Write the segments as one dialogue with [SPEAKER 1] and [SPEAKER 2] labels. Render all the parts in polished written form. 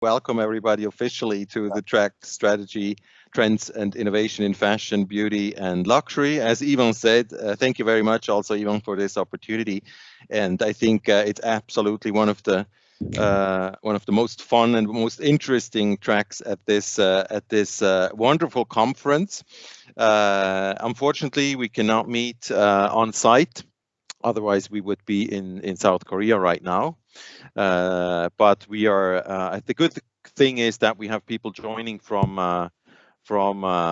[SPEAKER 1] welcome everybody officially to the track Strategy, Trends and Innovation in Fashion, Beauty and Luxury. As Yvonne said, thank you very much also, Yvonne, for this opportunity. And I think it's absolutely one of the most fun and most interesting tracks at this wonderful conference. Unfortunately, we cannot meet on site. Otherwise, we would be in South Korea right now. But we are. The good thing is that we have people joining from France,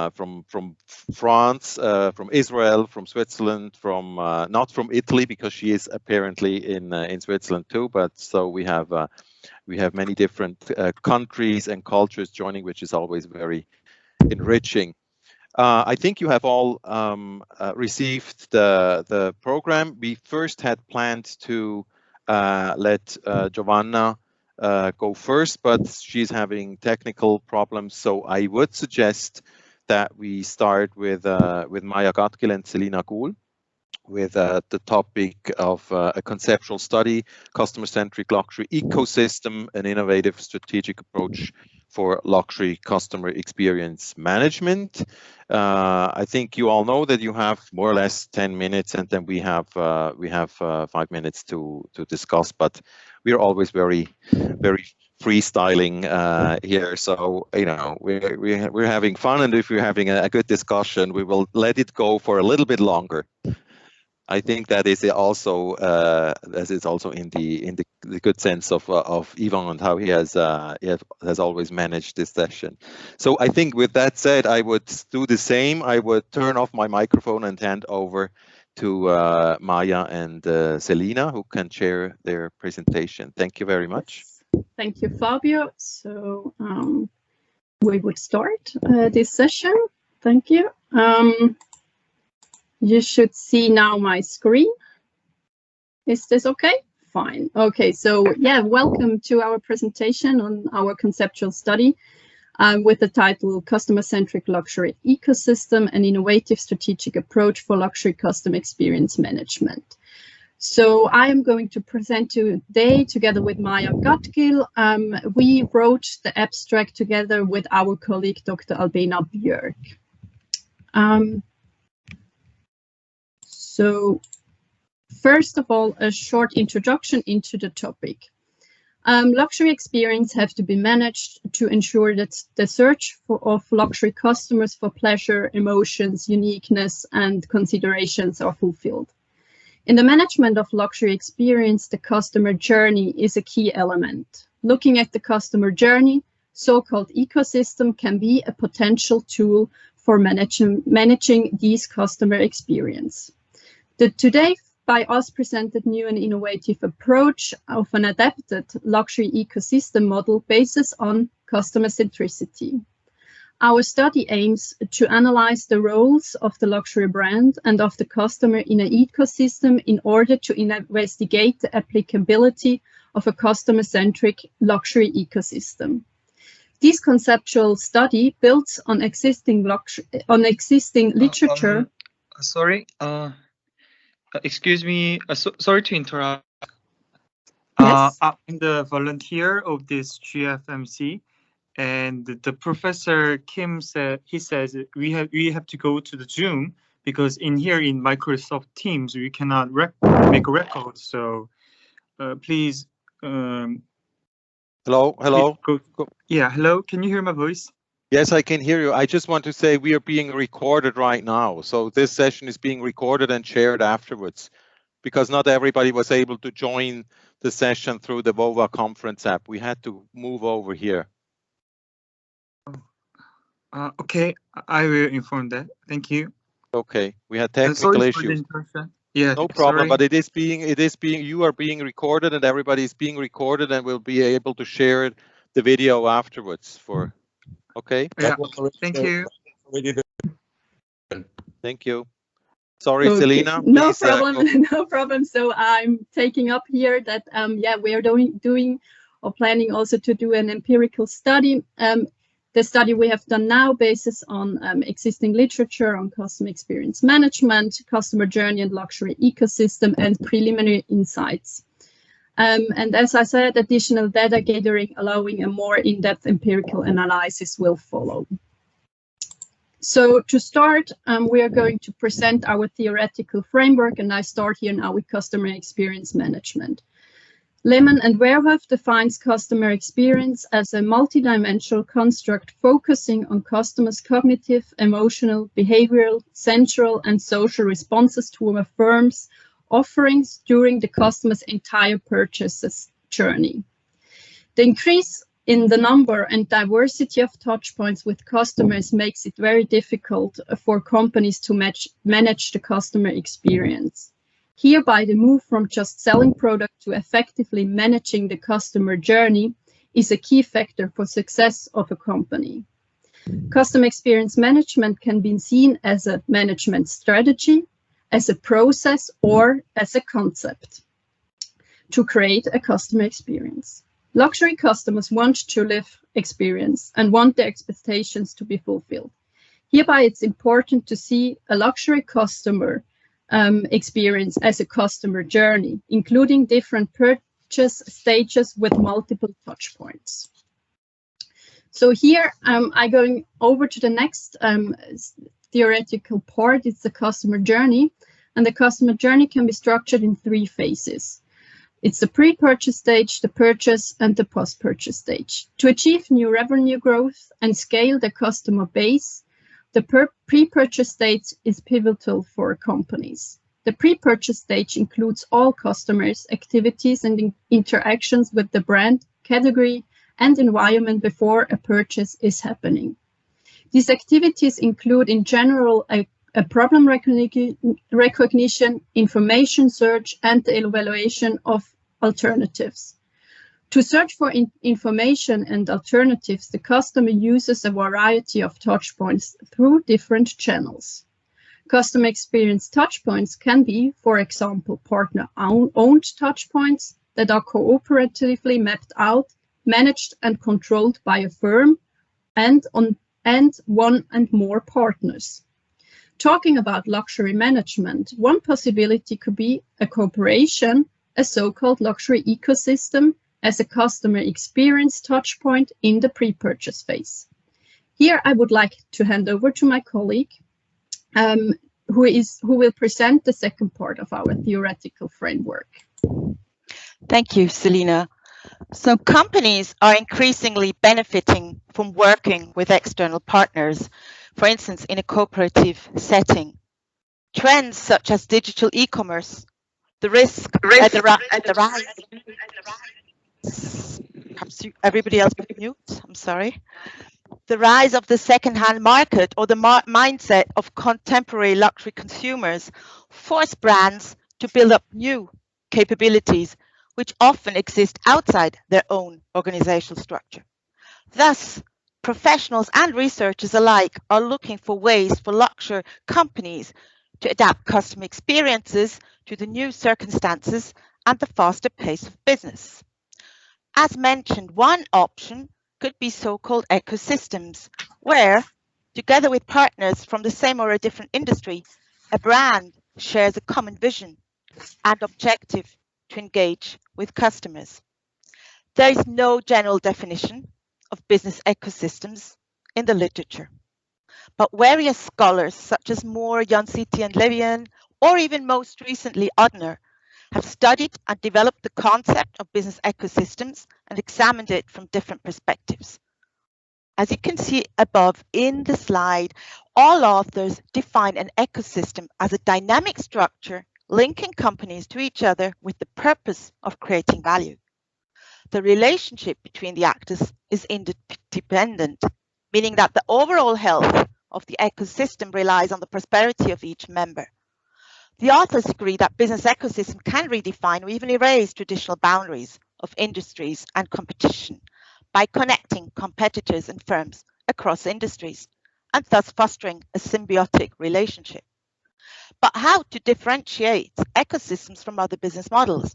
[SPEAKER 1] from Israel, from Switzerland, from not from Italy, because she is apparently in Switzerland too. But so we have many different countries and cultures joining, which is always very enriching. I think you have all received the program. We first had planned to let Giovanna go first, but she's having technical problems. So I would suggest that we start with Maya Gatgil and Selina Goul with the topic of a conceptual study, customer-centric luxury ecosystem, an innovative strategic approach for luxury customer experience management. I think you all know that you have more or less 10 minutes, and then we have 5 minutes to discuss. But we're always very freestyling here, so you know we're having fun, and if we're having a good discussion, we will let it go for a little bit longer. I think that is also in the good sense of Yvon and how he has always managed this session. So I think with that said, I would do the same. I would turn off my microphone and hand over to Maya and Selina, who can share their presentation. Thank you very much.
[SPEAKER 2] Thank you, Fabio. So we would start this session. Thank you. You should see now my screen. Is this okay? Fine. Okay, so yeah, welcome to our presentation on our conceptual study with the title Customer-Centric Luxury Ecosystem, an Innovative Strategic Approach for Luxury Customer Experience Management. So I am going to present today together with Maya Gatgil. We wrote the abstract together with our colleague, Dr. Albena Björk. So first of all, a short introduction into the topic. Luxury experience have to be managed to ensure that the search of luxury customers for pleasure, emotions, uniqueness, and considerations are fulfilled. In the management of luxury experience, the customer journey is a key element. Looking at the customer journey, so-called ecosystem can be a potential tool for managing these customer experience. The today by us presented new and innovative approach of an adapted luxury ecosystem model bases on customer centricity. Our study aims to analyze the roles of the luxury brand and of the customer in an ecosystem in order to investigate the applicability of a customer-centric luxury ecosystem. This conceptual study builds on existing literature.
[SPEAKER 3] Excuse me, sorry to interrupt.
[SPEAKER 2] Yes.
[SPEAKER 3] I'm the volunteer of this GFMC, and the professor Kim says we have to go to the Zoom because in Microsoft Teams we cannot make a record. So please.
[SPEAKER 1] Hello.
[SPEAKER 3] Yeah, hello. Can you hear my voice?
[SPEAKER 1] Yes, I can hear you. I just want to say we are being recorded right now. So this session is being recorded and shared afterwards because not everybody was able to join the session through the VOVA conference app. We had to move over here.
[SPEAKER 3] Okay, I will inform that. Thank you.
[SPEAKER 1] Okay, we had technical issues.
[SPEAKER 3] Yeah,
[SPEAKER 1] no problem,
[SPEAKER 3] sorry.
[SPEAKER 1] but you are being recorded and everybody is being recorded and will be able to share the video afterwards for. Okay.
[SPEAKER 3] Yeah. Thank you.
[SPEAKER 1] Thank you. Sorry,
[SPEAKER 2] Okay.
[SPEAKER 1] Selina.
[SPEAKER 2] No
[SPEAKER 1] please,
[SPEAKER 2] problem. No problem. So I'm taking up here that we are doing or planning also to do an empirical study. The study we have done now bases on existing literature on customer experience management, customer journey and luxury ecosystem, and preliminary insights. And as I said, additional data gathering allowing a more in-depth empirical analysis will follow. So to start, we are going to present our theoretical framework, and I start here now with customer experience management. Lehman and Verhoeven defines customer experience as a multidimensional construct focusing on customers' cognitive, emotional, behavioral, sensual, and social responses to a firm's offerings during the customer's entire purchases journey. The increase in the number and diversity of touchpoints with customers makes it very difficult for companies to manage the customer experience. Hereby, the move from just selling product to effectively managing the customer journey is a key factor for success of a company. Customer experience management can be seen as a management strategy, as a process, or as a concept to create a customer experience. Luxury customers want to live experience and want their expectations to be fulfilled. Hereby, it's important to see a luxury customer experience as a customer journey, including different purchase stages with multiple touch points. So here I'm going over to the next theoretical part. It's the customer journey, and the customer journey can be structured in 3 phases. It's the pre-purchase stage, the purchase, and the post-purchase stage. To achieve new revenue growth and scale the customer base, the pre-purchase stage is pivotal for companies. The pre-purchase stage includes all customers' activities and interactions with the brand, category, and environment before a purchase is happening. These activities include, in general, a problem recognition, information search, and the evaluation of alternatives. To search for information and alternatives, the customer uses a variety of touchpoints through different channels. Customer experience touchpoints can be, for example, partner-owned touchpoints that are cooperatively mapped out, managed and controlled by a firm and one and more partners. Talking about luxury management, one possibility could be a cooperation, a so-called luxury ecosystem, as a customer experience touchpoint in the pre-purchase phase. Here I would like to hand over to my colleague, who will present the second part of our theoretical framework.
[SPEAKER 4] Thank you, Selina. So companies are increasingly benefiting from working with external partners, for instance, in a cooperative setting. Trends such as digital e-commerce, the rise. Everybody else mute, I'm sorry. The rise of the second-hand market or the mindset of contemporary luxury consumers force brands to build up new capabilities which often exist outside their own organizational structure. Thus, professionals and researchers alike are looking for ways for luxury companies to adapt customer experiences to the new circumstances and the faster pace of business. As mentioned, one option could be so-called ecosystems, where, together with partners from the same or a different industry, a brand shares a common vision and objective to engage with customers. There is no general definition of business ecosystems in the literature, but various scholars such as Moore, Janciti and Levian, or even most recently Odner, have studied and developed the concept of business ecosystems and examined it from different perspectives. As you can see above in the slide, all authors define an ecosystem as a dynamic structure linking companies to each other with the purpose of creating value. The relationship between the actors is interdependent, meaning that the overall health of the ecosystem relies on the prosperity of each member. The authors agree that business ecosystem can redefine or even erase traditional boundaries of industries and competition by connecting competitors and firms across industries and thus fostering a symbiotic relationship. But how to differentiate ecosystems from other business models?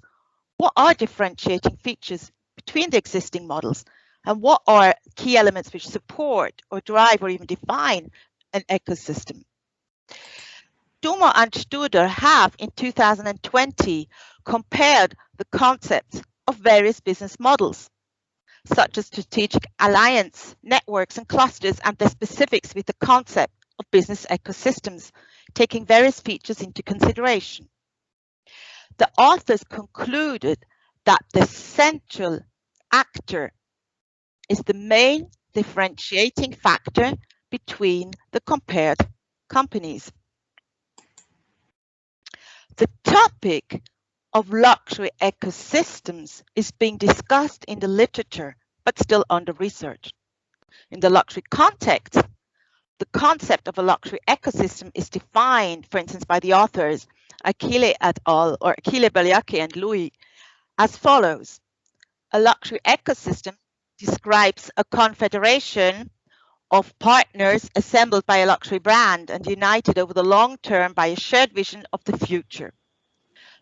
[SPEAKER 4] What are differentiating features between the existing models? And what are key elements which support or drive or even define an ecosystem? Duma and Studer have in 2020 compared the concepts of various business models, such as strategic alliance, networks and clusters, and their specifics with the concept of business ecosystems, taking various features into consideration. The authors concluded that the central actor is the main differentiating factor between the compared companies. The topic of luxury ecosystems is being discussed in the literature, but still under research. In the luxury context, the concept of a luxury ecosystem is defined, for instance, by the authors Achille et al. Or Achille Baliacchi and Louis as follows. A luxury ecosystem describes a confederation of partners assembled by a luxury brand and united over the long term by a shared vision of the future.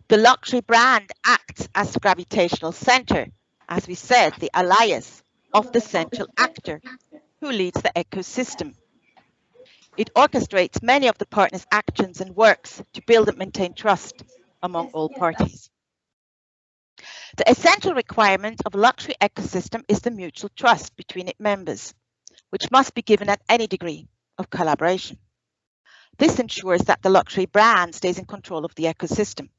[SPEAKER 4] The luxury brand acts as the gravitational center, as we said, the alias of the central actor who leads the ecosystem. It orchestrates many of the partners' actions and works to build and maintain trust among all parties. The essential requirement of a luxury ecosystem is the mutual trust between its members, which must be given at any degree of collaboration. This ensures that the luxury brand stays in control of the ecosystem.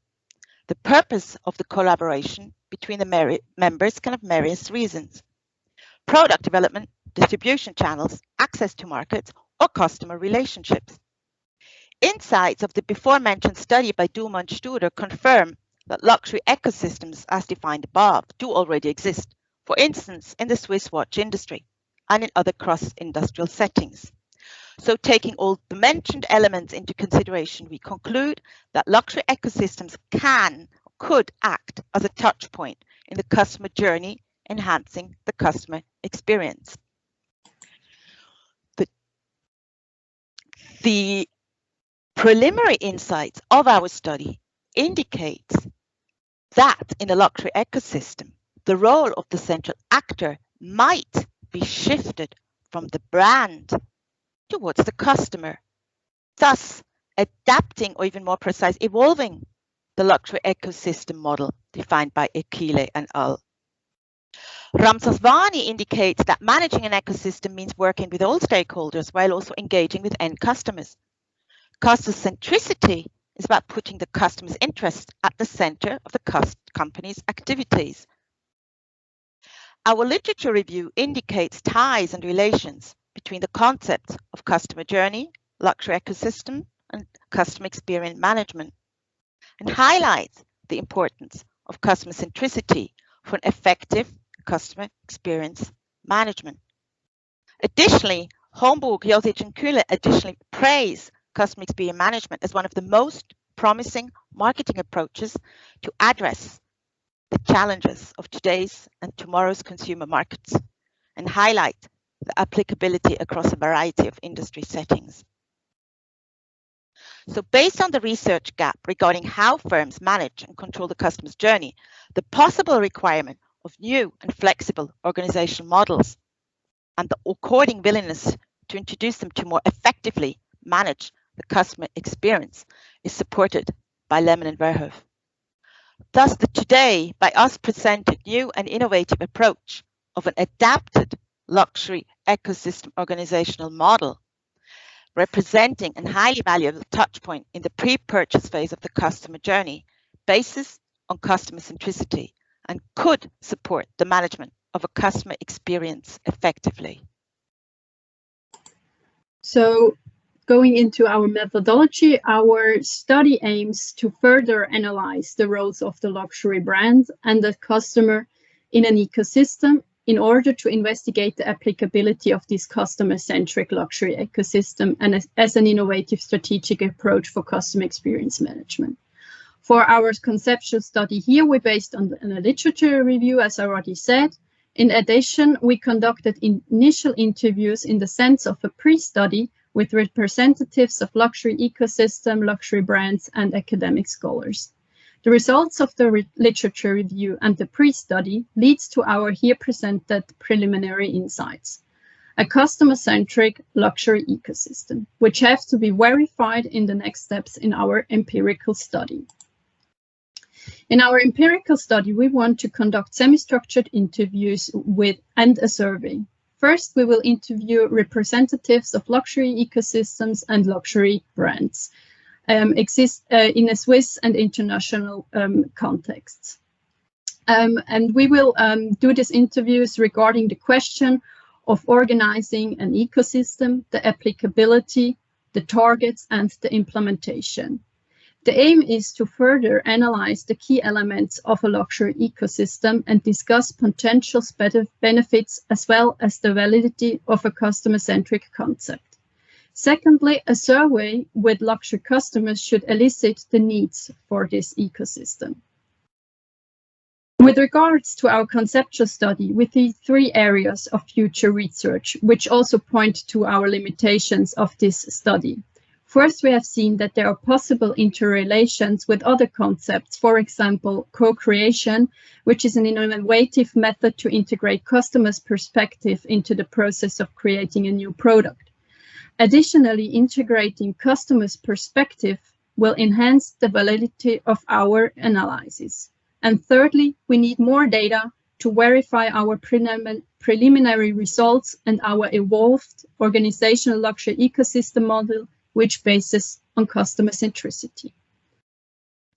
[SPEAKER 4] The purpose of the collaboration between the members can have various reasons: product development, distribution channels, access to markets, or customer relationships. Insights of the before-mentioned study by Duma and Studer confirm that luxury ecosystems, as defined above, do already exist, for instance, in the Swiss watch industry and in other cross-industrial settings. So taking all the mentioned elements into consideration, we conclude that luxury ecosystems could act as a touch point in the customer journey, enhancing the customer experience. The preliminary insights of our study indicates that in a luxury ecosystem, the role of the central actor might be shifted from the brand towards the customer, thus adapting, or even more precise, evolving the luxury ecosystem model defined by Achille and al. Ramsaswani indicates that managing an ecosystem means working with all stakeholders while also engaging with end customers. Customer centricity is about putting the customer's interests at the center of the company's activities. Our literature review indicates ties and relations between the concepts of customer journey, luxury ecosystem, and customer experience management, and highlights the importance of customer centricity for an effective customer experience management. Additionally, Homburg, Josic, and Kühler additionally praise customer experience management as one of the most promising marketing approaches to address the challenges of today's and tomorrow's consumer markets and highlight the applicability across a variety of industry settings. So based on the research gap regarding how firms manage and control the customer's journey, the possible requirement of new and flexible organizational models, and the according willingness to introduce them to more effectively manage the customer experience is supported by Lemon and Verhoeven. Thus, the today by us presented new and innovative approach of an adapted luxury ecosystem organizational model, representing a highly valuable touchpoint in the pre-purchase phase of the customer journey, basis on customer centricity, and could support the management of a customer experience effectively.
[SPEAKER 2] So, going into our methodology, our study aims to further analyze the roles of the luxury brand and the customer in an ecosystem in order to investigate the applicability of this customer-centric luxury ecosystem and as an innovative strategic approach for customer experience management. For our conceptual study here, we based on a literature review, as I already said. In addition, we conducted initial interviews in the sense of a pre-study with representatives of luxury ecosystem, luxury brands, and academic scholars. The results of the literature review and the pre-study leads to our here presented preliminary insights. A customer-centric luxury ecosystem, which have to be verified in the next steps in our empirical study. In our empirical study, we want to conduct semi-structured interviews and a survey. First, we will interview representatives of luxury ecosystems and luxury brands exist in a Swiss and international contexts. And we will do these interviews regarding the question of organizing an ecosystem, the applicability, the targets, and the implementation. The aim is to further analyze the key elements of a luxury ecosystem and discuss potential benefits as well as the validity of a customer-centric concept. Secondly, a survey with luxury customers should elicit the needs for this ecosystem. With regards to our conceptual study, we see three areas of future research, which also point to our limitations of this study. First, we have seen that there are possible interrelations with other concepts, for example, co-creation, which is an innovative method to integrate customers' perspective into the process of creating a new product. Additionally, integrating customers' perspective will enhance the validity of our analysis. And thirdly, we need more data to verify our preliminary results and our evolved organizational luxury ecosystem model, which bases on customer centricity.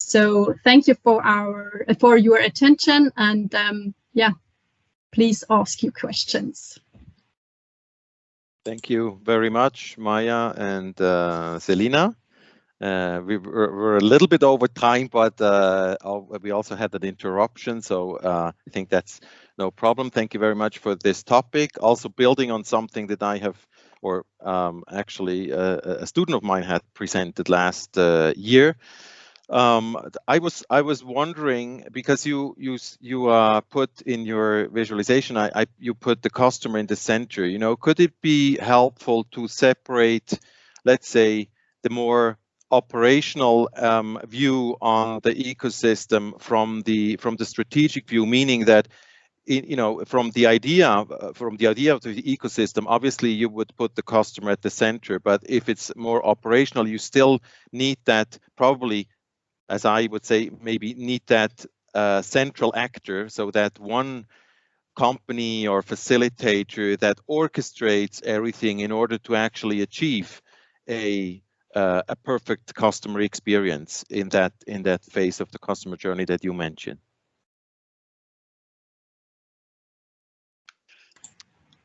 [SPEAKER 2] So thank you for your attention, and yeah, please ask your questions.
[SPEAKER 1] Thank you very much, Maya and Selina. We're a little bit over time, but we also had an interruption, so I think that's no problem. Thank you very much for this topic. Also building on something that I have, or actually a student of mine had presented last year. I was wondering, because you put in your visualization, you put the customer in the center. You know, could it be helpful to separate, let's say, the more operational view on the ecosystem from the strategic view, meaning that, you know, from the idea of the ecosystem, obviously you would put the customer at the center, but if it's more operational, you still need that, probably, as I would say, maybe need that central actor, so that one company or facilitator that orchestrates everything in order to actually achieve a perfect customer experience in that phase of the customer journey that you mentioned.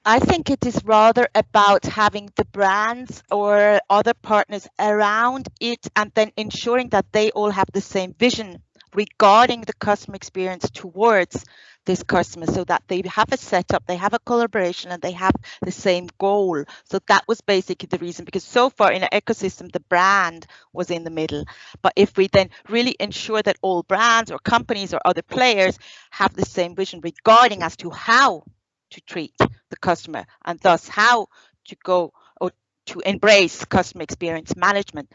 [SPEAKER 4] I think it is rather about having the brands or other partners around it, and then ensuring that they all have the same vision regarding the customer experience towards this customer, so that they have a setup, they have a collaboration, and they have the same goal. So that was basically the reason, because so far in an ecosystem, the brand was in the middle. But if we then really ensure that all brands or companies or other players have the same vision regarding as to how to treat the customer, and thus how to go or to embrace customer experience management.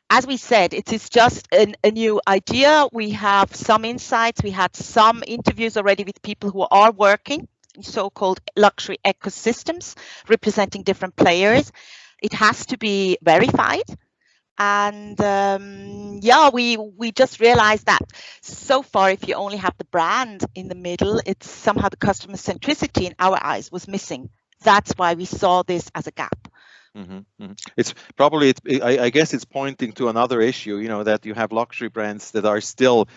[SPEAKER 4] As we said, it is just a new idea. We have some insights. We had some interviews already with people who are working in so-called luxury ecosystems, representing different players. It has to be verified. And yeah, we just realized that so far, if you only have the brand in the middle, it's somehow the customer centricity in our eyes was missing. That's why we saw this as a gap.
[SPEAKER 1] Mm-hmm, mm-hmm. It's probably, I guess it's pointing to another issue, you know, that you have luxury brands that are still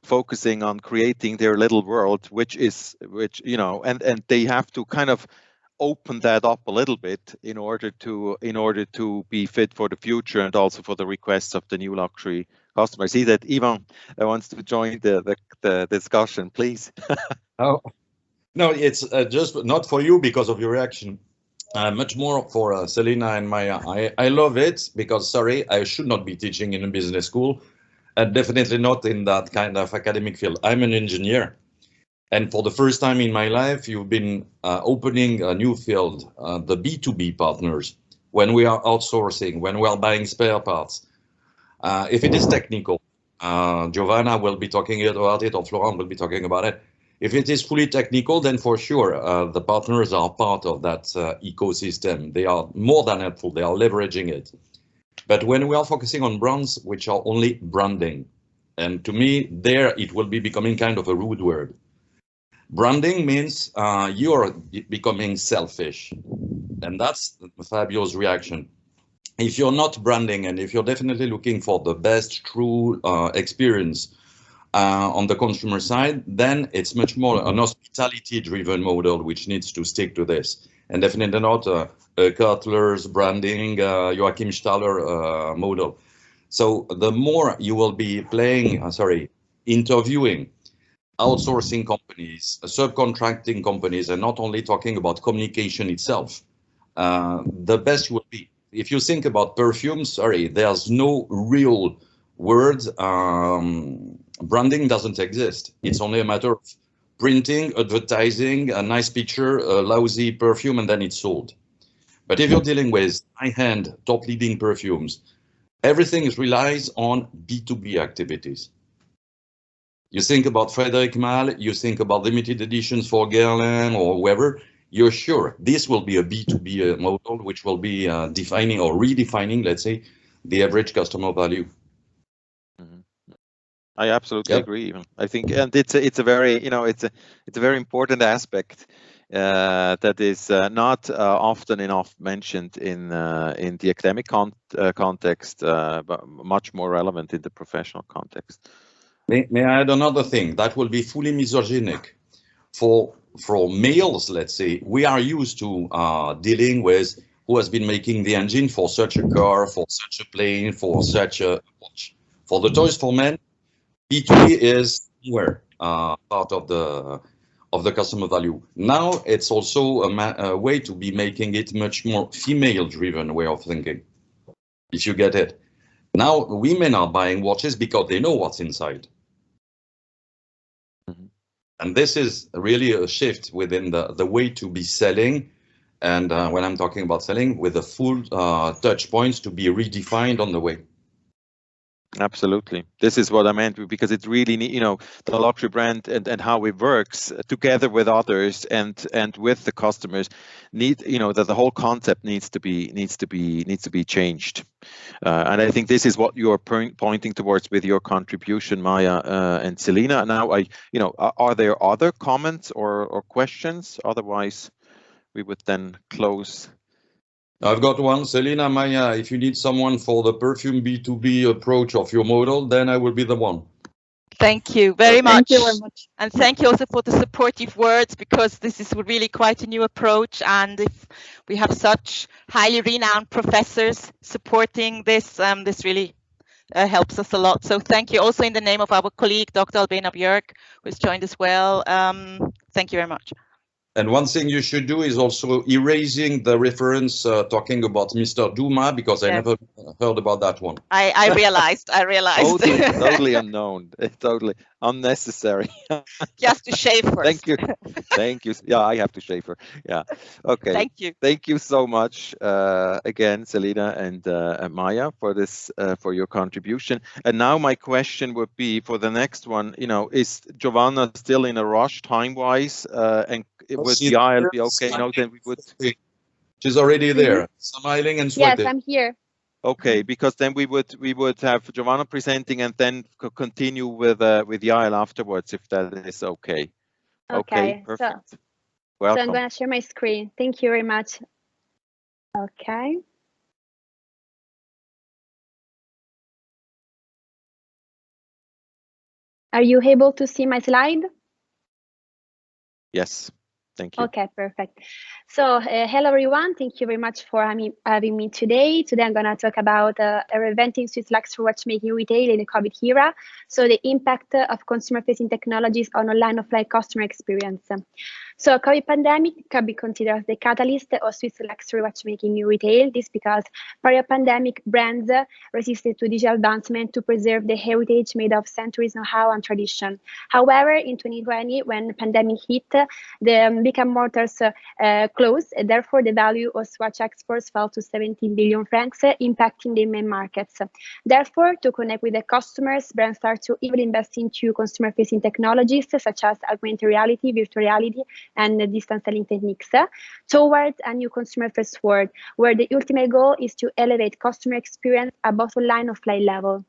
[SPEAKER 1] focusing on creating their little world, which you know, and they have to kind of open that up a little bit in order to be fit for the future and also for the requests of the new luxury customers. See that Ivan wants to join the discussion, please.
[SPEAKER 5] Oh no, it's just not for you because of your reaction. Much more for Selina and Maya. I love it because, sorry, I should not be teaching in a business school, and definitely not in that kind of academic field. I'm an engineer. And for the first time in my life, you've been opening a new field, the B2B partners, when we are outsourcing, when we are buying spare parts. If it is technical, Giovanna will be talking about it, or Florent will be talking about it. If it is fully technical, then for sure, the partners are part of that ecosystem. They are more than helpful. They are leveraging it. But when we are focusing on brands, which are only branding, And to me, there it will be becoming kind of a rude word. Branding means you're becoming selfish. And that's Fabio's reaction. If you're not branding and if you're definitely looking for the best true experience on the consumer side, then it's much more an hospitality-driven model which needs to stick to this. And definitely not Cutler's branding, Joachim Staller model. So the more you will be playing, interviewing, outsourcing companies, subcontracting companies, and not only talking about communication itself, the best you will be. If you think about perfume, there's no real word. Branding doesn't exist. It's only a matter of printing, advertising, a nice picture, a lousy perfume, and then it's sold. But if you're dealing with high-end, top-leading perfumes, everything relies on B2B activities. You think about Frédéric Malle, you think about limited editions for Guerlain or whoever, you're sure this will be a B2B model, which will be defining or redefining, let's say, the average customer value.
[SPEAKER 1] I absolutely agree. Even I think, and it's a very it's a very important aspect that is not often enough mentioned in the academic context, but much more relevant in the professional context.
[SPEAKER 5] May I add another thing that will be fully misogynic for males? Let's say we are used to dealing with who has been making the engine for such a car, for such a plane, for such a watch. For the toys for men, B2B is somewhere part of the customer value. Now it's also a way to be making it much more female-driven way of thinking, if you get it. Now women are buying watches because they know what's inside. And this is really a shift within the way to be selling. And when I'm talking about selling, with the full touch points to be redefined on the way.
[SPEAKER 1] Absolutely. This is what I meant, because it's really, the luxury brand and how it works together with others and with the customers that the whole concept needs to be changed. And I think this is what you are pointing towards with your contribution, Maya and Selina. Now, are there other comments or questions? Otherwise, we would then close.
[SPEAKER 5] I've got one. Selina, Maya, if you need someone for the perfume B2B approach of your model, then I will be the one.
[SPEAKER 4] Thank you very much.
[SPEAKER 2] Thank you very much.
[SPEAKER 4] And thank you also for the supportive words, because this is really quite a new approach. And if we have such highly renowned professors supporting this, this really helps us a lot. So thank you also in the name of our colleague, Dr. Albena Björk, who has joined as well. Thank you very much.
[SPEAKER 5] And one thing you should do is also erasing the reference talking about Mr. Duma, because I never heard about that one.
[SPEAKER 4] I realized.
[SPEAKER 1] Totally unknown. Totally unnecessary.
[SPEAKER 4] Just to shave first.
[SPEAKER 1] Thank you. Yeah, I have to shave her. Yeah. Okay.
[SPEAKER 4] Thank you.
[SPEAKER 1] Thank you so much again, Selina and Maya, for this for your contribution. And now my question would be for the next one. Is Giovanna still in a rush time-wise? And would the aisle be okay? Then we would.
[SPEAKER 5] She's already there, smiling and sweating.
[SPEAKER 6] Yes, I'm here.
[SPEAKER 1] Okay, because then we would have Giovanna presenting and then continue with the aisle afterwards, if that is okay. Okay, perfect. Welcome.
[SPEAKER 6] So I'm going to share my screen. Thank you very much. Okay. Are you able to see my slide?
[SPEAKER 1] Yes. Thank you.
[SPEAKER 6] Okay, perfect. So hello, everyone. Thank you very much for having me today. Today, I'm going to talk about reinventing Swiss luxury watchmaking retail in the COVID era. So the impact of consumer-facing technologies on online-offline customer experience. So COVID pandemic can be considered as the catalyst of Swiss luxury watchmaking new retail. This because prior pandemic brands resisted to digital advancement to preserve the heritage made of centuries know-how and tradition. However, in 2020, when the pandemic hit, the brick and mortars closed, and therefore the value of watch exports fell to 17 billion francs, impacting the main markets. Therefore, to connect with the customers, brands start to even invest into consumer-facing technologies such as augmented reality, virtual reality, and distance selling techniques towards a new consumer-first world, where the ultimate goal is to elevate customer experience above online offline level.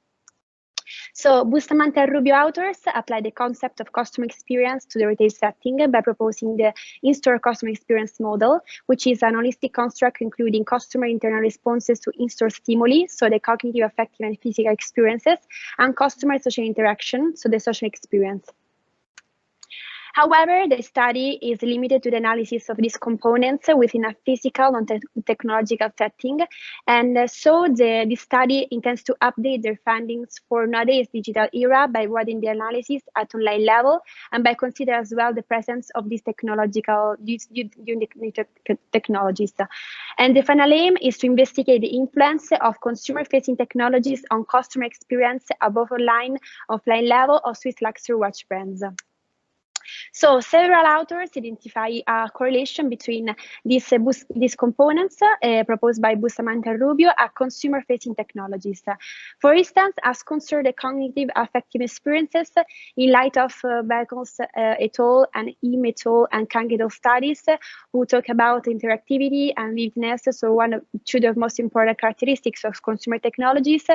[SPEAKER 6] So Bustamante and Rubio authors apply the concept of customer experience to the retail setting by proposing the in-store customer experience model, which is an holistic construct including customer internal responses to in-store stimuli, so the cognitive, affective, and physical experiences, and customer social interaction, so the social experience. However, the study is limited to the analysis of these components within a physical and technological setting, and so the study intends to update their findings for nowadays digital era by widening the analysis at online level and by considering as well the presence of these unique technologies. And the final aim is to investigate the influence of consumer-facing technologies on customer experience above online, offline level of Swiss luxury watch brands. So several authors identify a correlation between these components proposed by Bustamante and Rubio are consumer-facing technologies. For instance, as concerned the cognitive affective experiences, in light of Beckles et al. And Im et al. And Kang et al. Studies who talk about interactivity and vividness, so two of the most important characteristics of consumer technologies,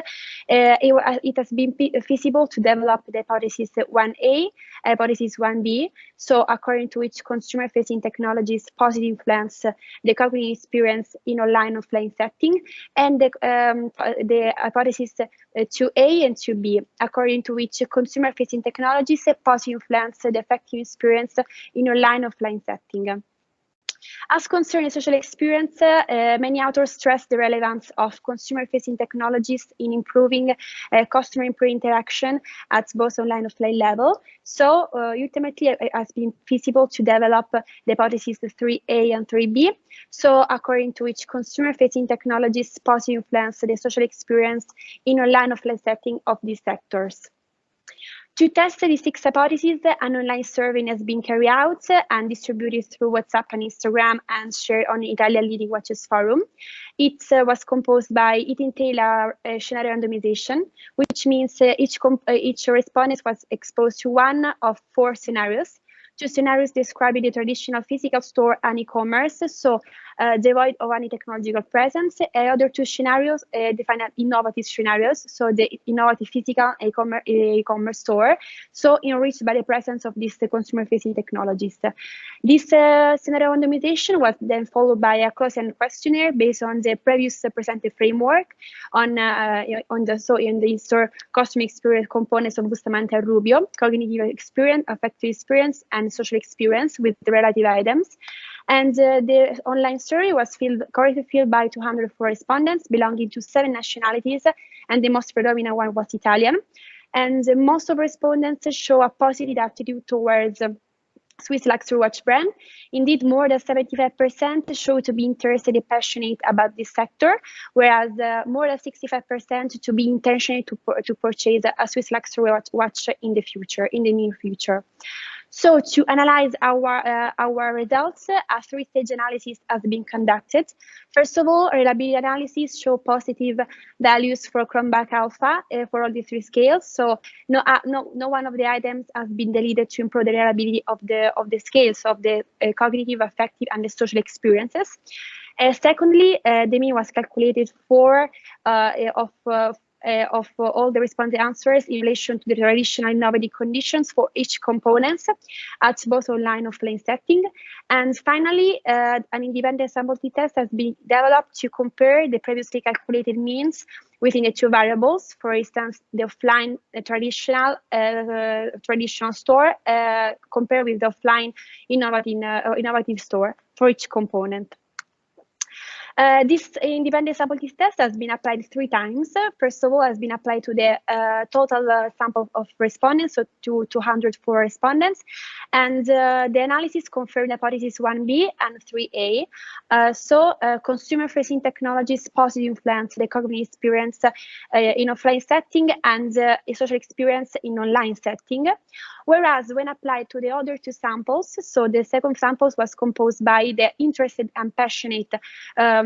[SPEAKER 6] it has been feasible to develop the hypothesis 1A, hypothesis 1B, so according to which consumer-facing technologies positively influence the cognitive experience in online offline setting, and the hypothesis 2A and 2B, according to which consumer-facing technologies positively influence the affective experience in online offline setting. As concerning social experience, many authors stress the relevance of consumer-facing technologies in improving customer interaction at both online and offline level. So ultimately, it has been feasible to develop the hypotheses 3A and 3B. So according to which consumer-facing technologies positively influence the social experience in online and offline setting of these sectors. To test these 6 hypotheses, an online survey has been carried out and distributed through WhatsApp and Instagram and shared on the Italian Leading Watches Forum. It was composed by it entailed a scenario randomization, which means each respondent was exposed to one of 4 scenarios. 2 scenarios describing the traditional physical store and e-commerce, so devoid of any technological presence. Other 2 scenarios define innovative scenarios, so the innovative physical e-commerce store, so enriched by the presence of these consumer-facing technologies. This scenario randomization was then followed by a closed-end questionnaire based on the previous presented framework in the store customer experience components of Bustamante and Rubio, cognitive experience, affective experience, and social experience with the relative items. And the online survey was correctly filled by 204 respondents belonging to 7 nationalities, and the most predominant one was Italian. And most of respondents show a positive attitude towards Swiss luxury watch brand. Indeed, more than 75% show to be interested and passionate about this sector, whereas more than 65% to be intentional to purchase a Swiss luxury watch in the near future. So to analyze our results, a 3-stage analysis has been conducted. First of all, reliability analysis show positive values for Cronbach Alpha for all the 3 scales. So no one of the items has been deleted to improve the reliability of the scales of the cognitive, affective, and the social experiences. Secondly, the mean was calculated for of all the responsive answers in relation to the traditional innovative conditions for each component at both online and offline setting. And finally, an independent sample test has been developed to compare the previously calculated means within the 2 variables. For instance, the offline traditional store compared with the offline innovative store for each component. This independent sample test has been applied 3 times. First of all, has been applied to the total sample of respondents, so to 204 respondents. And the analysis confirmed hypothesis 1B and 3A. Consumer-facing technologies positively influence the cognitive experience in offline setting and social experience in online setting. Whereas when applied to the other 2 samples, so the second sample was composed by the interested and passionate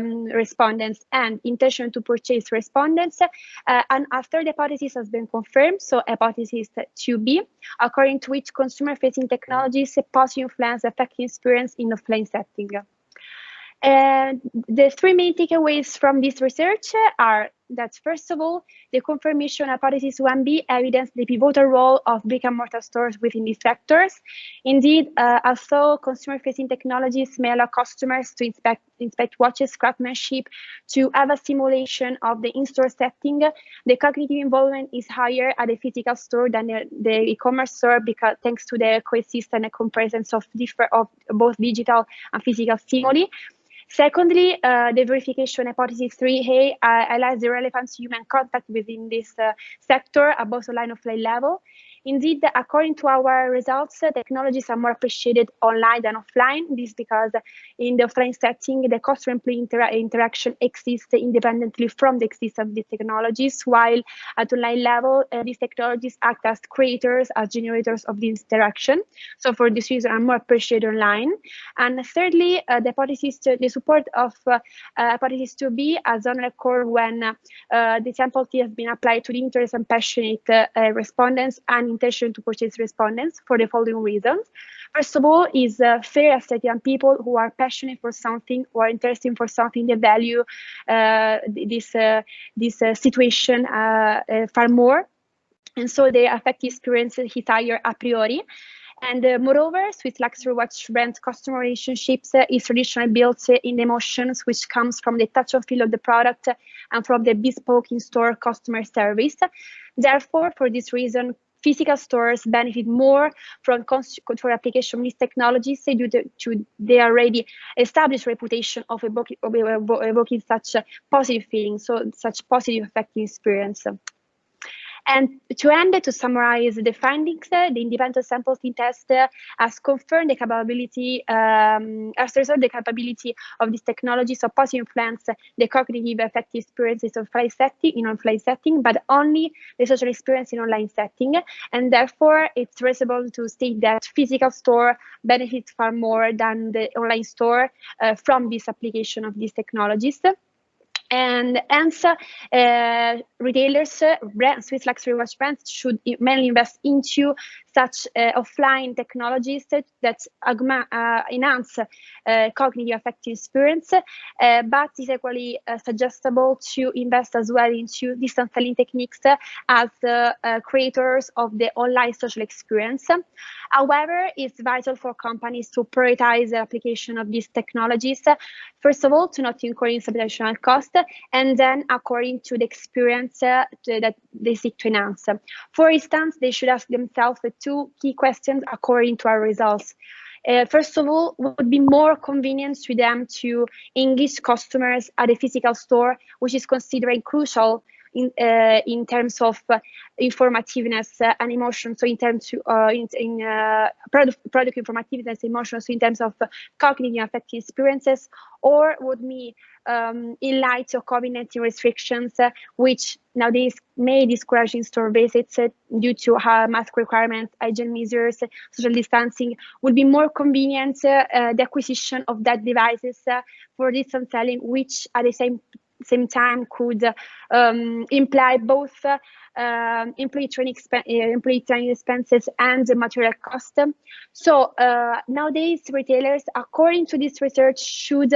[SPEAKER 6] respondents and intention to purchase respondents, and after the hypothesis has been confirmed, so hypothesis 2B, according to which consumer-facing technologies positively influence affecting experience in offline setting. The 3 main takeaways from this research are that, first of all, the confirmation hypothesis 1b evidenced the pivotal role of brick-and-mortar stores within these sectors. Indeed, although consumer-facing technologies may allow customers to inspect watches, craftsmanship, to have a simulation of the in-store setting, the cognitive involvement is higher at a physical store than the e-commerce store, because thanks to the coexistence and comparison of both digital and physical stimuli. Secondly, the verification hypothesis 3A highlights the relevance of human contact within this sector at both online and offline level. Indeed, according to our results, technologies are more appreciated online than offline. This is because in the offline setting, the customer-employee interaction exists independently from the existence of these technologies, while at online level, these technologies act as creators, as generators of this interaction. So for this reason, are more appreciated online. And thirdly, the support of hypothesis 2B has only occurred when the sample T has been applied to the interest and passionate respondents and intention to purchase respondents for the following reasons. First of all, is fair assessing on people who are passionate for something or interested for something. They value this situation far more, and so the affective experience is higher a priori. And moreover, Swiss luxury watch brand customer relationships is traditionally built in emotions, which comes from the touch and feel of the product and from the bespoke in-store customer service. Therefore, for this reason, physical stores benefit more from control application of these technologies due to their already established reputation of evoking such positive feelings, so such positive affecting experience. And to summarize the findings, the independent sample team test has confirmed the capability, has resolved the capability of these technologies to positively influence the cognitive affective experiences of offline setting, but only the social experience in online setting. And therefore, it's reasonable to state that physical store benefits far more than the online store from this application of these technologies. And hence, retailers, Swiss luxury watch brands should mainly invest into such offline technologies that enhance cognitive affective experience, but is equally suggestible to invest as well into distance selling techniques as creators of the online social experience. However, it's vital for companies to prioritize the application of these technologies, first of all, to not incur in substantial cost, and then according to the experience that they seek to enhance. For instance, they should ask themselves two key questions according to our results. First of all, would be more convenient to them to engage customers at a physical store, which is considered crucial in terms of informativeness and emotion. So in terms product informativeness, emotion. So in terms of cognitive affective experiences, or would be in light of COVID-19 restrictions, which nowadays may discourage in-store visits due to mask requirements, hygiene measures, social distancing, would be more convenient the acquisition of that devices for distance selling, which at the same time could imply both employee training expenses and material cost. So nowadays, retailers, according to this research, should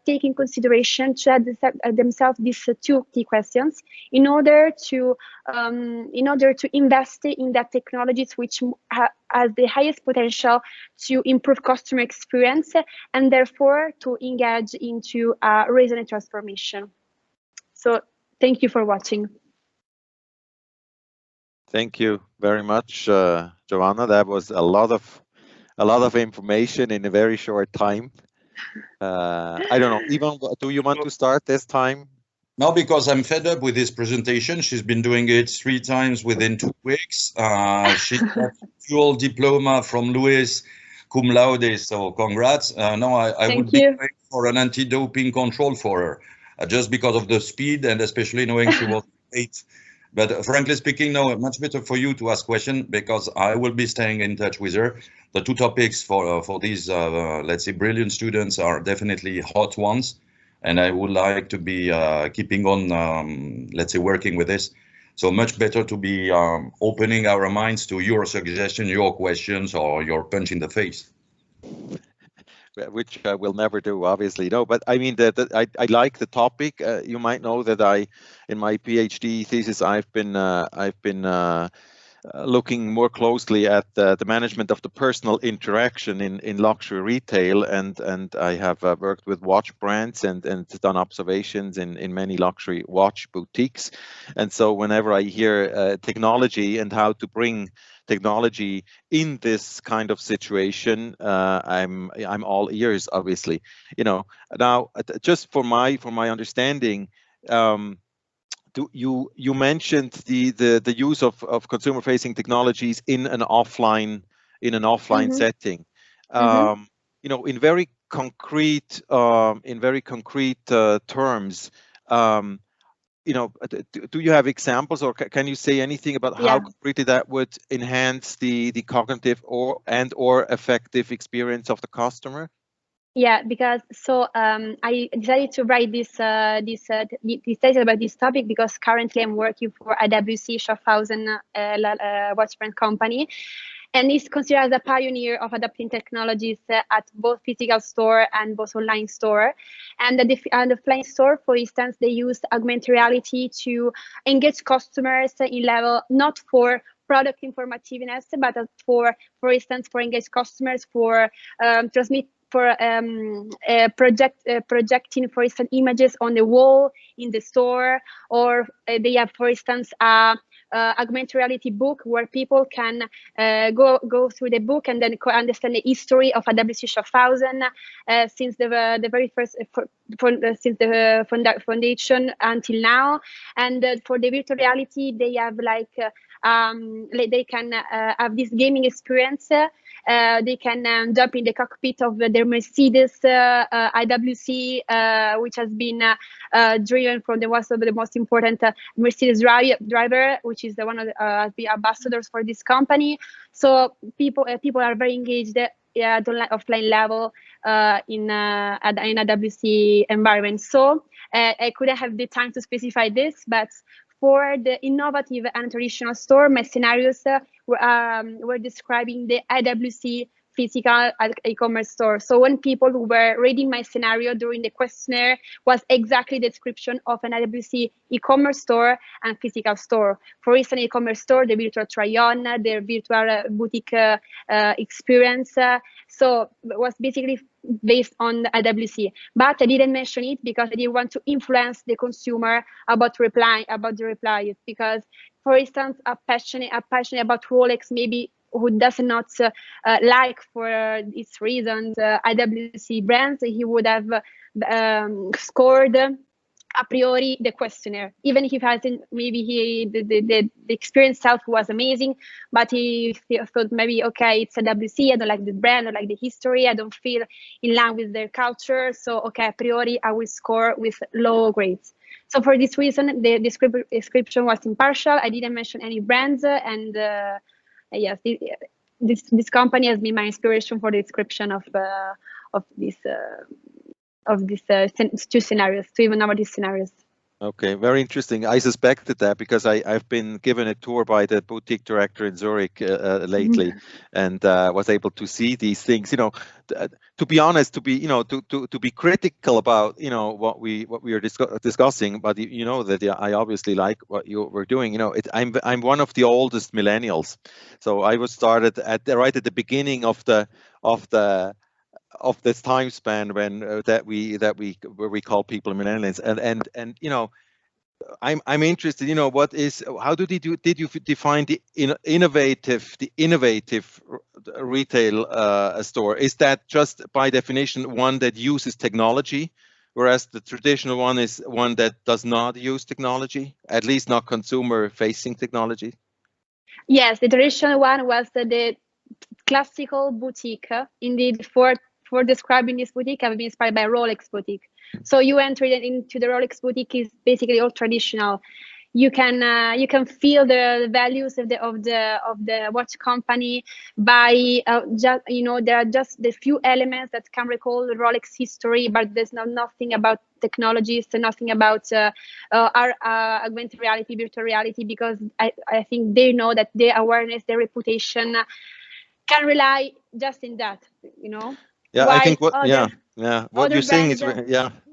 [SPEAKER 6] take in consideration to ask themselves these two key questions in order to invest in that technologies which has the highest potential to improve customer experience and therefore to engage into resonant transformation. So thank you for watching.
[SPEAKER 1] Thank you very much, Giovanna. That was a lot of information in a very short time. I don't know, Ivan, do you want to start this time?
[SPEAKER 5] No, because I'm fed up with this presentation. She's been doing it 3 times within 2 weeks. She's got dual diploma from Louis, cum laude, so congrats. No, I would be waiting for an anti-doping control for her, just because of the speed and especially knowing she was 8. But frankly speaking, no, much better for you to ask questions because I will be staying in touch with her. The 2 topics for these, let's say, brilliant students are definitely hot ones. And I would like to be keeping on, let's say, working with this. So much better to be opening our minds to your suggestions, your questions, or your punch in the face.
[SPEAKER 1] which I will never do, obviously. No, but I mean that I like the topic. You might know that in my PhD thesis, I've been looking more closely at the management of the personal interaction in luxury retail, and I have worked with watch brands and done observations in many luxury watch boutiques. And so whenever I hear technology and how to bring technology in this kind of situation, I'm all ears, obviously. Now just for my understanding. You mentioned the use of consumer facing technologies in an offline setting. In very concrete terms, do you have examples, or can you say anything about how concretely that would enhance the cognitive or effective experience of the customer?
[SPEAKER 6] Yeah, because I decided to write this thesis about this topic because currently I'm working for IWC Schaffhausen watch brand company, and is considered as a pioneer of adopting technologies at both physical store and both online store. And the offline store, for instance, they use augmented reality to engage customers in level not for product informativeness, but for instance, for engage customers for transmit. For projecting, for instance, images on the wall in the store, or they have, for instance, augmented reality book where people can go through the book and then understand the history of IWC Schaffhausen since the very first since the foundation until now. And for the virtual reality, they have they can have this gaming experience. They can jump in the cockpit of their Mercedes IWC, which has been driven from one of the most important Mercedes driver, which is one of the ambassadors for this company. So people are very engaged at the offline level in IWC environment. So I couldn't have the time to specify this, but for the innovative and traditional store, my scenarios were describing the IWC physical e-commerce store. So when people who were reading my scenario during the questionnaire was exactly the description of an IWC e-commerce store and physical store. For instance, e-commerce store, the virtual try-on, the virtual boutique experience. So it was basically based on the IWC, but I didn't mention it because I didn't want to influence the consumer about the reply. Because, for instance, a passionate about Rolex, maybe who does not like for these reasons IWC brands, he would have scored a priori the questionnaire, even if he hasn't. Maybe the experience itself was amazing, but he thought maybe, okay, it's IWC, I don't like the brand, I don't like the history, I don't feel in line with their culture, so okay, a priori I will score with low grades. So for this reason, the description was impartial. I didn't mention any brands, and yes, this company has been my inspiration for the description of these two scenarios, two innovative scenarios.
[SPEAKER 1] Okay, very interesting. I suspected that because I've been given a tour by the boutique director in Zurich lately, and was able to see these things. To be honest, to be critical about what we are discussing, but that I obviously like what you were doing. I'm one of the oldest millennials, so I was started right at the beginning of this time span when where we call people millennials, and I'm interested. How did you define the innovative retail store? Is that just by definition one that uses technology, whereas the traditional one is one that does not use technology, at least not consumer-facing technology?
[SPEAKER 6] Yes, the traditional one was the classical boutique. Indeed, for describing this boutique, I've been inspired by Rolex boutique. So you enter into the Rolex boutique is basically all traditional. You can feel the values of the watch company by there are just the few elements that can recall Rolex history, but there's nothing about technologies, nothing about our augmented reality, virtual reality, because I think they know that their awareness, their reputation can rely just in that,
[SPEAKER 1] Yeah, I think what what you're saying is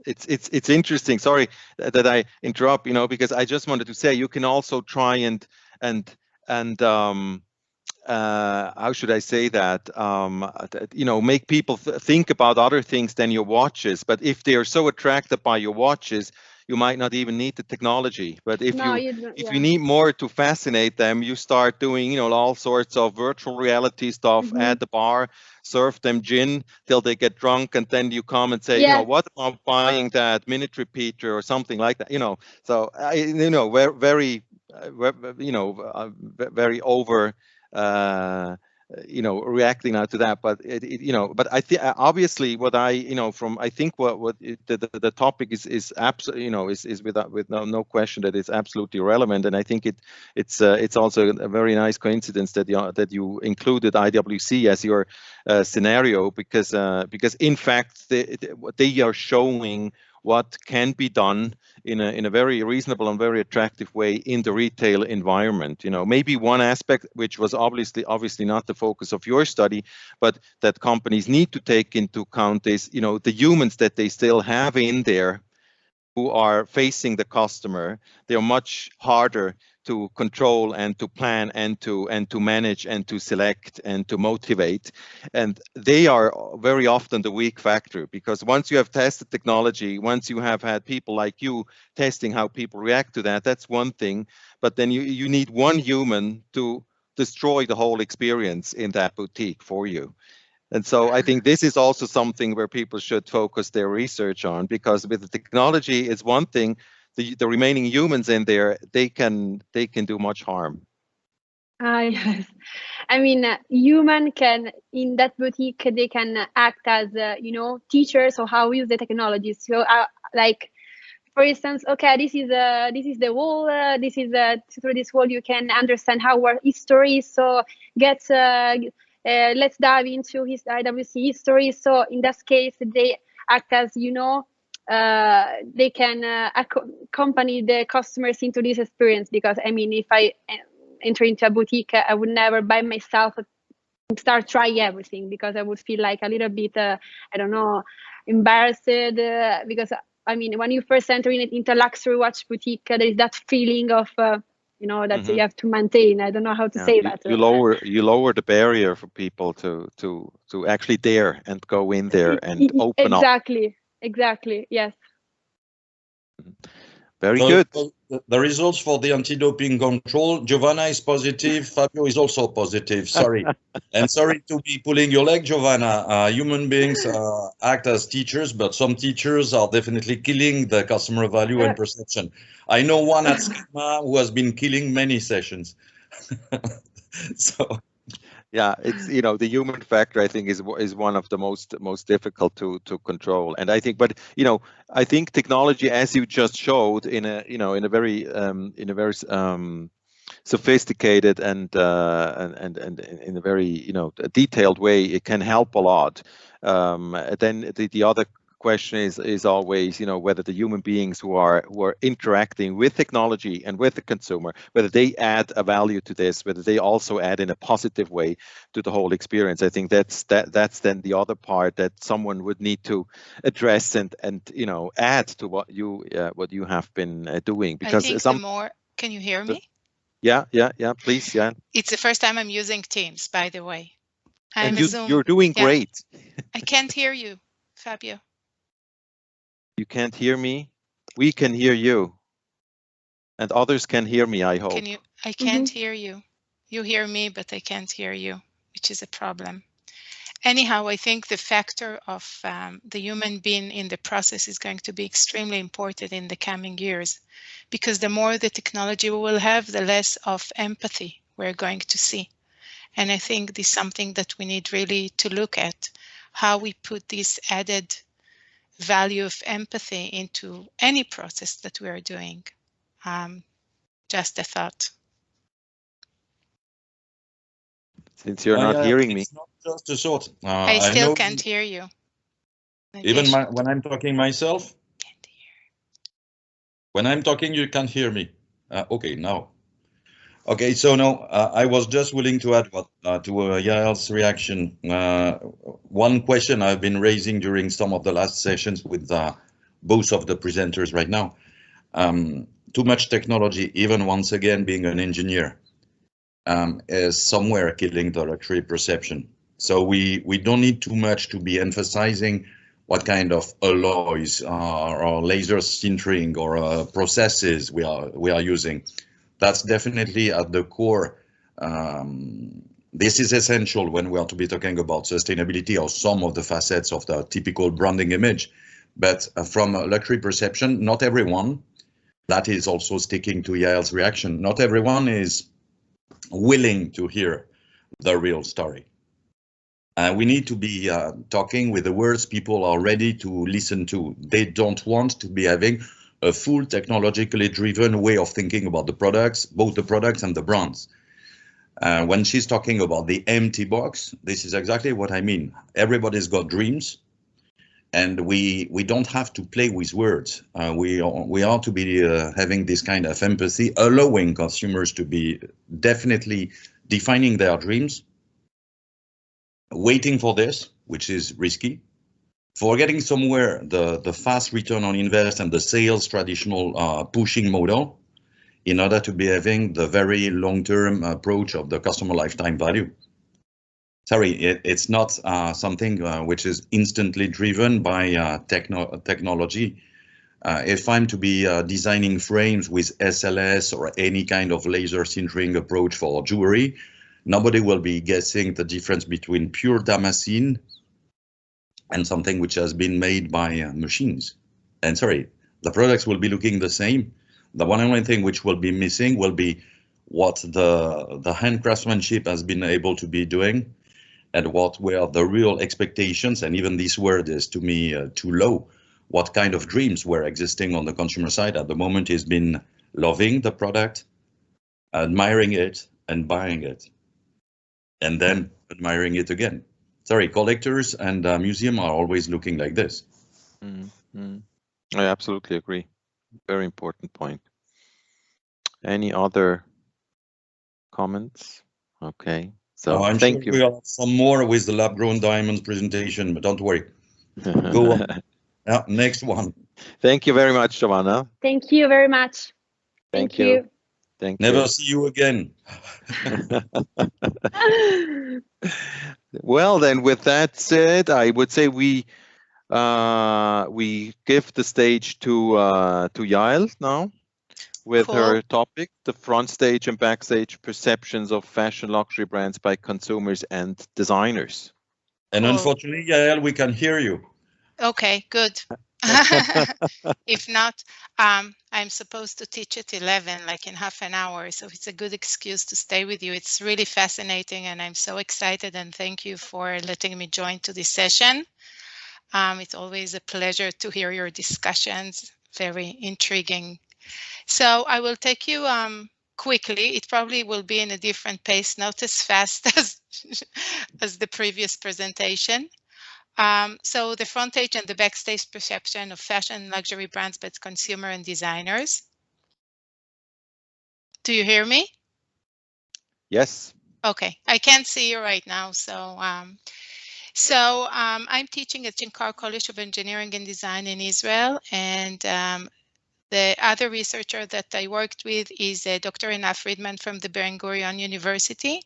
[SPEAKER 1] it's interesting. Sorry that I interrupt, because I just wanted to say you can also try and how should I say that? Make people think about other things than your watches. But if they are so attracted by your watches, you might not even need the technology. But if you need more to fascinate them, you start doing, all sorts of virtual reality stuff at the bar, serve them gin till they get drunk, and then you come and say, what about buying that minute repeater or something like that? So very, very over. Reacting now to that, but but I think obviously what I think what the topic is absolutely is with no question that it's absolutely relevant, and I think it's also a very nice coincidence that you included IWC as your scenario, because in fact they are showing what can be done in a very reasonable and very attractive way in the retail environment. Maybe one aspect which was obviously not the focus of your study, but that companies need to take into account is, the humans that they still have in there who are facing the customer. They are much harder to control and to plan and to manage and to select and to motivate, and they are very often the weak factor, because once you have tested technology, once you have had people like you testing how people react to that, that's one thing, but then you need one human to destroy the whole experience in that boutique for you. And so I think this is also something where people should focus their research on, because with the technology is one thing, the remaining humans in there, they can do much harm.
[SPEAKER 6] Yes. I mean, human can, in that boutique, they can act as, teachers of how we use the technology. So like, for instance, okay, this is the wall. This is through this wall you can understand how our history. So let's dive into his IWC history. So in this case, they act as, they can accompany the customers into this experience. Because I mean, if I enter into a boutique, I would never by myself start trying everything, because I would feel like a little bit, I don't know, embarrassed, because I mean, when you first enter into a luxury watch boutique, there is that feeling of, that you have to maintain. I don't know how to say that.
[SPEAKER 1] You lower the barrier for people to actually dare and go in there and open up.
[SPEAKER 6] Exactly. Yes.
[SPEAKER 1] Very good.
[SPEAKER 5] The results for the anti-doping control, Giovanna is positive, Fabio is also positive, sorry. And sorry to be pulling your leg, Giovanna. Human beings act as teachers, but some teachers are definitely killing the customer value and perception. I know one at Schema who has been killing many sessions. So.
[SPEAKER 1] Yeah, it's the human factor, I think, is one of the most difficult to control. And I think, but I think technology, as you just showed, in a very sophisticated and in a very detailed way, it can help a lot. Then the other question is always whether the human beings who are interacting with technology and with the consumer, whether they add a value to this, whether they also add in a positive way to the whole experience. I think that's then the other part that someone would need to address and add to what you have been doing, because
[SPEAKER 7] I think can you hear me?
[SPEAKER 1] Yeah, please. Yeah,
[SPEAKER 7] it's the first time I'm using Teams, by the way.
[SPEAKER 1] You're doing great.
[SPEAKER 7] I can't hear you, Fabio.
[SPEAKER 1] You can't hear me? We can hear you. And others can hear me, I hope.
[SPEAKER 7] I can't hear you. You hear me, but I can't hear you, which is a problem. Anyhow, I think the factor of the human being in the process is going to be extremely important in the coming years, because the more the technology we will have, the less of empathy we're going to see. And I think this is something that we need really to look at, how we put this added value of empathy into any process that we are doing. Just a thought.
[SPEAKER 1] Since you're not hearing me.
[SPEAKER 5] It's not just a thought.
[SPEAKER 7] I still can't hear you.
[SPEAKER 5] Even when I'm talking myself?
[SPEAKER 7] Can't hear.
[SPEAKER 5] When I'm talking, you can't hear me. Okay, now. Okay, so no, I was just willing to add what to Yael's reaction. One question I've been raising during some of the last sessions with both of the presenters right now. Too much technology, even once again being an engineer, is somewhere killing the luxury perception. So we don't need too much to be emphasizing what kind of alloys or laser sintering or processes we are using. That's definitely at the core. This is essential when we are to be talking about sustainability or some of the facets of the typical branding image. But from a luxury perception, not everyone, that is also sticking to Yael's reaction, not everyone is willing to hear the real story. We need to be talking with the words people are ready to listen to. They don't want to be having a full technologically driven way of thinking about the products, both the products and the brands. When she's talking about the empty box, this is exactly what I mean. Everybody's got dreams, and we don't have to play with words. We are to be having this kind of empathy, allowing consumers to be definitely defining their dreams, waiting for this, which is risky, forgetting somewhere the fast return on invest and the sales traditional pushing model in order to be having the very long-term approach of the customer lifetime value. Sorry, it's not something which is instantly driven by technology. If I'm to be designing frames with SLS or any kind of laser sintering approach for jewelry, nobody will be guessing the difference between pure Damascene and something which has been made by machines. And sorry, the products will be looking the same. The one only thing which will be missing will be what the hand craftsmanship has been able to be doing and what were the real expectations. And even this word is to me too low. What kind of dreams were existing on the consumer side at the moment has been loving the product, admiring it and buying it, and then admiring it again. Sorry, collectors and museum are always looking like this.
[SPEAKER 1] Mm-hmm. I absolutely agree. Very important point. Any other comments? Okay, so
[SPEAKER 5] I'm
[SPEAKER 1] thank
[SPEAKER 5] sure
[SPEAKER 1] you.
[SPEAKER 5] we have some more with the lab-grown diamonds presentation, but don't worry. Go on. Next one.
[SPEAKER 1] Thank you very much, Giovanna.
[SPEAKER 6] Thank you very much.
[SPEAKER 1] Thank you. Thank
[SPEAKER 5] Never
[SPEAKER 1] you.
[SPEAKER 5] see you again.
[SPEAKER 1] Well, then, with that said, I would say we give the stage to Yael now with
[SPEAKER 7] Cool.
[SPEAKER 1] her topic, the front stage and backstage perceptions of fashion luxury brands by consumers and designers.
[SPEAKER 5] And
[SPEAKER 7] Cool.
[SPEAKER 5] unfortunately, Yael, we can hear you.
[SPEAKER 7] Okay, good. If not, I'm supposed to teach at 11, like in half an hour. So it's a good excuse to stay with you. It's really fascinating and I'm so excited, and thank you for letting me join to this session. It's always a pleasure to hear your discussions, very intriguing. So I will take you quickly. It probably will be in a different pace, not as fast as the previous presentation. So the front stage and the backstage perception of fashion luxury brands by consumer and designers. Do you hear me?
[SPEAKER 1] Yes.
[SPEAKER 7] Okay, I can't see you right now. So I'm teaching at Chinkar College of Engineering and Design in Israel, and the other researcher that I worked with is Dr. Ina Friedman from the Ben-Gurion University.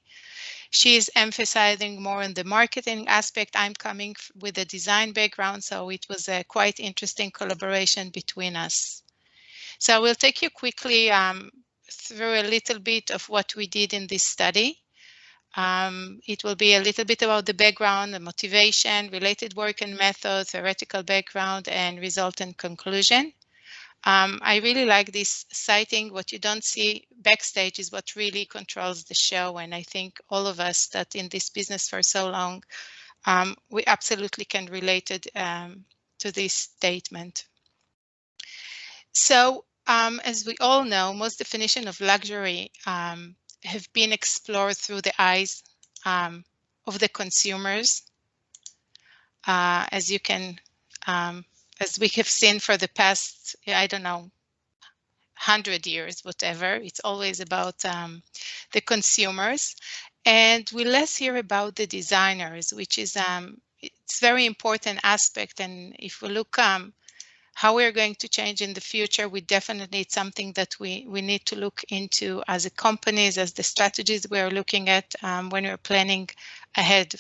[SPEAKER 7] She is emphasizing more on the marketing aspect. I'm coming with a design background, so it was a quite interesting collaboration between us. So I will take you quickly through a little bit of what we did in this study. It will be a little bit about the background, the motivation, related work and method, theoretical background, and result and conclusion. I really like this citing. What you don't see backstage is what really controls the show. And I think all of us that in this business for so long, we absolutely can relate it to this statement. So as we all know, most definition of luxury have been explored through the eyes of the consumers. As you can, as we have seen for the past, I don't know, 100 years, whatever. It's always about the consumers. And we less hear about the designers, which is it's very important aspect. And if we look how we're going to change in the future, we definitely, it's something that we need to look into as a companies, as the strategies we're looking at when we're planning ahead.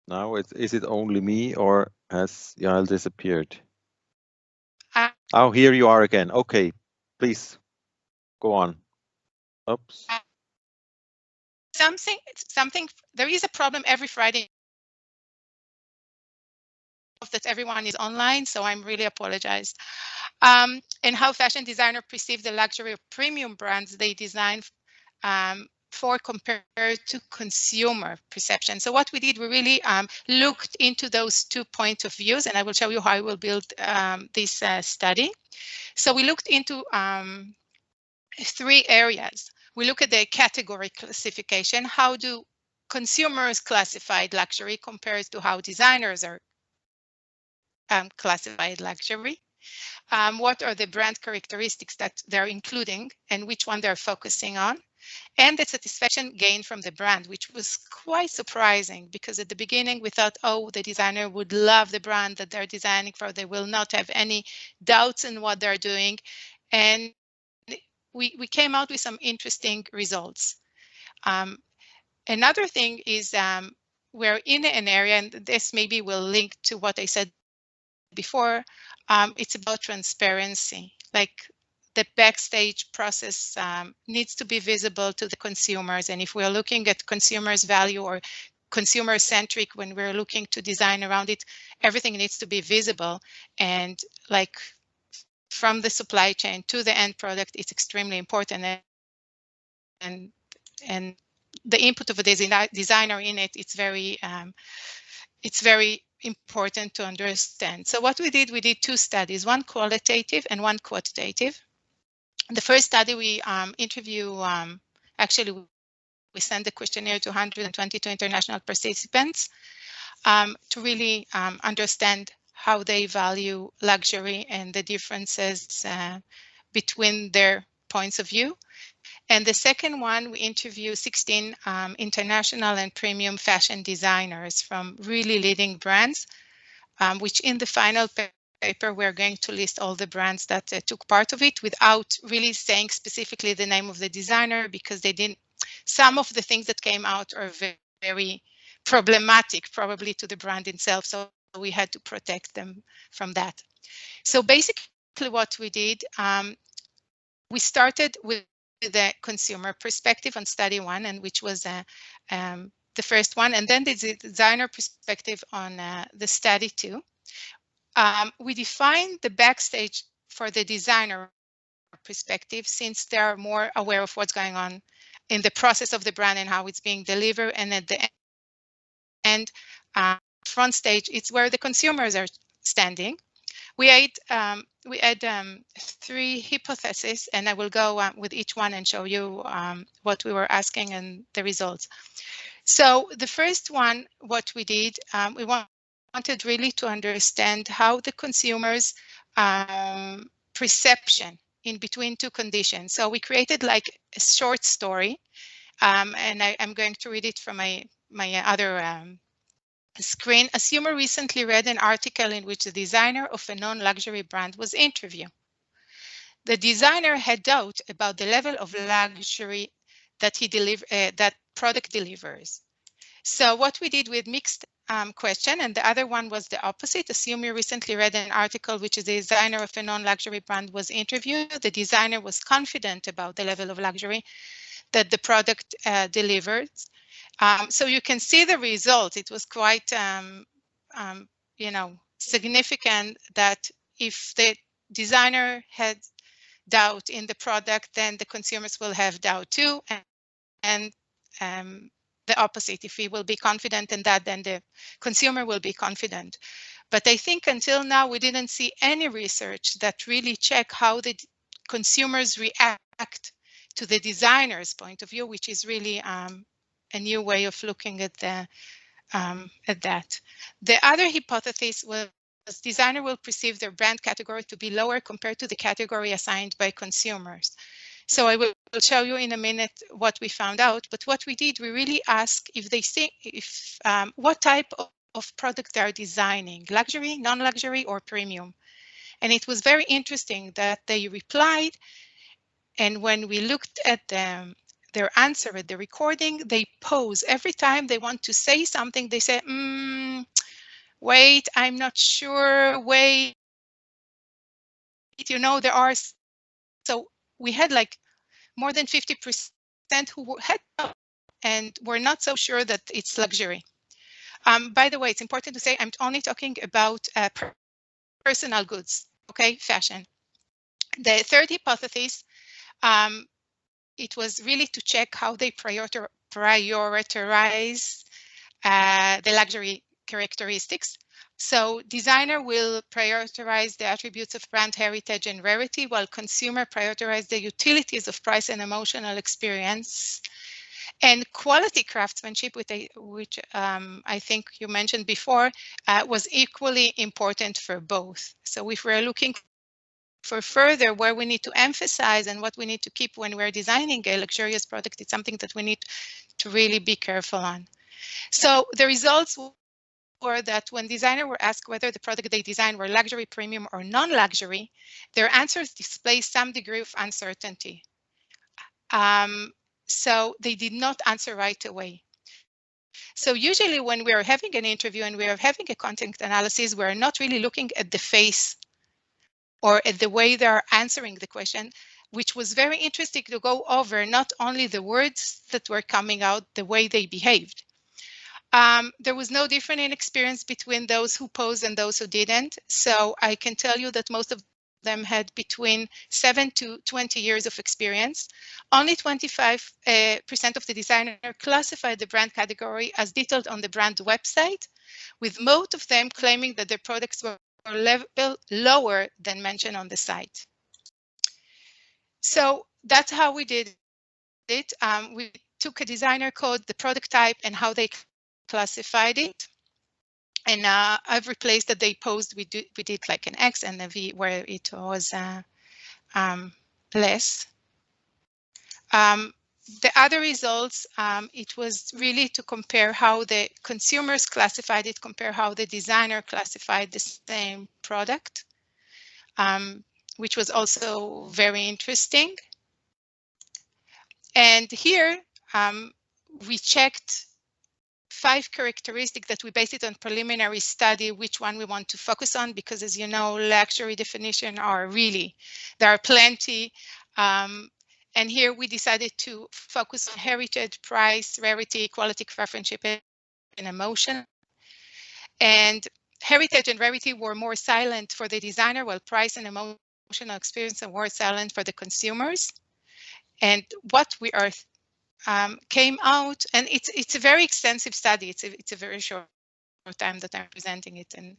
[SPEAKER 1] Now, is it only me, or has Yael disappeared? Oh, here you are again. Okay, please go on. Oops.
[SPEAKER 7] Something. There is a problem every Friday that everyone is online, so I'm really apologize. And how fashion designer perceive the luxury of premium brands they design for compared to consumer perception. So what we did, we really looked into those 2 points of views, and I will show you how I will build this study. So we looked into 3 areas. We look at the category classification. How do consumers classify luxury compared to how designers are classified luxury? What are the brand characteristics that they're including and which one they're focusing on? And the satisfaction gained from the brand, which was quite surprising because at the beginning we thought, oh, the designer would love the brand that they're designing for. They will not have any doubts in what they're doing. And we came out with some interesting results. Another thing is we're in an area, and this maybe will link to what I said before, it's about transparency. Like the backstage process needs to be visible to the consumers. And if we're looking at consumers' value or consumer-centric, when we're looking to design around it, everything needs to be visible. And like from the supply chain to the end product, it's extremely important. And the input of a designer in it, it's very important to understand. So what we did 2 studies, one qualitative and one quantitative. The first study we actually we sent the questionnaire to 122 international participants to really understand how they value luxury and the differences between their points of view. And the second one, we interview 16 international and premium fashion designers from really leading brands, which in the final paper, we're going to list all the brands that took part of it without really saying specifically the name of the designer, because they didn't, some of the things that came out are very, very problematic, probably to the brand itself. So we had to protect them from that. So basically what we did, we started with the consumer perspective on study 1, and which was the first one, and then the designer perspective on the study 2. We defined the backstage for the designer perspective, since they are more aware of what's going on in the process of the brand and how it's being delivered, and at the end, front stage, it's where the consumers are standing. We had 3 hypotheses, and I will go with each one and show you what we were asking and the results. So the first one, what we did, we wanted really to understand how the consumers' perception in between 2 conditions. So we created like a short story, and I'm going to read it from my other screen. A consumer recently read an article in which the designer of a non-luxury brand was interviewed. The designer had doubt about the level of luxury that that product delivers. So what we did with mixed question, and the other one was the opposite. Assume you recently read an article which is the designer of a non-luxury brand was interviewed. The designer was confident about the level of luxury that the product delivered. So you can see the results. It was quite, significant that if the designer had doubt in the product, then the consumers will have doubt too, and the opposite. If we will be confident in that, then the consumer will be confident. But I think until now, we didn't see any research that really check how the consumers react to the designer's point of view, which is really a new way of looking at at that. The other hypothesis was designer will perceive their brand category to be lower compared to the category assigned by consumers. So I will show you in a minute what we found out. But what we did, we really asked if they think what type of product they are designing, luxury, non-luxury, or premium. And it was very interesting that they replied. And when we looked at their answer at the recording, they pause every time they want to say something. They say, wait, I'm not sure. Wait, there are. So we had like more than 50% who had and were not so sure that it's luxury. By the way, it's important to say I'm only talking about personal goods, okay, fashion. The third hypothesis, it was really to check how they prioritize the luxury characteristics. So designer will prioritize the attributes of brand heritage and rarity, while consumer prioritize the utilities of price and emotional experience. And quality craftsmanship, which I think you mentioned before, was equally important for both. So if we're looking for further where we need to emphasize and what we need to keep when we're designing a luxurious product, it's something that we need to really be careful on. So the results were that when designers were asked whether the product they designed were luxury, premium, or non-luxury, their answers display some degree of uncertainty. So they did not answer right away. So usually when we are having an interview and we are having a content analysis, we're not really looking at the face or at the way they are answering the question, which was very interesting to go over not only the words that were coming out, the way they behaved. There was no difference in experience between those who posed and those who didn't. So I can tell you that most of them had between 7 to 20 years of experience. Only 25% of the designer classified the brand category as detailed on the brand website, with most of them claiming that their products were level lower than mentioned on the site. So that's how we did it. We took a designer code, the product type, and how they classified it. And I've replaced that they posed, we did like an X and a V where it was less. The other results, it was really to compare how the consumers classified it, compare how the designer classified the same product, which was also very interesting. And here we checked 5 characteristics that we based it on preliminary study, which one we want to focus on, because as you know, luxury definition are really, there are plenty. And here we decided to focus on heritage, price, rarity, quality, craftsmanship, and emotion. And heritage and rarity were more silent for the designer, while price and emotional experience were silent for the consumers. And what we are came out, and it's a very extensive study. It's a very short time that I'm presenting it, and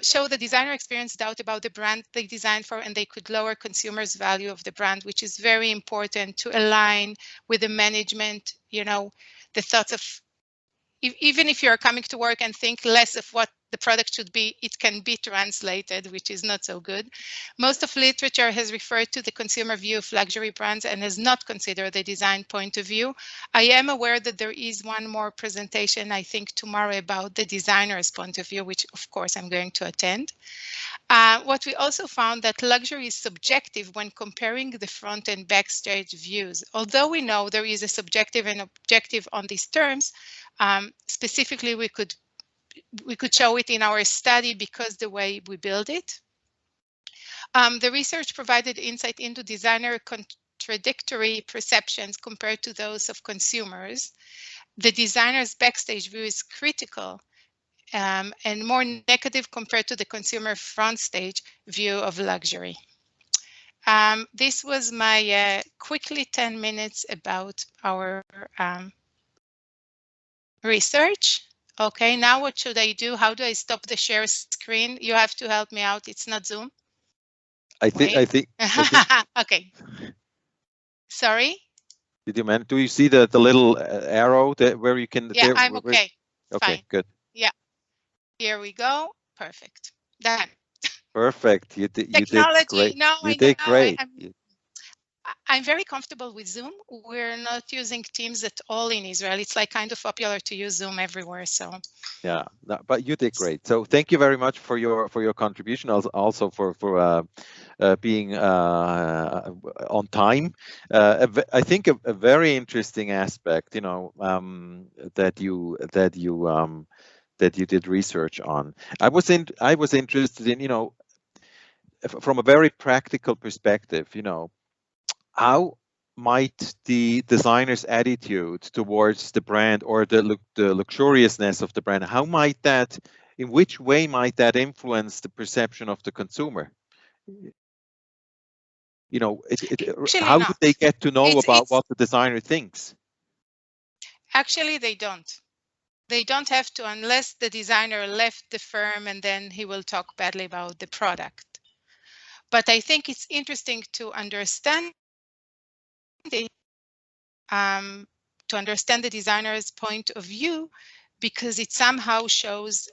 [SPEAKER 7] show the designer experienced doubt about the brand they designed for, and they could lower consumers' value of the brand, which is very important to align with the management. The thoughts of even if you're coming to work and think less of what the product should be, it can be translated, which is not so good. Most of literature has referred to the consumer view of luxury brands and has not considered the design point of view. I am aware that there is one more presentation, I think tomorrow, about the designer's point of view, which of course I'm going to attend. What we also found that luxury is subjective when comparing the front and backstage views. Although we know there is a subjective and objective on these terms, specifically we could show it in our study because the way we build it. The research provided insight into designer contradictory perceptions compared to those of consumers. The designer's backstage view is critical and more negative compared to the consumer front stage view of luxury. This was my quickly 10 minutes about our research. Okay, now what should I do? How do I stop the share screen? You have to help me out. It's not Zoom.
[SPEAKER 1] I think.
[SPEAKER 7] Okay. Sorry.
[SPEAKER 1] Did you do you see the little arrow where you can?
[SPEAKER 7] Yeah, I'm okay.
[SPEAKER 1] Okay,
[SPEAKER 7] fine.
[SPEAKER 1] good.
[SPEAKER 7] Yeah, here we go. Perfect. Done.
[SPEAKER 1] Perfect. You did
[SPEAKER 7] Technology.
[SPEAKER 1] great.
[SPEAKER 7] No,
[SPEAKER 1] You
[SPEAKER 7] I
[SPEAKER 1] did
[SPEAKER 7] know.
[SPEAKER 1] great.
[SPEAKER 7] I'm very comfortable with Zoom. We're not using Teams at all in Israel. It's like kind of popular to use Zoom everywhere. So
[SPEAKER 1] yeah, no, but you did great. So thank you very much for your contribution, also for being on time. I think a very interesting aspect, you know, that you did research on. I was interested in, you know, from a very practical perspective, you know, how might the designer's attitude towards the brand or the luxuriousness of the brand, in which way might that influence the perception of the consumer? You know,
[SPEAKER 7] actually
[SPEAKER 1] how do
[SPEAKER 7] not.
[SPEAKER 1] they get to know about
[SPEAKER 7] It's
[SPEAKER 1] what the designer thinks?
[SPEAKER 7] actually they don't. They don't have to unless the designer left the firm and then he will talk badly about the product. But I think it's interesting to understand the designer's point of view, because it somehow shows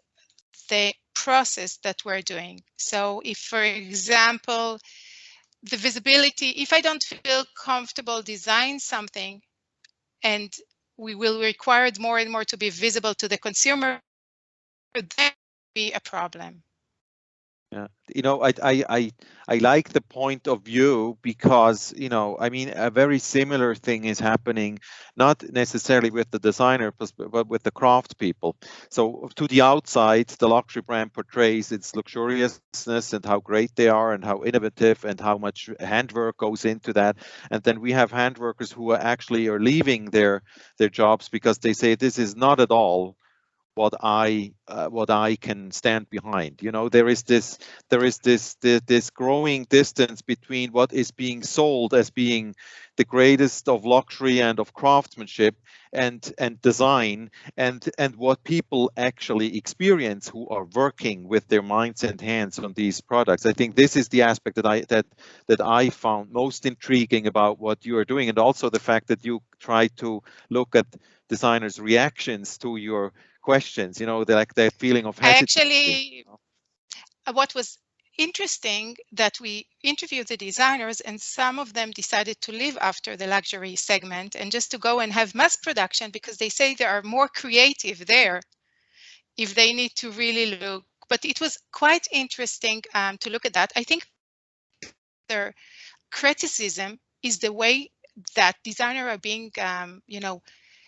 [SPEAKER 7] the process that we're doing. So if, for example, the visibility, if I don't feel comfortable design something and we will require it more and more to be visible to the consumer, that will be a problem.
[SPEAKER 1] Yeah, you know, I like the point of view because, you know, I mean, a very similar thing is happening, not necessarily with the designer, but with the craft people. So to the outside, the luxury brand portrays its luxuriousness and how great they are and how innovative and how much handwork goes into that. And then we have handworkers who are leaving their jobs because they say this is not at all what I can stand behind. You know, there is this growing distance between what is being sold as being the greatest of luxury and of craftsmanship and design, and what people actually experience who are working with their minds and hands on these products. I think this is the aspect that I found most intriguing about what you are doing, and also the fact that you try to look at designers' reactions to your questions, you know, like that feeling of hesitancy.
[SPEAKER 7] What was interesting that we interviewed the designers and some of them decided to leave after the luxury segment and just to go and have mass production, because they say they are more creative there if they need to really look. But it was quite interesting to look at that. I think their criticism is the way that designers are being, you know,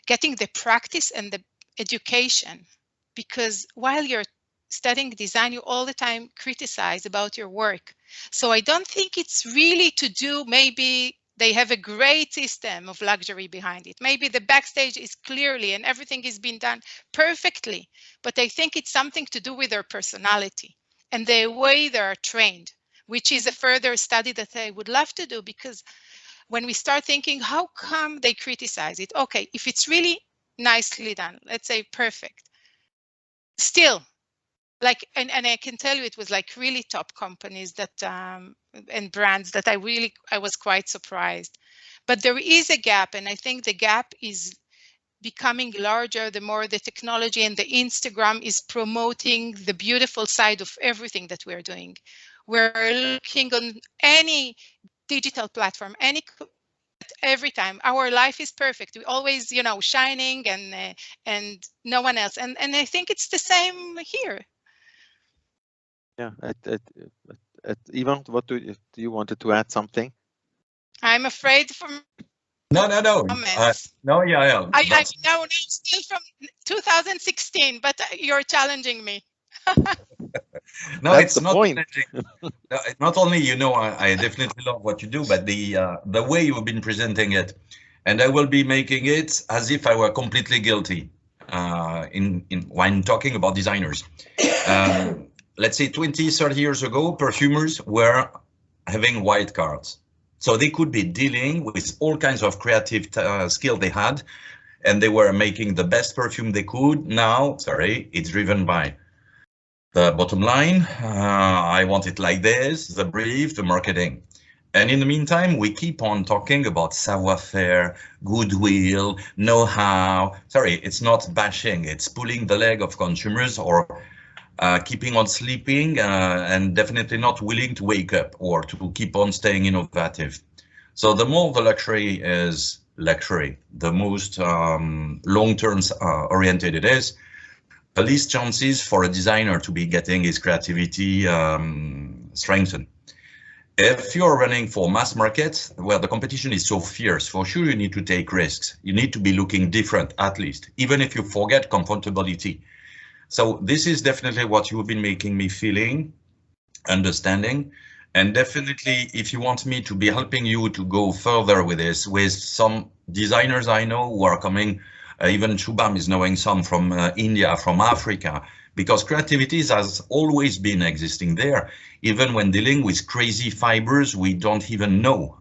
[SPEAKER 7] getting the practice and the education, because while you're studying design, you all the time criticize about your work. So I don't think it's really to do, maybe they have a great system of luxury behind it. Maybe the backstage is clearly and everything is being done perfectly, but I think it's something to do with their personality and the way they are trained, which is a further study that I would love to do, because when we start thinking, how come they criticize it? Okay, if it's really nicely done, let's say perfect, still, like, and I can tell you it was like really top companies that and brands that I was quite surprised. But there is a gap, and I think the gap is becoming larger the more the technology and the Instagram is promoting the beautiful side of everything that we're doing. We're looking on any digital platform, every time our life is perfect. We always, you know, shining and no one else. And I think it's the same here.
[SPEAKER 1] Yeah, Ivan, what do you wanted to add something?
[SPEAKER 7] I'm afraid from
[SPEAKER 5] No. No, yeah.
[SPEAKER 7] I know still from 2016, but you're challenging me.
[SPEAKER 5] No,
[SPEAKER 1] That's
[SPEAKER 5] it's not
[SPEAKER 1] point.
[SPEAKER 5] not only, you know, I definitely love what you do, but the way you've been presenting it, and I will be making it as if I were completely guilty when talking about designers. Let's say 20, 30 years ago, perfumers were having white cards. So they could be dealing with all kinds of creative skill they had, and they were making the best perfume they could. Now, sorry, it's driven by the bottom line. I want it like this, the brief, the marketing. And in the meantime, we keep on talking about savoir-faire, goodwill, know-how. Sorry, it's not bashing, it's pulling the leg of consumers or keeping on sleeping and definitely not willing to wake up or to keep on staying innovative. So the more the luxury is luxury, the most long-term oriented it is, the least chances for a designer to be getting his creativity strengthened. If you're running for mass market, where the competition is so fierce, for sure you need to take risks. You need to be looking different, at least, even if you forget comfortability. So this is definitely what you've been making me feeling, understanding. And definitely, if you want me to be helping you to go further with this, with some designers I know who are coming, even Shubham is knowing some from India, from Africa, because creativity has always been existing there. Even when dealing with crazy fibers, we don't even know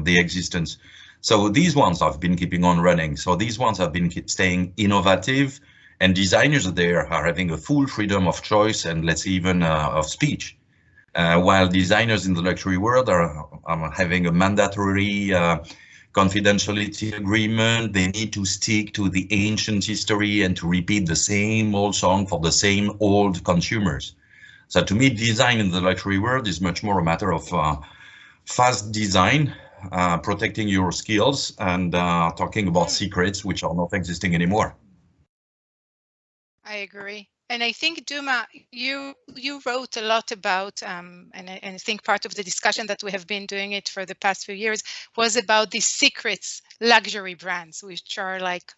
[SPEAKER 5] the existence. So these ones have been keeping on running. So these ones have been staying innovative, and designers there are having a full freedom of choice and let's say even of speech. While designers in the luxury world are having a mandatory confidentiality agreement. They need to stick to the ancient history and to repeat the same old song for the same old consumers. So to me, design in the luxury world is much more a matter of fast design, protecting your skills and talking about secrets which are not existing anymore.
[SPEAKER 7] I agree. And I think, Duma, you wrote a lot about, and I think part of the discussion that we have been doing it for the past few years was about the secrets luxury brands, which are like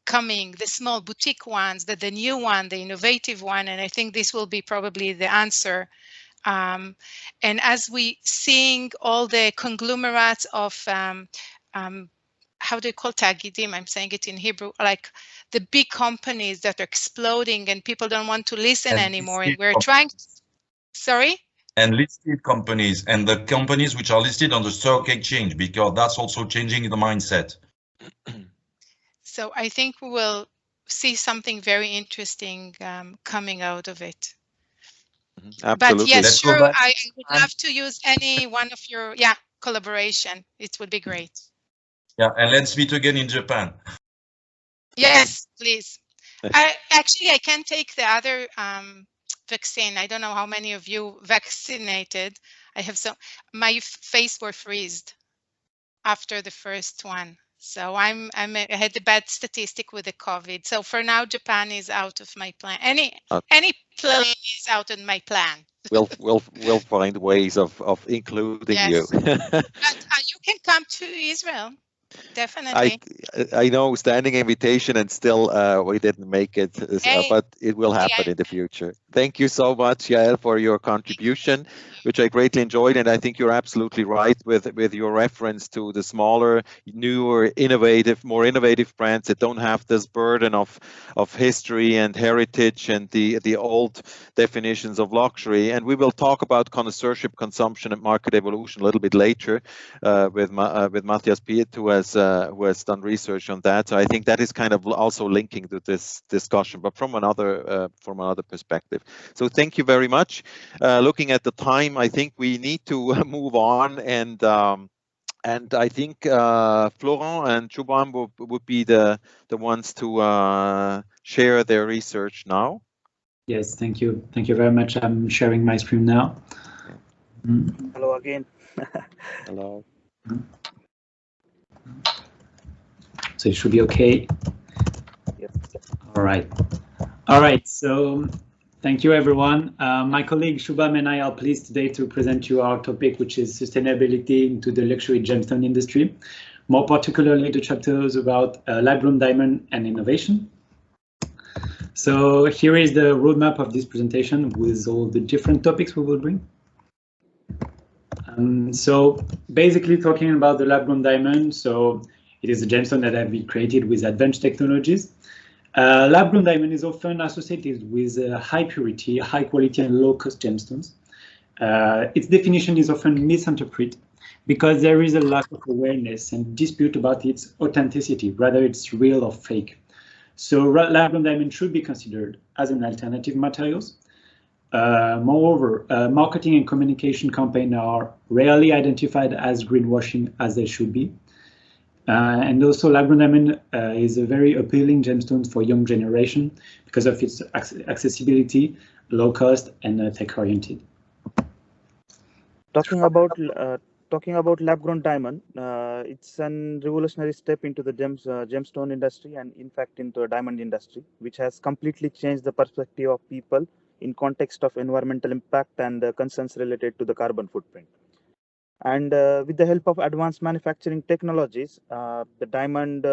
[SPEAKER 7] coming, the small boutique ones, the new one, the innovative one. And I think this will be probably the answer. And as we seeing all the conglomerates of how do you call tagidim? I'm saying it in Hebrew, like the big companies that are exploding and people don't want to listen anymore. And we're trying to, sorry?
[SPEAKER 5] And listed companies and the companies which are listed on the stock exchange, because that's also changing the mindset.
[SPEAKER 7] So I think we will see something very interesting coming out of it.
[SPEAKER 1] Absolutely.
[SPEAKER 7] But yes, sure, I would love to use any one of your, collaboration. It would be great.
[SPEAKER 5] Yeah, and let's meet again in Japan.
[SPEAKER 7] Yes, please. I can take the other vaccine. I don't know how many of you vaccinated. I have my face were freezed after the first one. So I had a bad statistic with the COVID. So for now, Japan is out of my plan. Any place is out of my plan.
[SPEAKER 1] We'll find ways of including you.
[SPEAKER 7] But you can come to Israel. Definitely.
[SPEAKER 1] I know, standing invitation, and still we didn't make it, but it will happen in the future. Thank you so much, Yael, for your contribution, which I greatly enjoyed. And I think you're absolutely right with your reference to the smaller, newer, more innovative brands that don't have this burden of history and heritage and the old definitions of luxury. And we will talk about connoisseurship, consumption, and market evolution a little bit later with Matthias Piet, who has done research on that. So I think that is kind of also linking to this discussion, but from another perspective. So thank you very much. Looking at the time, I think we need to move on, and I think Florent and Shubham would be the ones to share their research now.
[SPEAKER 8] Yes, thank you very much. I'm sharing my screen now.
[SPEAKER 9] Hello again.
[SPEAKER 1] Hello.
[SPEAKER 8] So it should be okay.
[SPEAKER 9] Yes.
[SPEAKER 8] All right. So thank you, everyone. My colleague Shubham and I are pleased today to present you our topic, which is sustainability into the luxury gemstone industry. More particularly, the chapters about lab-grown diamond and innovation. So here is the roadmap of this presentation with all the different topics we will bring. So basically talking about the lab-grown diamond. So it is a gemstone that has been created with advanced technologies. Lab-grown diamond is often associated with high purity, high quality, and low-cost gemstones. Its definition is often misinterpreted because there is a lack of awareness and dispute about its authenticity, whether it's real or fake. So lab-grown diamond should be considered as an alternative materials. Moreover, marketing and communication campaigns are rarely identified as greenwashing as they should be. And also lab-grown diamond is a very appealing gemstone for young generation because of its accessibility, low cost, and tech-oriented.
[SPEAKER 9] Talking about lab-grown diamond, it's an revolutionary step into the gemstone industry and in fact into a diamond industry, which has completely changed the perspective of people in context of environmental impact and concerns related to the carbon footprint. And with the help of advanced manufacturing technologies, the diamond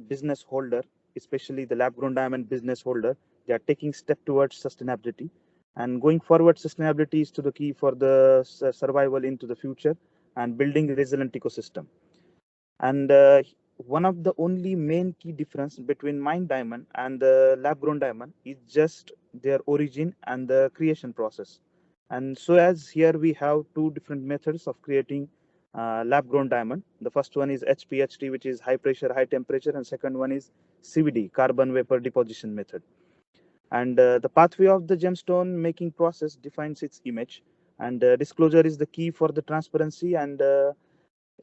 [SPEAKER 9] business holder, especially the lab-grown diamond business holder, they are taking step towards sustainability. And going forward, sustainability is to the key for the survival into the future and building a resilient ecosystem. And one of the only main key difference between mined diamond and the lab-grown diamond is just their origin and the creation process. And so as here we have two different methods of creating lab-grown diamond. The first one is HPHT, which is high pressure, high temperature, and second one is CVD, carbon vapor deposition method. And the pathway of the gemstone making process defines its image, and disclosure is the key for the transparency. And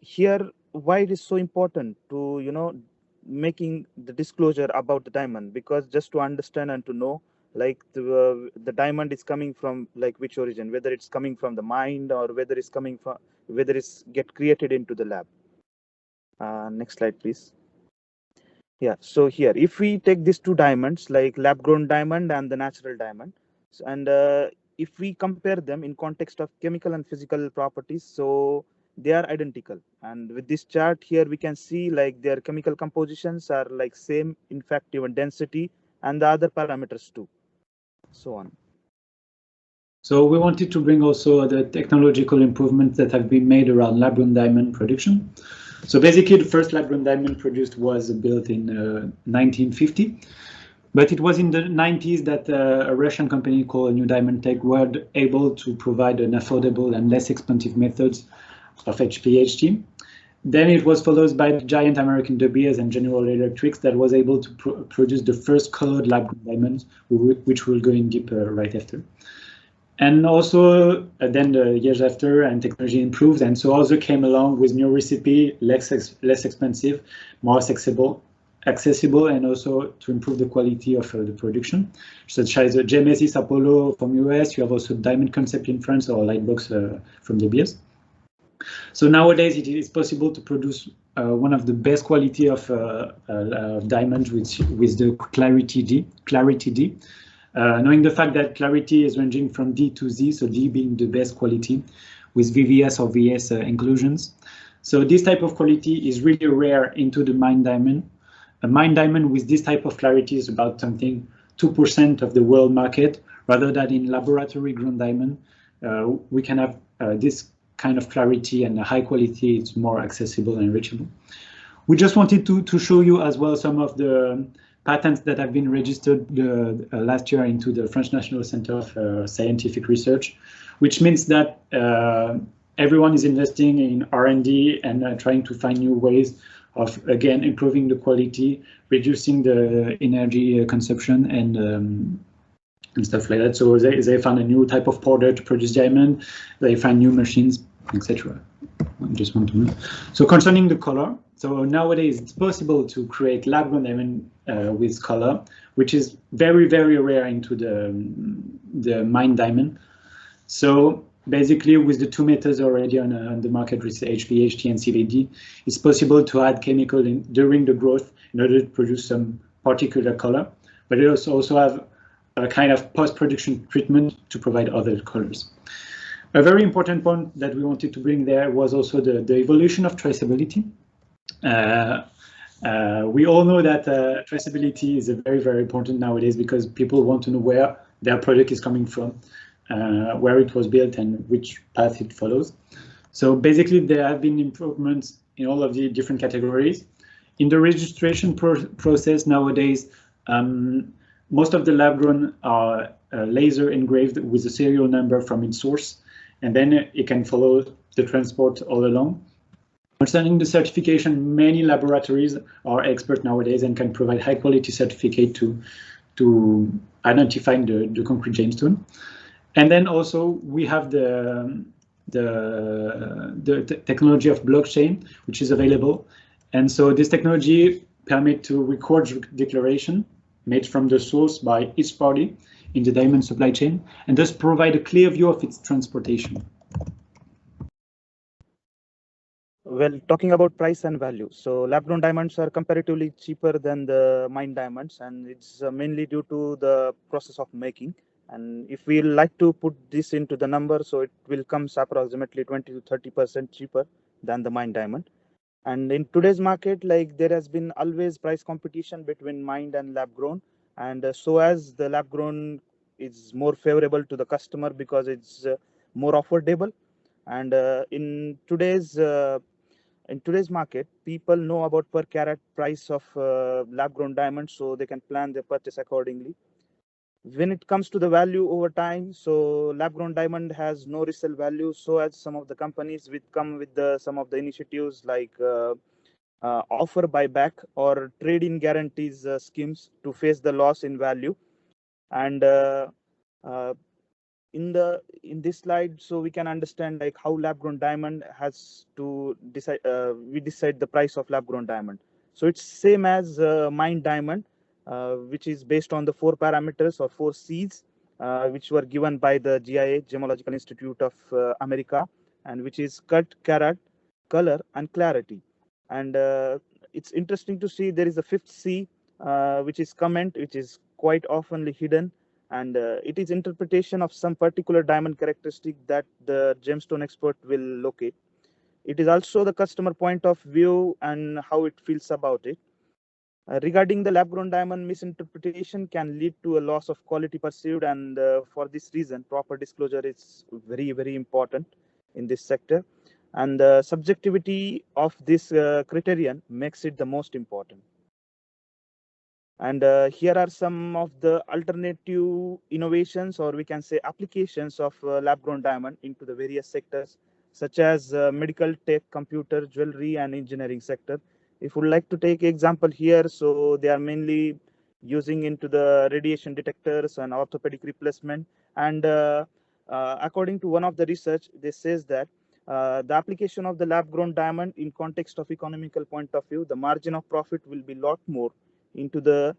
[SPEAKER 9] here why it is so important to making the disclosure about the diamond, because just to understand and to know like the diamond is coming from like which origin, whether it's coming from the mine or whether it's get created into the lab. Next slide please. Yeah, so here if we take these two diamonds like lab grown diamond and the natural diamond, and if we compare them in context of chemical and physical properties, so they are identical. And with this chart here we can see like their chemical compositions are like same, in fact even density and the other parameters too, so on.
[SPEAKER 8] So we wanted to bring also the technological improvements that have been made around lab-grown diamond production. So basically the first lab-grown diamond produced was built in 1950, but it was in the 90s that a Russian company called New Diamond Tech were able to provide an affordable and less expensive methods of HPHT. Then it was followed by the giant American De Beers and General Electric that was able to produce the first colored lab-grown diamonds, which we'll go in deeper right after. And also then the years after and technology improved, and so also came along with new recipe, less expensive, more accessible, and also to improve the quality of the production, such as Gemesis Apollo from US. You have also Diamond Concept in France or Lightbox from De Beers. So nowadays it is possible to produce one of the best quality of diamonds with the Clarity D. Knowing the fact that clarity is ranging from D to Z, so D being the best quality, with VVS or VS inclusions. So this type of quality is really rare into the mined diamond. A mined diamond with this type of clarity is about something 2% of the world market, rather than in laboratory grown diamond. We can have this kind of clarity and high quality. It's more accessible and reachable. We just wanted to show you as well some of the patents that have been registered last year into the French National Center of Scientific Research, which means that everyone is investing in R&D and trying to find new ways of, again, improving the quality, reducing the energy consumption and stuff like that. So they found a new type of powder to produce diamond, they find new machines, etc. I just want to know. So concerning the color, so nowadays it's possible to create lab-grown diamond with color, which is very, very rare into the mined diamond. So basically with the two methods already on the market with HPHT and CVD, it's possible to add chemical during the growth in order to produce some particular color, but it also have a kind of post-production treatment to provide other colors. A very important point that we wanted to bring there was also the evolution of traceability. We all know that traceability is very, very important nowadays because people want to know where their product is coming from, where it was built and which path it follows. So basically there have been improvements in all of the different categories. In the registration process nowadays, most of the lab-grown are laser engraved with a serial number from its source, and then it can follow the transport all along. Concerning the certification, many laboratories are expert nowadays and can provide high-quality certificate to identifying the concrete gemstone. And then also we have the technology of blockchain, which is available. And so this technology permits to record declaration made from the source by each party in the diamond supply chain, and thus provide a clear view of its transportation.
[SPEAKER 9] Well, talking about price and value, so lab-grown diamonds are comparatively cheaper than the mined diamonds, and it's mainly due to the process of making. And if we like to put this into the number, so it will come approximately 20 to 30% cheaper than the mined diamond. And in today's market, like there has been always price competition between mined and lab-grown, and so as the lab-grown is more favorable to the customer because it's more affordable. And in today's market, people know about per carat price of lab-grown diamonds, so they can plan their purchase accordingly. When it comes to the value over time, so lab-grown diamond has no resale value, so as some of the companies come with some of the initiatives like offer buyback or trade-in guarantees schemes to face the loss in value. And in this slide, so we can understand like how lab-grown diamond has to decide. We decide the price of lab-grown diamond. So it's same as mined diamond, which is based on the 4 parameters or 4 C's, which were given by the GIA, Gemological Institute of America, and which is cut, carat, color, and clarity. And it's interesting to see there is a 5th C, which is comment, which is quite often hidden. And it is interpretation of some particular diamond characteristic that the gemstone expert will locate. It is also the customer point of view and how it feels about it. Regarding the lab-grown diamond, misinterpretation can lead to a loss of quality perceived, and for this reason, proper disclosure is very, very important in this sector. And the subjectivity of this criterion makes it the most important. And here are some of the alternative innovations, or we can say applications of lab-grown diamond into the various sectors, such as medical, tech, computer, jewelry, and engineering sector. If we'd like to take example here, so they are mainly using into the radiation detectors and orthopedic replacement. And according to one of the research, they says that the application of the lab-grown diamond in context of economical point of view, the margin of profit will be lot more into the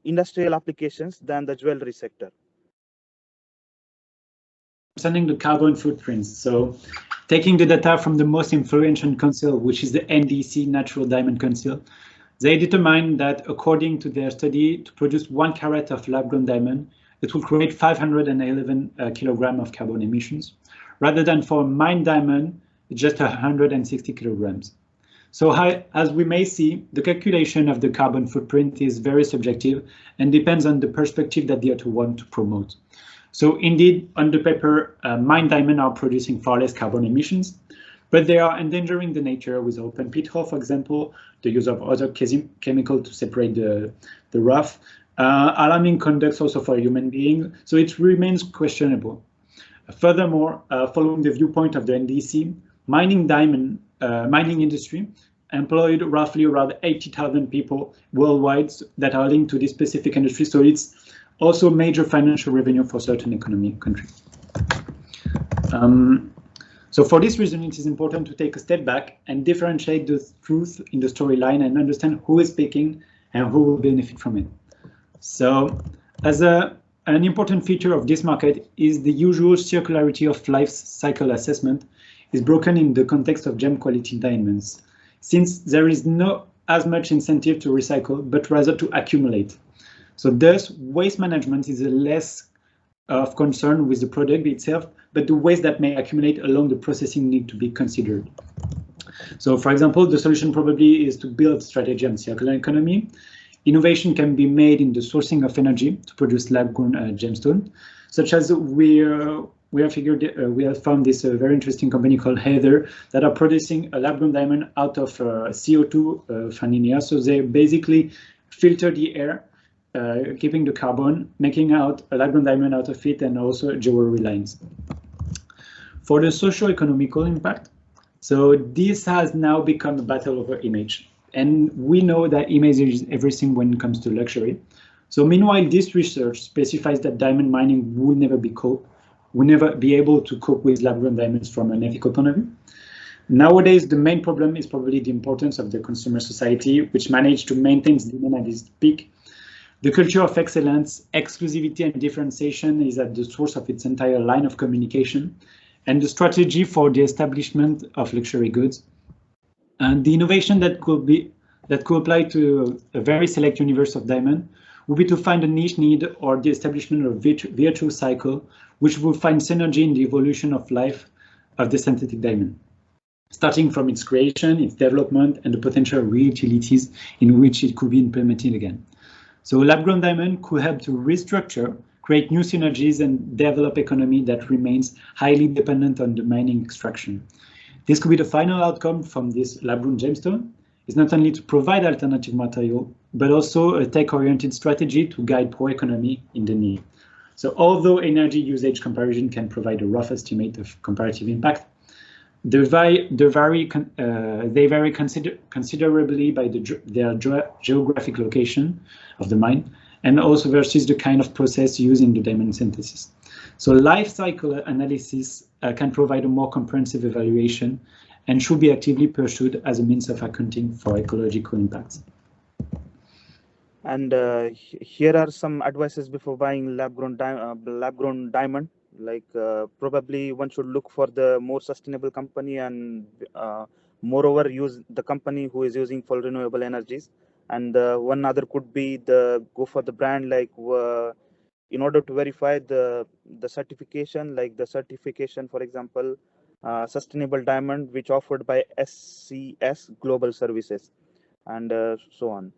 [SPEAKER 9] industrial applications than the jewelry sector.
[SPEAKER 8] Concerning the carbon footprints, so taking the data from the most influential council, which is the NDC, Natural Diamond Council, they determined that according to their study, to produce 1 carat of lab-grown diamond, it will create 511 kilograms of carbon emissions, rather than for a mined diamond, just 160 kilograms. So as we may see, the calculation of the carbon footprint is very subjective and depends on the perspective that the author wants to promote. So indeed, on the paper, mined diamonds are producing far less carbon emissions, but they are endangering the nature with open pit hole, for example, the use of other chemicals to separate the rough, alarming conducts also for human beings, so it remains questionable. Furthermore, following the viewpoint of the NDC, mining industry employed roughly around 80,000 people worldwide that are linked to this specific industry. So it's also major financial revenue for certain economic countries. So for this reason, it is important to take a step back and differentiate the truth in the storyline and understand who is speaking and who will benefit from it. So as an important feature of this market is the usual circularity of life cycle assessment is broken in the context of gem quality diamonds, since there is not as much incentive to recycle, but rather to accumulate. So thus, waste management is less of concern with the product itself, but the waste that may accumulate along the processing need to be considered. So for example, the solution probably is to build strategy on circular economy. Innovation can be made in the sourcing of energy to produce lab-grown gemstone, such as we have found this very interesting company called Heather that are producing a lab-grown diamond out of CO2 found in air. So they basically filter the air, keeping the carbon, making out a lab-grown diamond out of it, and also jewelry lines. For the socio-economical impact, so this has now become a battle over image. And we know that image is everything when it comes to luxury. So meanwhile, this research specifies that diamond mining will never be able to cope with lab-grown diamonds from an ethical point of view. Nowadays, the main problem is probably the importance of the consumer society, which managed to maintain demand at its peak. The culture of excellence, exclusivity, and differentiation is at the source of its entire line of communication, and the strategy for the establishment of luxury goods. And the innovation that could apply to a very select universe of diamond would be to find a niche need or the establishment of a virtuous cycle, which will find synergy in the evolution of life of the synthetic diamond, starting from its creation, its development, and the potential reutilities in which it could be implemented again. So lab-grown diamond could help to restructure, create new synergies, and develop economy that remains highly dependent on the mining extraction. This could be the final outcome from this lab-grown gemstone. It's not only to provide alternative material, but also a tech-oriented strategy to guide poor economy in the need. So although energy usage comparison can provide a rough estimate of comparative impact, they vary considerably by their geographic location of the mine, and also versus the kind of process used in the diamond synthesis. So life cycle analysis can provide a more comprehensive evaluation and should be actively pursued as a means of accounting for ecological impacts.
[SPEAKER 9] And here are some advices before buying lab-grown diamond. Like probably one should look for the more sustainable company, and moreover use the company who is using full renewable energies. And one other could be go for the brand, like in order to verify the certification, like the certification, for example, sustainable diamond, which offered by SCS Global Services, and so on.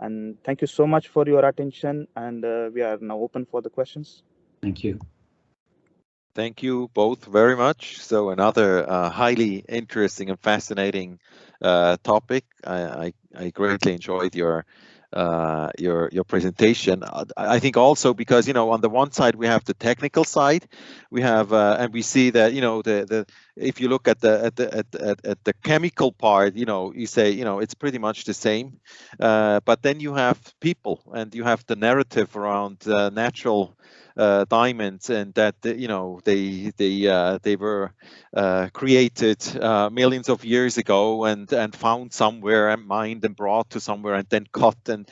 [SPEAKER 9] And thank you so much for your attention, and we are now open for the questions.
[SPEAKER 8] Thank you.
[SPEAKER 1] Thank you both very much. So another highly interesting and fascinating topic. I greatly enjoyed your presentation. I think also because, you know, on the one side we have the technical side, we have and we see that, you know, if you look at the chemical part, you know, you say, you know, it's pretty much the same, but then you have people and you have the narrative around natural diamonds, and that, you know, they were created millions of years ago and found somewhere and mined and brought to somewhere and then cut and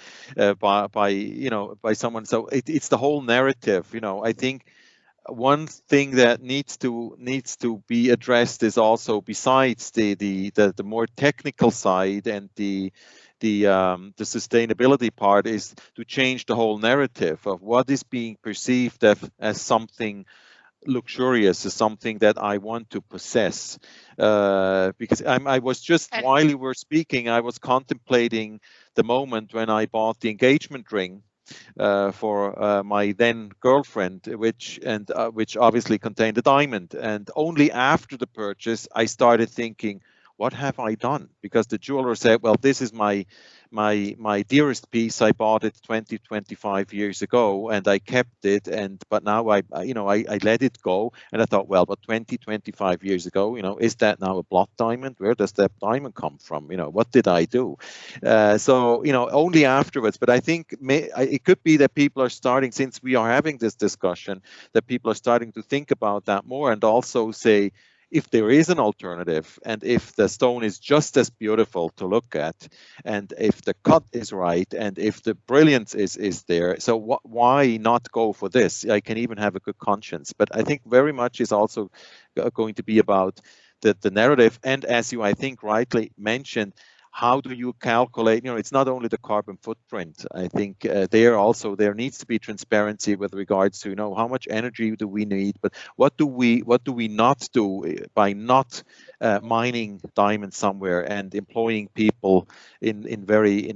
[SPEAKER 1] by someone. So it's the whole narrative. You know, I think one thing that needs to be addressed is also, besides the more technical side and the sustainability part, is to change the whole narrative of what is being perceived as something luxurious, as something that I want to possess. Because I was just, while you were speaking, I was contemplating the moment when I bought the engagement ring for my then girlfriend, which obviously contained a diamond. And only after the purchase, I started thinking, what have I done? Because the jeweler said, well, this is my dearest piece. I bought it 25 years ago and I kept it. But now I let it go. And I thought, well, but 25 years ago, you know, is that now a blood diamond? Where does that diamond come from? You know, what did I do? So, you know, only afterwards. But I think it could be that people are starting, since we are having this discussion, that people are starting to think about that more, and also say, if there is an alternative, and if the stone is just as beautiful to look at, and if the cut is right, and if the brilliance is there, so why not go for this? I can even have a good conscience. But I think very much is also going to be about the narrative, and as you, I think, rightly mentioned, how do you calculate? You know, it's not only the carbon footprint. I think there needs to be transparency with regards to, you know, how much energy do we need, but what do we not do by not mining diamonds somewhere and employing people in very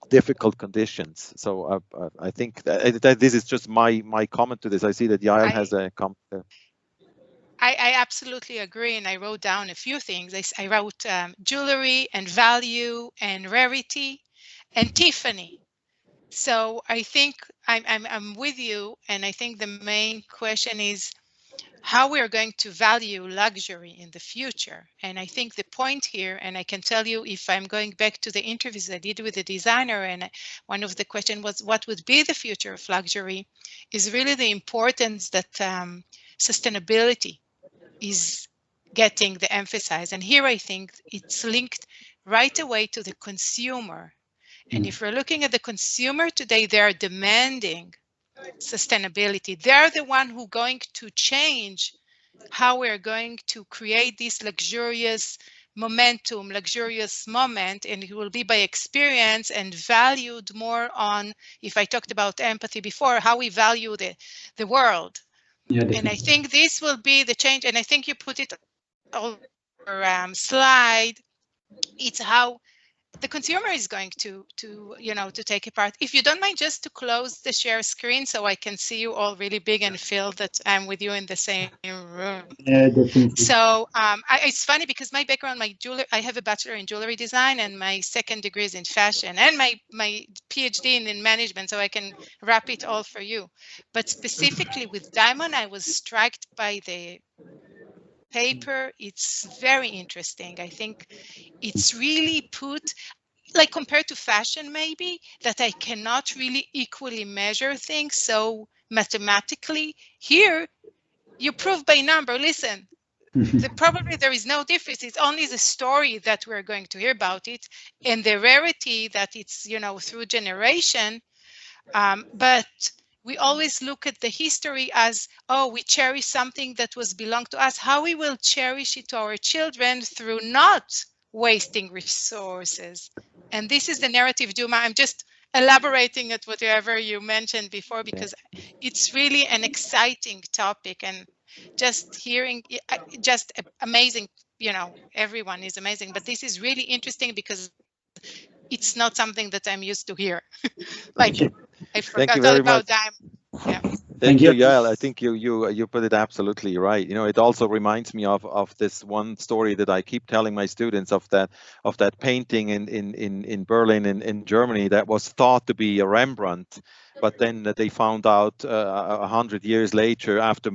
[SPEAKER 1] difficult conditions. So I think that this is just my comment to this. I see that Yael has a comment.
[SPEAKER 7] I absolutely agree, and I wrote down a few things. I wrote jewelry and value and rarity and Tiffany. So I think I'm with you, and I think the main question is, how we are going to value luxury in the future. And I think the point here, and I can tell you, if I'm going back to the interviews I did with the designer, and one of the questions was what would be the future of luxury, is really the importance that sustainability is getting the emphasis. And here I think it's linked right away to the consumer. And if we're looking at the consumer today, they're demanding sustainability. They're the one who going to change how we're going to create this luxurious momentum, luxurious moment, and it will be by experience and valued more on, if I talked about empathy before, how we value the world. Yeah, and I think this will be the change, and I think you put it on your slide. It's how the consumer is going to take a part. If you don't mind, just to close the share screen so I can see you all really big and feel that I'm with you in the same room.
[SPEAKER 8] Yeah, definitely.
[SPEAKER 7] So it's funny because my background, I have a bachelor in jewelry design and my second degree is in fashion and my PhD in management, so I can wrap it all for you. But specifically with diamond, I was struck by the paper. It's very interesting. I think it's really put, like compared to fashion maybe, that I cannot really equally measure things. So mathematically, here you prove by number. Listen, probably there is no difference. It's only the story that we're going to hear about it and the rarity that it's, through generation. But we always look at the history as, oh, we cherish something that was belonged to us. How we will cherish it to our children through not wasting resources. And this is the narrative, Duma. I'm just elaborating at whatever you mentioned before, because it's really an exciting topic, and just hearing, just amazing, everyone is amazing, but this is really interesting because it's not something that I'm used to hear. Like, I forgot all about time. Yeah.
[SPEAKER 1] Thank you, Yael. I think you put it absolutely right. It also reminds me of this one story that I keep telling my students of that painting in Berlin in Germany that was thought to be a Rembrandt, but then they found out 100 years later, after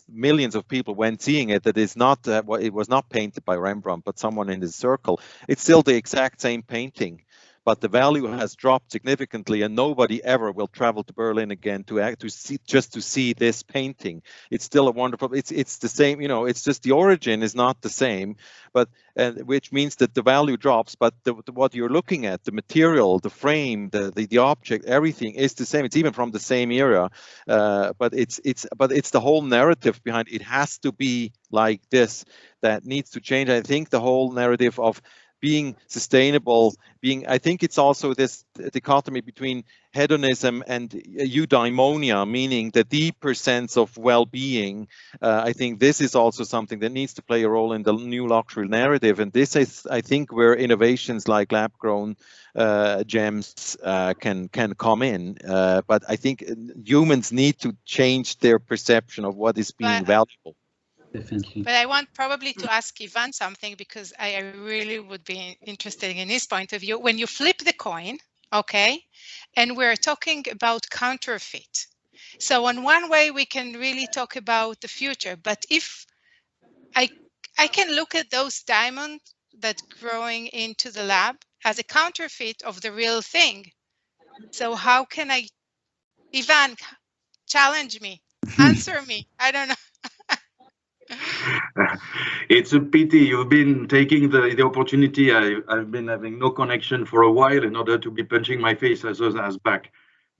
[SPEAKER 1] millions of people went seeing it, that it's not it was not painted by Rembrandt, but someone in his circle. It's still the exact same painting, but the value has dropped significantly, and nobody ever will travel to Berlin again to see this painting. It's still a wonderful. It's the same, it's just the origin is not the same, but which means that the value drops. But what you're looking at, the material, the frame, the object, everything is the same. It's even from the same era, but it's the whole narrative behind it. It has to be like this that needs to change. I think the whole narrative of being sustainable, I think it's also this dichotomy between hedonism and eudaimonia, meaning the deeper sense of well-being. I think this is also something that needs to play a role in the new luxury narrative. And this is, I think, where innovations like lab-grown gems can come in. But I think humans need to change their perception of what is being valuable.
[SPEAKER 8] Definitely.
[SPEAKER 7] But I want probably to ask Ivan something, because I really would be interested in his point of view. When you flip the coin, okay, and we're talking about counterfeit. So on one way, we can really talk about the future. But if I can look at those diamonds that growing into the lab as a counterfeit of the real thing. So how can I, Ivan, challenge me, answer me? I don't know.
[SPEAKER 10] It's a pity you've been taking the opportunity. I've been having no connection for a while in order to be punching my face as back.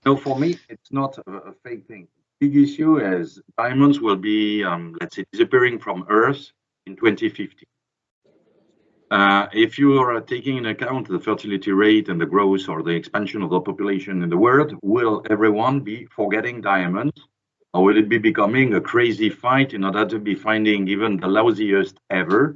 [SPEAKER 10] No, for me, it's not a fake thing. Big issue is diamonds will be, let's say, disappearing from Earth in 2050. If you are taking into account the fertility rate and the growth or the expansion of the population in the world, will everyone be forgetting diamonds? Or will it be becoming a crazy fight in order to be finding even the lousiest ever,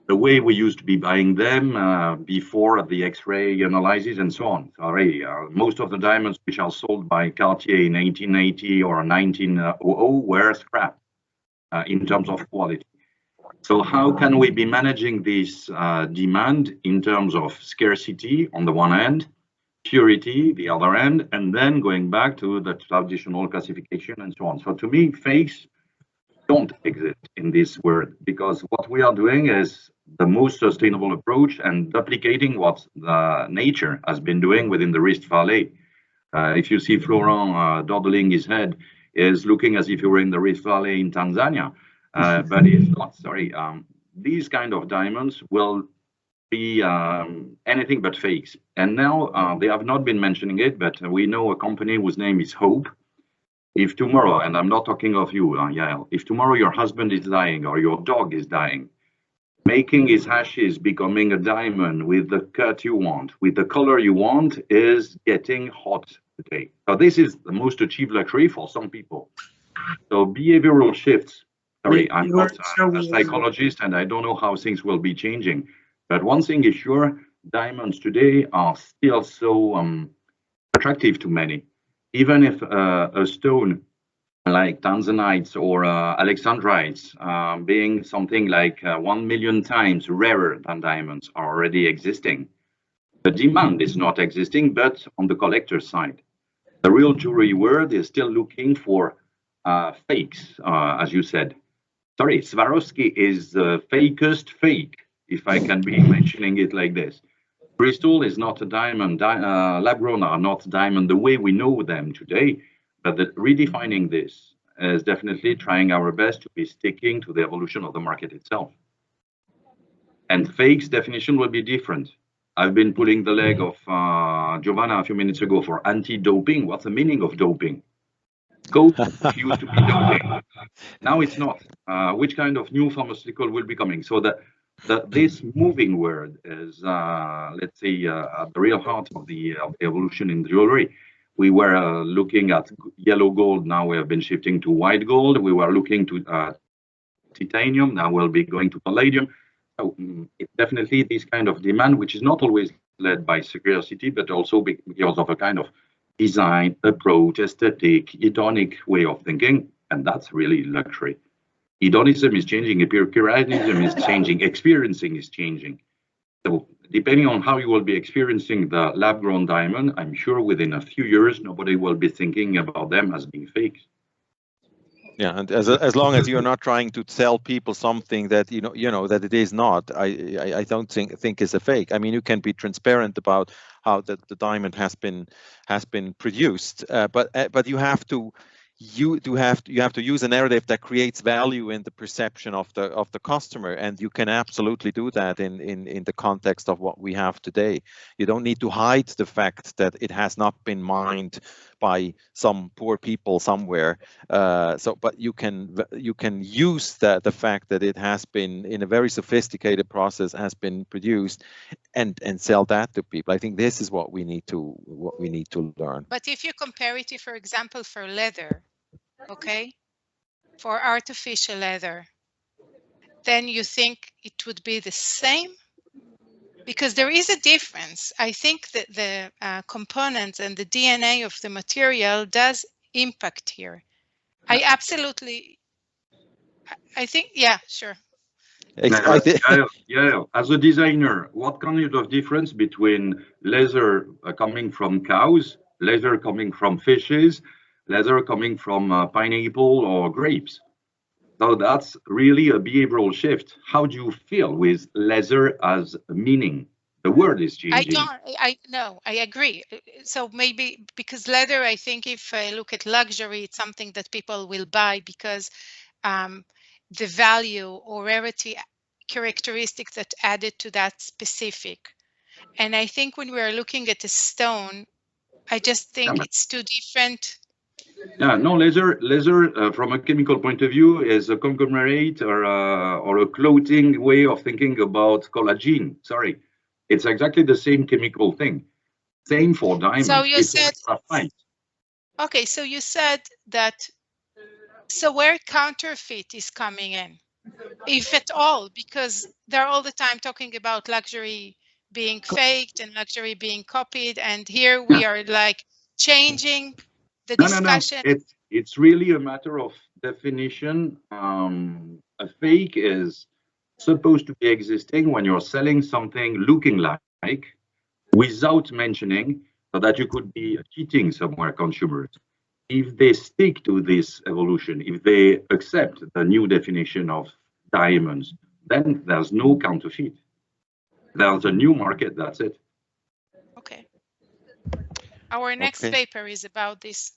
[SPEAKER 10] the way we used to be buying them before the X-ray analysis and so on? Sorry, most of the diamonds which are sold by Cartier in 1880 or 1900 were scrap in terms of quality. So how can we be managing this demand in terms of scarcity on the one hand, purity, the other end, and then going back to the traditional classification and so on. So to me, fakes don't exist in this world, because what we are doing is the most sustainable approach and duplicating what the nature has been doing within the Rift Valley. If you see Florent dawdling his head, is looking as if you were in the Rift Valley in Tanzania, but it's not. Sorry, these kind of diamonds will be anything but fakes. And now they have not been mentioning it, but we know a company whose name is Hope. If tomorrow, and I'm not talking of you, Yael, if tomorrow your husband is dying or your dog is dying, making his ashes becoming a diamond with the cut you want, with the color you want, is getting hot today. So this is the most achieved luxury for some people. So behavioral shifts. Sorry, I'm not a psychologist and I don't know how things will be changing. But one thing is sure, diamonds today are still so attractive to many. Even if a stone like tanzanites or alexandrites being something like 1 million times rarer than diamonds are already existing. The demand is not existing, but on the collector side. The real jewelry world is still looking for fakes, as you said. Sorry, Swarovski is the fakest fake, if I can be mentioning it like this. Crystal is not a diamond, lab-grown are not diamond the way we know them today, but redefining this is definitely trying our best to be sticking to the evolution of the market itself. And fakes definition will be different. I've been pulling the leg of Giovanna a few minutes ago for anti-doping. What's the meaning of doping? Coke used to be doping. Now it's not. Which kind of new pharmaceutical will be coming? So this moving world is, let's say, at the real heart of the evolution in jewelry. We were looking at yellow gold. Now we have been shifting to white gold. We were looking to titanium. Now we'll be going to palladium. So it's definitely this kind of demand, which is not always led by scarcity, but also because of a kind of design, approach, aesthetic, hedonic way of thinking. And that's really luxury. Hedonism is changing, Epicureanism is changing, experiencing is changing. So depending on how you will be experiencing the lab-grown diamond, I'm sure within a few years, nobody will be thinking about them as being fakes.
[SPEAKER 1] Yeah, and as long as you're not trying to tell people something that you know that it is not, I don't think is a fake. I mean, you can be transparent about how the diamond has been produced, but you have to use a narrative that creates value in the perception of the customer, and you can absolutely do that in the context of what we have today. You don't need to hide the fact that it has not been mined by some poor people somewhere. But you can use the fact that it has been in a very sophisticated process, has been produced, and sell that to people. I think this is what we need to learn.
[SPEAKER 7] But if you compare it, for example, for leather, okay, for artificial leather, then you think it would be the same? Because there is a difference. I think that the components and the DNA of the material does impact here. I think, yeah, sure.
[SPEAKER 10] Yeah. As a designer, what kind of difference between leather coming from cows, leather coming from fishes, leather coming from pineapple or grapes? So that's really a behavioral shift. How do you feel with leather as a meaning? The word is changing.
[SPEAKER 7] I agree. So maybe because leather, I think if I look at luxury, it's something that people will buy because the value or rarity characteristics that added to that specific. And I think when we are looking at a stone, I just think it's too different.
[SPEAKER 10] Yeah, no, leather from a chemical point of view is a conglomerate or a clothing way of thinking about collagen. Sorry, it's exactly the same chemical thing. Same for diamonds.
[SPEAKER 7] So you said, okay, so you said that, so where counterfeit is coming in, if at all, because they're all the time talking about luxury being faked and luxury being copied, and here we are like changing the discussion.
[SPEAKER 10] No. It's really a matter of definition. A fake is supposed to be existing when you're selling something looking like, without mentioning, so that you could be cheating somewhere consumers. if they stick to this evolution, if they accept the new definition of diamonds, then there's no counterfeit. There's a new market, that's it.
[SPEAKER 7] Okay. Our next paper is about this.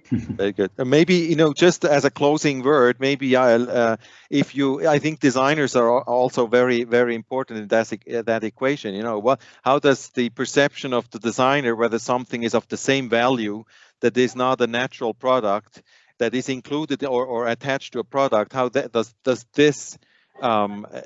[SPEAKER 1] Very good. Maybe, you know, just as a closing word, maybe I'll, I think designers are also very, very important in that equation. You know, how does the perception of the designer, whether something is of the same value, that is not a natural product, that is included or attached to a product, how that does this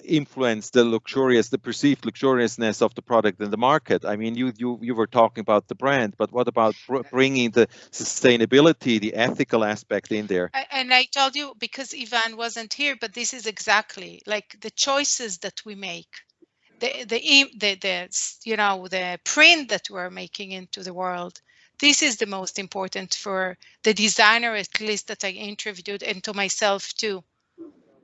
[SPEAKER 1] influence the perceived luxuriousness of the product in the market? I mean, you were talking about the brand, but what about bringing the sustainability, the ethical aspect in there?
[SPEAKER 7] And I told you, because Ivan wasn't here, but this is exactly like the choices that we make, the you know, the print that we're making into the world. This is the most important for the designer, at least that I interviewed, and to myself too.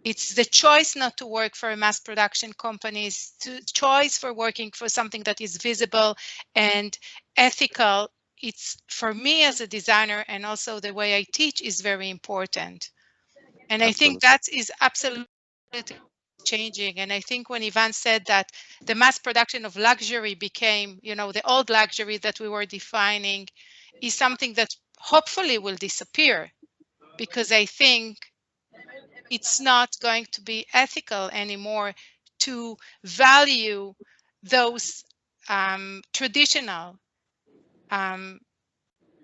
[SPEAKER 7] It's the choice not to work for a mass production companies, choice for working for something that is visible and ethical. It's, for me as a designer, and also the way I teach is very important. And I think that is absolutely changing. And I think when Ivan said that the mass production of luxury became, you know, the old luxury that we were defining is something that hopefully will disappear, because I think it's not going to be ethical anymore to value those traditional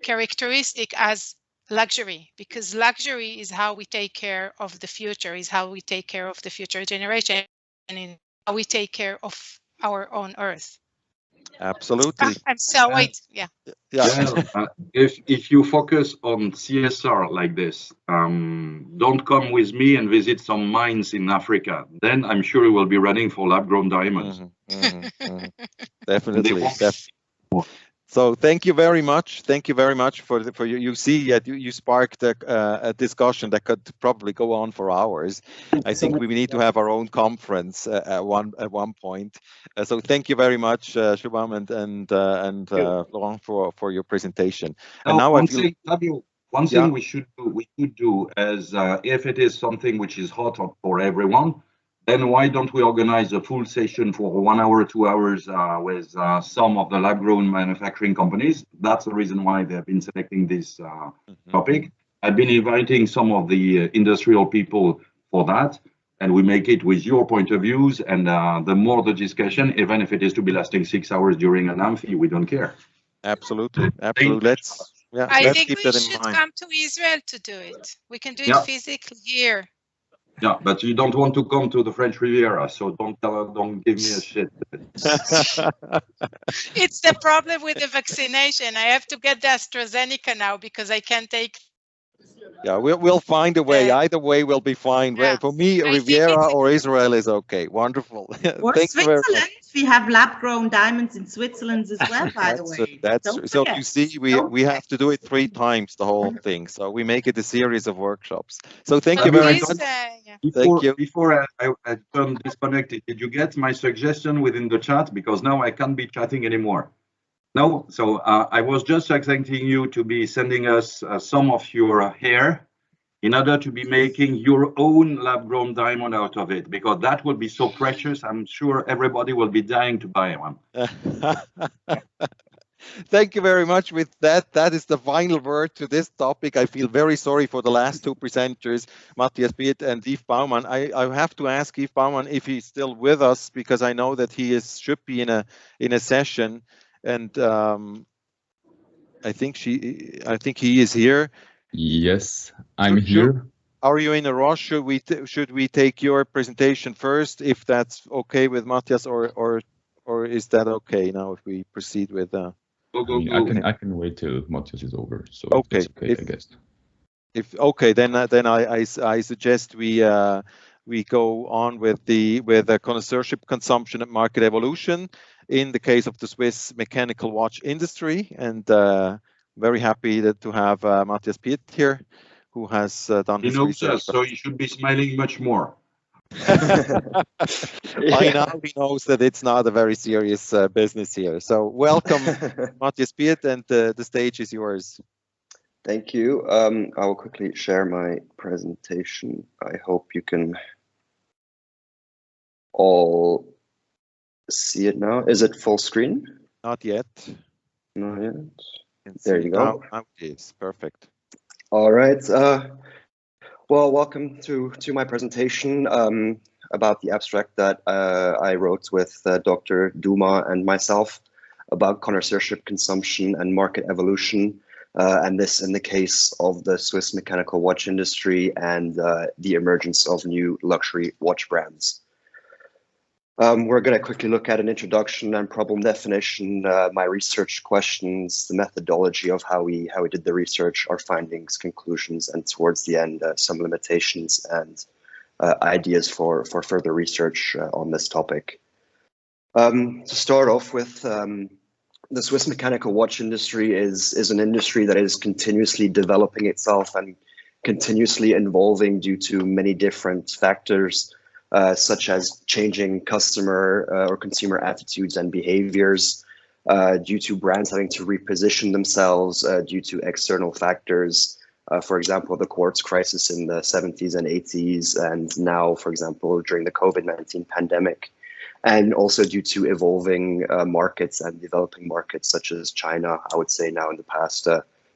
[SPEAKER 7] characteristic as luxury, because luxury is how we take care of the future, is how we take care of the future generation, and how we take care of our own earth.
[SPEAKER 1] Absolutely.
[SPEAKER 7] I'm so wait. Yeah.
[SPEAKER 10] Well, if you focus on CSR like this, don't come with me and visit some mines in Africa. Then I'm sure you will be running for lab-grown diamonds.
[SPEAKER 1] Definitely. So thank you very much. Thank you very much for you. You see, you sparked a discussion that could probably go on for hours. I think we need to have our own conference at one point. So thank you very much, Shubham and Laurent for your presentation. And now
[SPEAKER 10] one thing we should do is if it is something which is hot for everyone, then why don't we organize a full session for 1 hour, 2 hours with some of the lab-grown manufacturing companies? That's the reason why they have been selecting this topic. I've been inviting some of the industrial people for that, and we make it with your point of views. And the more the discussion, even if it is to be lasting 6 hours during an amphi, we don't care.
[SPEAKER 1] Absolutely. Let's
[SPEAKER 7] I think
[SPEAKER 1] keep
[SPEAKER 7] we
[SPEAKER 1] that in
[SPEAKER 7] should
[SPEAKER 1] mind.
[SPEAKER 7] come to Israel to do it. We can do it physically here.
[SPEAKER 10] Yeah, but you don't want to come to the French Riviera, so don't give me a shit.
[SPEAKER 7] It's the problem with the vaccination. I have to get the AstraZeneca now because I can't take.
[SPEAKER 1] Yeah, we'll find a way. Either way, we'll be fine. Yeah. For me, Riviera or Israel is okay. Wonderful.
[SPEAKER 11] Or Switzerland. We have lab-grown diamonds in Switzerland as well, by the way.
[SPEAKER 1] That's so you see, we have to do it 3 times, the whole thing. So we make it a series of workshops. So thank you very much.
[SPEAKER 10] Thank you. Before I turn disconnected, did you get my suggestion within the chat? Because now I can't be chatting anymore. No, so I was just expecting you to be sending us some of your hair in order to be making your own lab-grown diamond out of it, because that would be so precious. I'm sure everybody will be dying to buy one.
[SPEAKER 1] Thank you very much. With that, that is the final word to this topic. I feel very sorry for the last 2 presenters, Matthias Piet and Yves Baumann. I have to ask Yves Baumann if he's still with us, because I know that he should be in a session. And I think he is here.
[SPEAKER 12] Yes, I'm here.
[SPEAKER 1] Are you in a rush? Should we take your presentation first, if that's okay with Matthias, or is that okay now if we proceed with?
[SPEAKER 12] I can wait till Matthias is over. So
[SPEAKER 1] okay,
[SPEAKER 12] it's okay, I guess.
[SPEAKER 1] Then I suggest we go on with the connoisseurship consumption and market evolution in the case of the Swiss mechanical watch industry, and very happy to have Matthias Piet here, who has done his research.
[SPEAKER 10] So you should be smiling much more.
[SPEAKER 1] By now he knows that it's not a very serious business here. So welcome, Matthias Piet, and the stage is yours.
[SPEAKER 13] Thank you. I will quickly share my presentation. I hope you can all see it now. Is it full screen?
[SPEAKER 1] Not yet.
[SPEAKER 13] Not yet.
[SPEAKER 1] There
[SPEAKER 13] you go.
[SPEAKER 1] Now it is perfect.
[SPEAKER 13] All right. Well, welcome to my presentation about the abstract that I wrote with Dr. Duma and myself about connoisseurship consumption and market evolution, and this in the case of the Swiss mechanical watch industry and the emergence of new luxury watch brands. We're going to quickly look at an introduction and problem definition, my research questions, the methodology of how we did the research, our findings, conclusions, and towards the end, some limitations and ideas for further research on this topic. To start off with, the Swiss mechanical watch industry is an industry that is continuously developing itself and continuously evolving due to many different factors, such as changing customer or consumer attitudes and behaviors, due to brands having to reposition themselves due to external factors. For example, the quartz crisis in the 70s and 80s, and now, for example, during the COVID-19 pandemic, and also due to evolving markets and developing markets such as China, I would say now in the past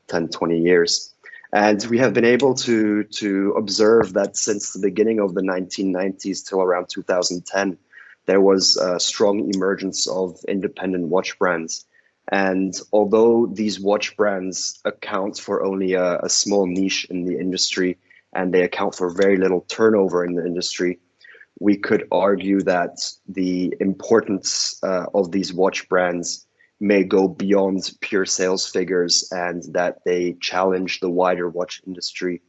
[SPEAKER 13] 10, 20 years. And we have been able to observe that since the beginning of the 1990s till around 2010, there was a strong emergence of independent watch brands. And although these watch brands account for only a small niche in the industry, and they account for very little turnover in the industry, we could argue that the importance of these watch brands may go beyond pure sales figures, and that they challenge the wider watch industry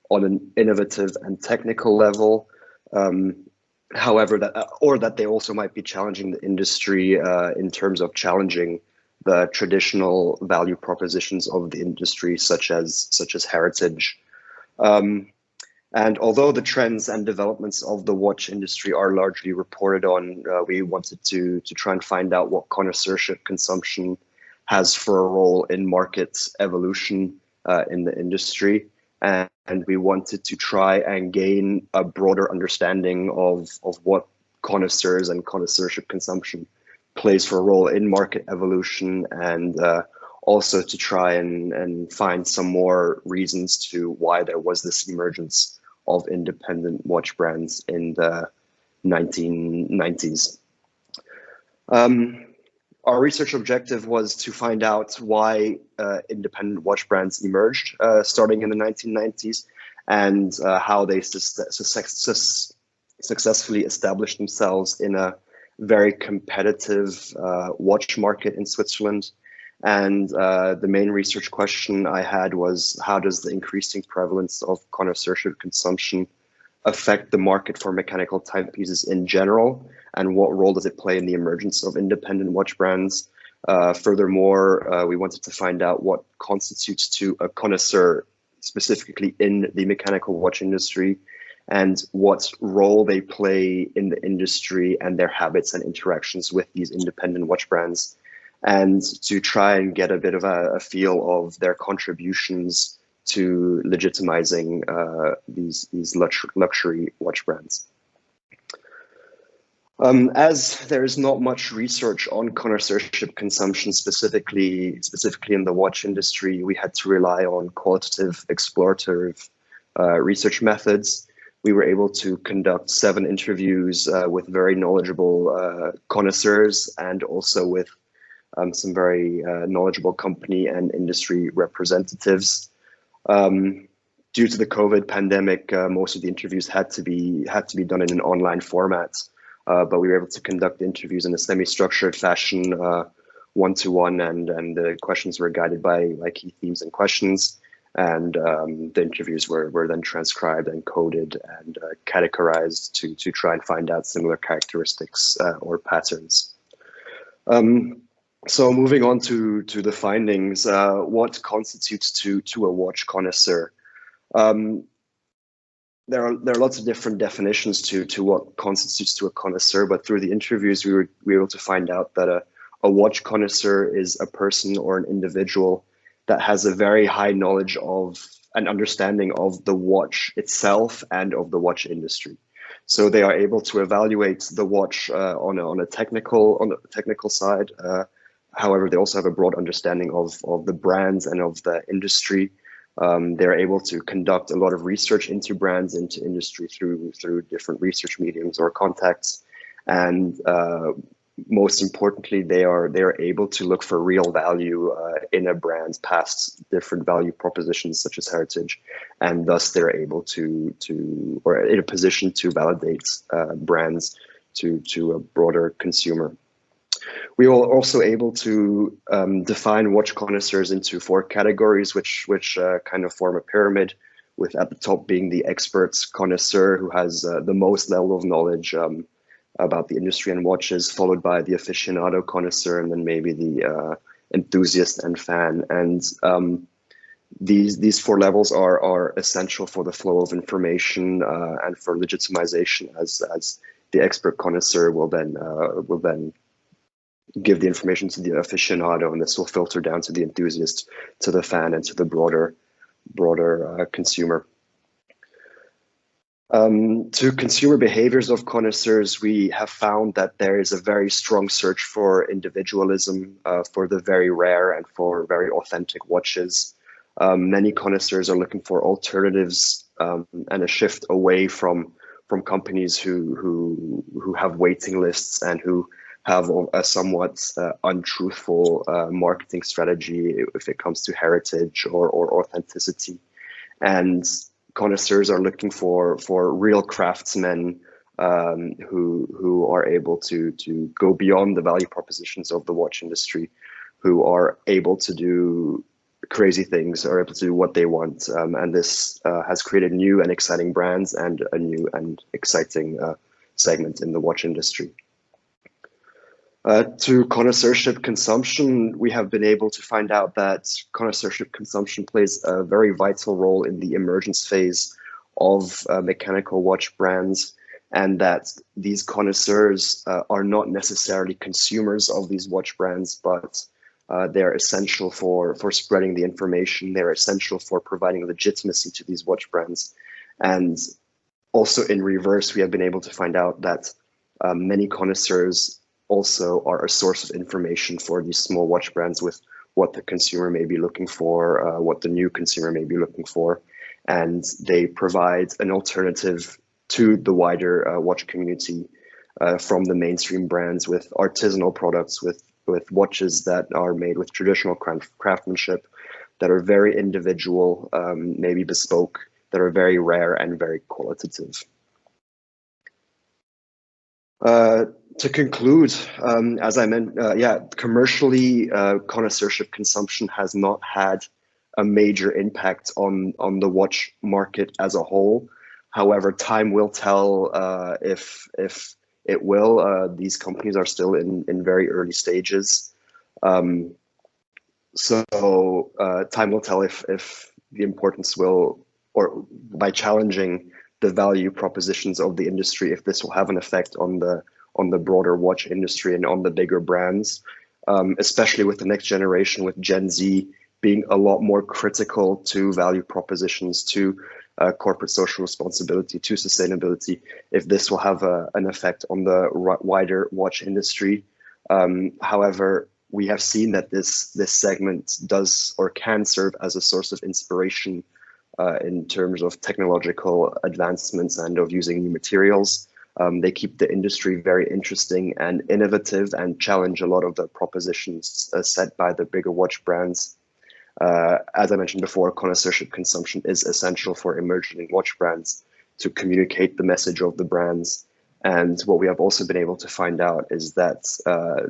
[SPEAKER 13] on an innovative and technical level. However, that they also might be challenging the industry in terms of challenging the traditional value propositions of the industry, such as heritage. And although the trends and developments of the watch industry are largely reported on, we wanted to try and find out what connoisseurship consumption has for a role in market evolution in the industry. And we wanted to try and gain a broader understanding of what connoisseurs and connoisseurship consumption plays for a role in market evolution, and also to try and find some more reasons to why there was this emergence of independent watch brands in the 1990s. Our research objective was to find out why independent watch brands emerged starting in the 1990s, and how they successfully established themselves in a very competitive watch market in Switzerland. And the main research question I had was, how does the increasing prevalence of connoisseurship consumption affect the market for mechanical timepieces in general? And what role does it play in the emergence of independent watch brands? Furthermore, we wanted to find out what constitutes to a connoisseur, specifically in the mechanical watch industry, and what role they play in the industry and their habits and interactions with these independent watch brands, and to try and get a bit of a feel of their contributions to legitimizing these luxury watch brands. As there is not much research on connoisseurship consumption specifically in the watch industry, we had to rely on qualitative, explorative research methods. We were able to conduct 7 interviews with very knowledgeable connoisseurs, and also with some very knowledgeable company and industry representatives. Due to the COVID pandemic, most of the interviews had to be done in an online format, but we were able to conduct interviews in a semi-structured fashion, one-to-one, and the questions were guided by key themes and questions, and the interviews were then transcribed and coded and categorized to try and find out similar characteristics or patterns. So moving on to the findings, what constitutes to a watch connoisseur? There are lots of different definitions to what constitutes to a connoisseur, but through the interviews we were able to find out that a watch connoisseur is a person or an individual that has a very high knowledge of and understanding of the watch itself and of the watch industry. So they are able to evaluate the watch on a technical side. However, they also have a broad understanding of the brands and of the industry. They're able to conduct a lot of research into brands, into industry through different research mediums or contacts. And most importantly, they are able to look for real value in a brand past different value propositions such as heritage, and thus they're able to or in a position to validate brands to a broader consumer. We are also able to define watch connoisseurs into 4 categories, which kind of form a pyramid, with at the top being the experts connoisseur, who has the most level of knowledge about the industry and watches, followed by the aficionado connoisseur, and then maybe the enthusiast and fan. And these 4 levels are essential for the flow of information and for legitimization, as the expert connoisseur will then give the information to the aficionado, and this will filter down to the enthusiast, to the fan, and to the broader consumer. To consumer behaviors of connoisseurs, we have found that there is a very strong search for individualism, for the very rare and for very authentic watches. Many connoisseurs are looking for alternatives and a shift away from companies who have waiting lists and who have a somewhat untruthful marketing strategy if it comes to heritage or authenticity. And connoisseurs are looking for real craftsmen who are able to go beyond the value propositions of the watch industry, who are able to do crazy things, are able to do what they want. And this has created new and exciting brands and a new and exciting segment in the watch industry. To connoisseurship consumption, we have been able to find out that connoisseurship consumption plays a very vital role in the emergence phase of mechanical watch brands, and that these connoisseurs are not necessarily consumers of these watch brands, but they're essential for spreading the information. They're essential for providing legitimacy to these watch brands. And also in reverse, we have been able to find out that many connoisseurs also are a source of information for these small watch brands with what the consumer may be looking for, what the new consumer may be looking for. And they provide an alternative to the wider watch community from the mainstream brands, with artisanal products, with watches that are made with traditional craftsmanship, that are very individual, maybe bespoke, that are very rare and very qualitative. To conclude, as I meant, commercially, connoisseurship consumption has not had a major impact on the watch market as a whole. However, time will tell if it will. These companies are still in very early stages. So time will tell if the importance will, or by challenging the value propositions of the industry, if this will have an effect on the broader watch industry and on the bigger brands, especially with the next generation, with Gen Z being a lot more critical to value propositions, to corporate social responsibility, to sustainability, if this will have an effect on the wider watch industry. However, we have seen that this segment does or can serve as a source of inspiration in terms of technological advancements and of using new materials. They keep the industry very interesting and innovative and challenge a lot of the propositions set by the bigger watch brands. As I mentioned before, connoisseurship consumption is essential for emerging watch brands to communicate the message of the brands. And what we have also been able to find out is that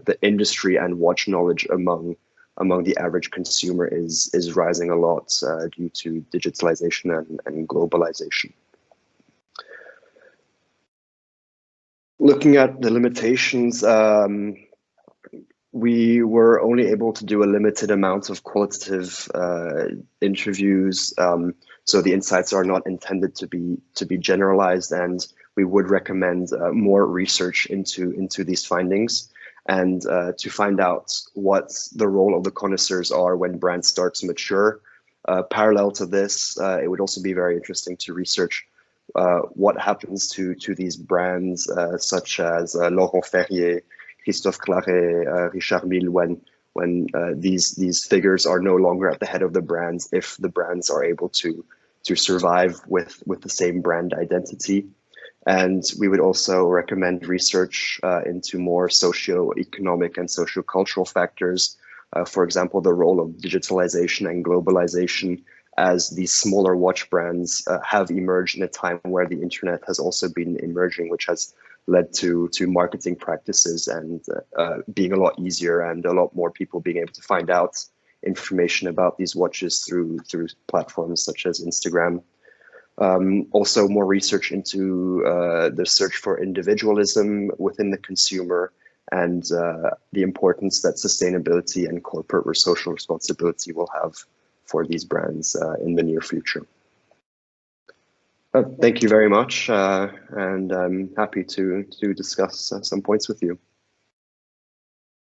[SPEAKER 13] the industry and watch knowledge among the average consumer is rising a lot due to digitalization and globalization. Looking at the limitations, we were only able to do a limited amount of qualitative interviews, so the insights are not intended to be generalized, and we would recommend more research into these findings. and to find out what the role of the connoisseurs are when brands start to mature. Parallel to this, it would also be very interesting to research what happens to these brands such as Laurent Ferrier, Christophe Claret, Richard Mille, when these figures are no longer at the head of the brands, if the brands are able to survive with the same brand identity. And we would also recommend research into more socio-economic and socio-cultural factors. For example, the role of digitalization and globalization, as these smaller watch brands have emerged in a time where the internet has also been emerging, which has led to marketing practices and being a lot easier, and a lot more people being able to find out information about these watches through platforms such as Instagram. Also more research into the search for individualism within the consumer, and the importance that sustainability and corporate social responsibility will have for these brands in the near future. Thank you very much, and I'm happy to discuss some points with you.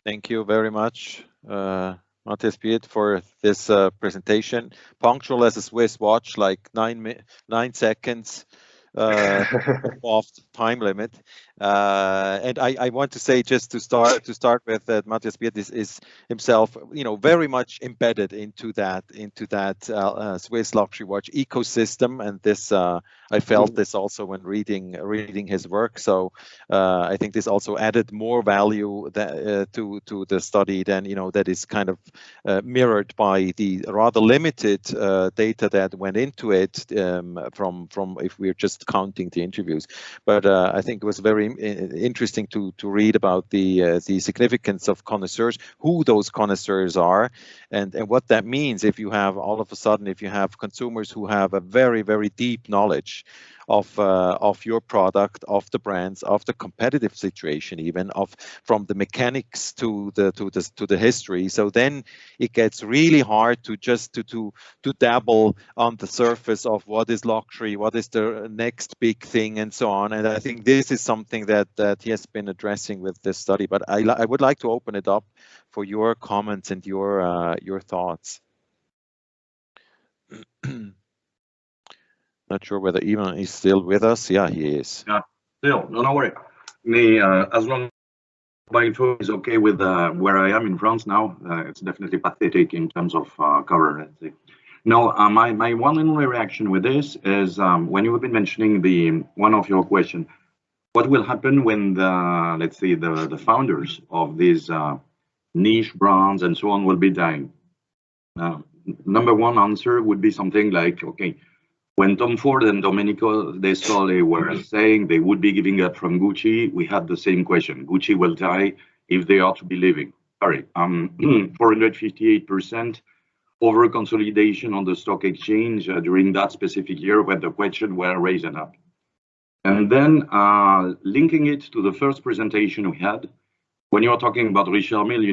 [SPEAKER 1] Thank you very much, Matthias Piet, for this presentation. Punctual as a Swiss watch, like 9 seconds off the time limit. And I want to say, just to start with, that Matthias Piet is himself, very much embedded into that Swiss luxury watch ecosystem, and this I felt this also when reading his work. So I think this also added more value to the study than that is kind of mirrored by the rather limited data that went into it from if we're just counting the interviews. But I think it was very interesting to read about the significance of connoisseurs, who those connoisseurs are, and what that means if you have all of a sudden, if you have consumers who have a very, very deep knowledge of your product, of the brands, of the competitive situation, even from the mechanics to the history. So then it gets really hard to just to dabble on the surface of what is luxury, what is the next big thing, and so on. And I think this is something that he has been addressing with this study. But I would like to open it up for your comments and your thoughts. Not sure whether Ivan is still with us. Yeah, he is.
[SPEAKER 10] Yeah, still. No worry. As long as my phone is okay with where I am in France now, it's definitely pathetic in terms of cover, let's say. No, my one and only reaction with this is when you have been mentioning one of your questions, what will happen when let's say the founders of these niche brands and so on will be dying? Number one answer would be something like, okay, when Tom Ford and Domenico De Sole were saying they would be giving up from Gucci, we had the same question. Gucci will die if they are to be living. Sorry, 458% over consolidation on the stock exchange during that specific year when the question were raised up. And then linking it to the first presentation we had, when you're talking about Richard Mille,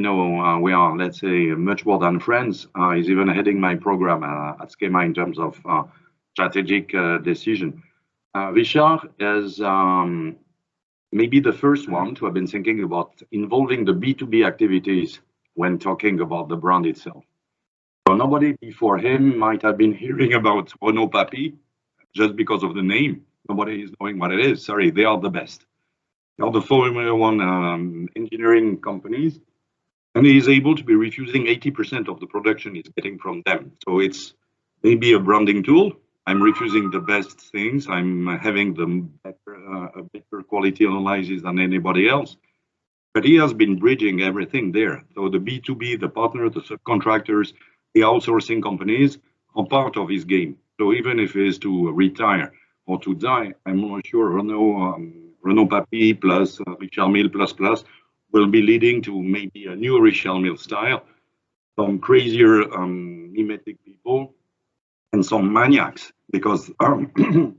[SPEAKER 10] we are, let's say, much more than friends. He's even heading my program at Schema in terms of strategic decision. Richard is maybe the first one to have been thinking about involving the B2B activities when talking about the brand itself. So nobody before him might have been hearing about Renault Papi just because of the name. Nobody is knowing what it is. Sorry, they are the best. They are the Formula One engineering companies, and he is able to be refusing 80% of the production he's getting from them. So it's maybe a branding tool. I'm refusing the best things. I'm having a better quality analysis than anybody else. But he has been bridging everything there. So the B2B, the partner, the subcontractors, the outsourcing companies are part of his game. So even if he is to retire or to die, I'm not sure Renault Papi plus Richard Mille plus will be leading to maybe a new Richard Mille style, some crazier mimetic people, and some maniacs, because to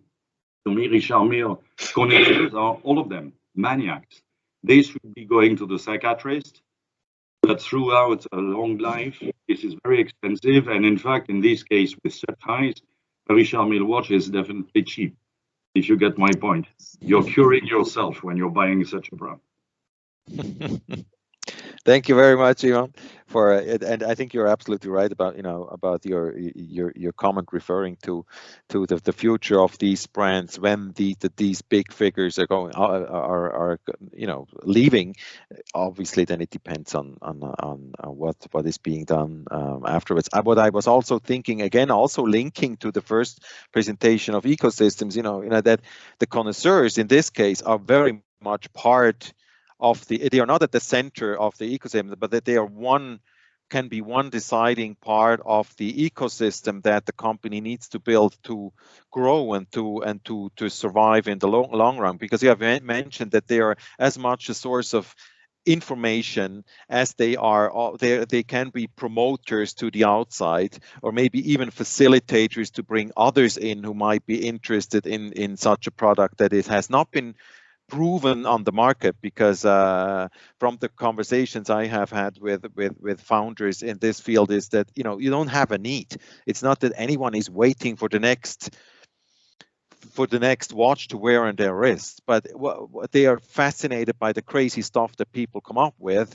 [SPEAKER 10] me, Richard Mille connoisseurs are all of them maniacs. They should be going to the psychiatrist, but throughout a long life, this is very expensive. And in fact, in this case, with such highs, a Richard Mille watch is definitely cheap, if you get my point. You're curing yourself when you're buying such a brand.
[SPEAKER 1] Thank you very much, Ivan, for it. And I think you're absolutely right about about your comment referring to the future of these brands when these big figures are going are leaving. Obviously, then it depends on what is being done afterwards. What I was also thinking again, also linking to the first presentation of ecosystems, that the connoisseurs in this case are very much part of they are not at the center of the ecosystem, but that they are can be one deciding part of the ecosystem that the company needs to build to grow and to survive in the long run. Because you have mentioned that they are as much a source of information as they can be promoters to the outside, or maybe even facilitators to bring others in who might be interested in such a product that it has not been proven on the market. Because from the conversations I have had with founders in this field is that you don't have a need. It's not that anyone is waiting for the next watch to wear on their wrist, but they are fascinated by the crazy stuff that people come up with,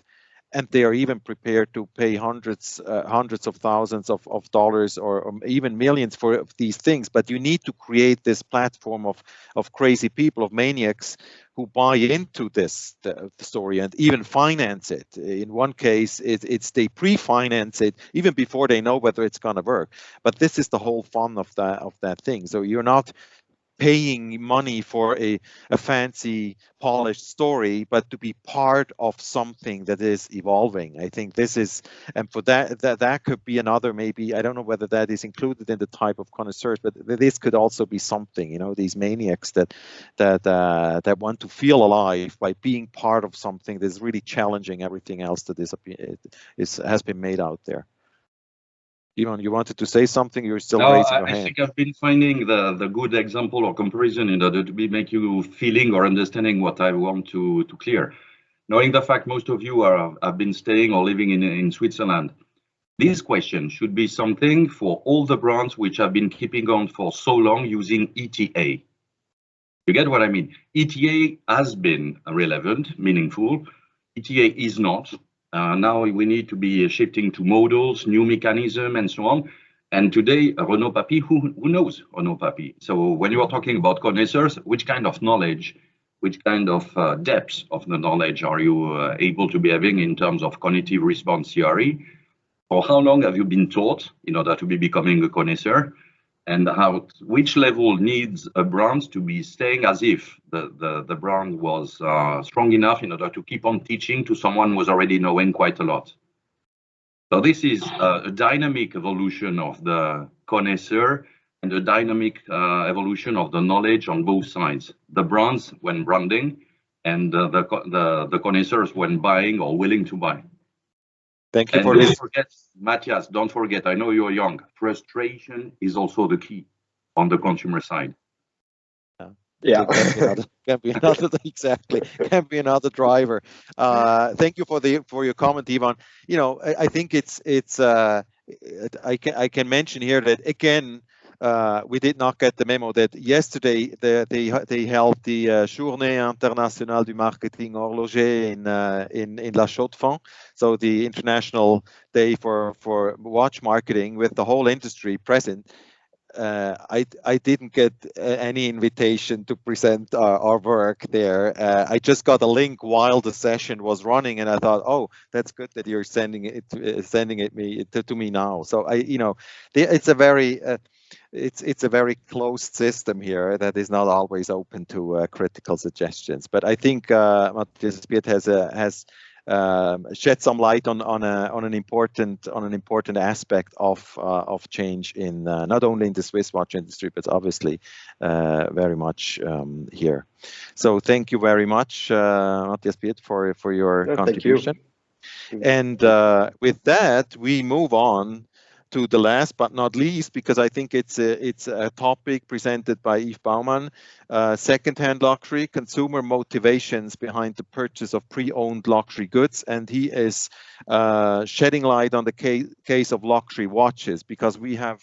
[SPEAKER 1] and they are even prepared to pay hundreds of thousands of dollars or even millions for these things. But you need to create this platform of crazy people, of maniacs who buy into the story and even finance it. In one case, it's they pre-finance it even before they know whether it's going to work. But this is the whole fun of that thing. So you're not paying money for a fancy polished story, but to be part of something that is evolving. I think this is, and for that could be another, maybe, I don't know whether that is included in the type of connoisseurs, but this could also be something, these maniacs that want to feel alive by being part of something that's really challenging everything else that has been made out there. Ivan, you wanted to say something? You're still raising your hand.
[SPEAKER 10] I think I've been finding the good example or comparison in order to make you feeling or understanding what I want to clear. Knowing the fact most of you have been staying or living in Switzerland, this question should be something for all the brands which have been keeping on for so long using ETA. You get what I mean? ETA has been relevant, meaningful. ETA is not. Now we need to be shifting to models, new mechanism, and so on. And today, Renaud Papy, who knows Renaud Papy? So when you are talking about connoisseurs, which kind of knowledge, which kind of depth of the knowledge are you able to be having in terms of cognitive response theory? For how long have you been taught in order to be becoming a connoisseur? And which level needs a brand to be staying as if the brand was strong enough in order to keep on teaching to someone who was already knowing quite a lot. So this is a dynamic evolution of the connoisseur and a dynamic evolution of the knowledge on both sides. The brands when branding and the connoisseurs when buying or willing to buy.
[SPEAKER 1] Thank you
[SPEAKER 10] and
[SPEAKER 1] for
[SPEAKER 10] don't
[SPEAKER 1] this.
[SPEAKER 10] forget, Matthias, don't forget, I know you're young. Frustration is also the key on the consumer side.
[SPEAKER 13] Yeah.
[SPEAKER 1] Can be another exactly. Can be another driver. Thank you for your comment, Ivan. I think it's I can mention here that again, we did not get the memo that yesterday they held the Journée Internationale du Marketing Horloger in La Chaux-de-Fonds, so the International Day for watch marketing with the whole industry present. I didn't get any invitation to present our work there. I just got a link while the session was running, and I thought, oh, that's good that you're sending it to me now. So it's a very it's a very closed system here that is not always open to critical suggestions. But I think Matthias Piet has shed some light on an important aspect of change in not only in the Swiss watch industry, but obviously very much here. So thank you very much, Matthias Piet, for your contribution. And with that, we move on to the last but not least, because I think it's a topic presented by Yves Baumann, second-hand luxury, consumer motivations behind the purchase of pre-owned luxury goods. And he is shedding light on the case of luxury watches, because we have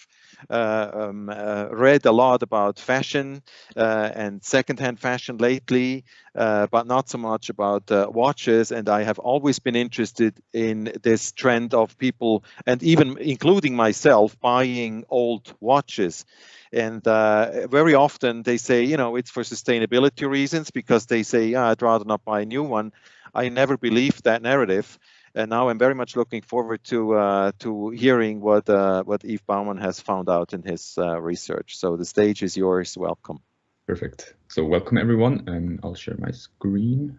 [SPEAKER 1] read a lot about fashion and secondhand fashion lately, but not so much about watches. And I have always been interested in this trend of people, and even including myself, buying old watches. And very often they say, you know, it's for sustainability reasons, because they say, I'd rather not buy a new one. I never believed that narrative. And now I'm very much looking forward to hearing what Yves Baumann has found out in his research. So the stage is yours. Welcome.
[SPEAKER 12] Perfect. So welcome everyone. I'll share my screen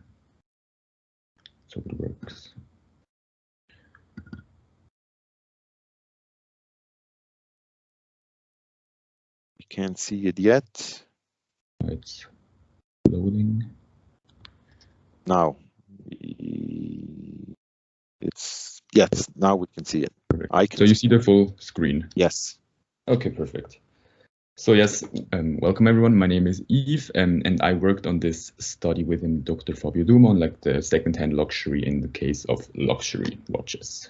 [SPEAKER 12] so it works.
[SPEAKER 1] You can't see it yet.
[SPEAKER 12] It's loading.
[SPEAKER 1] Now. Yes, now we can see it.
[SPEAKER 12] So you see the full screen?
[SPEAKER 1] Yes.
[SPEAKER 12] Okay, perfect. So yes, welcome everyone. My name is Yves, and I worked on this study with Dr. Fabio Duma on like the second-hand luxury in the case of luxury watches.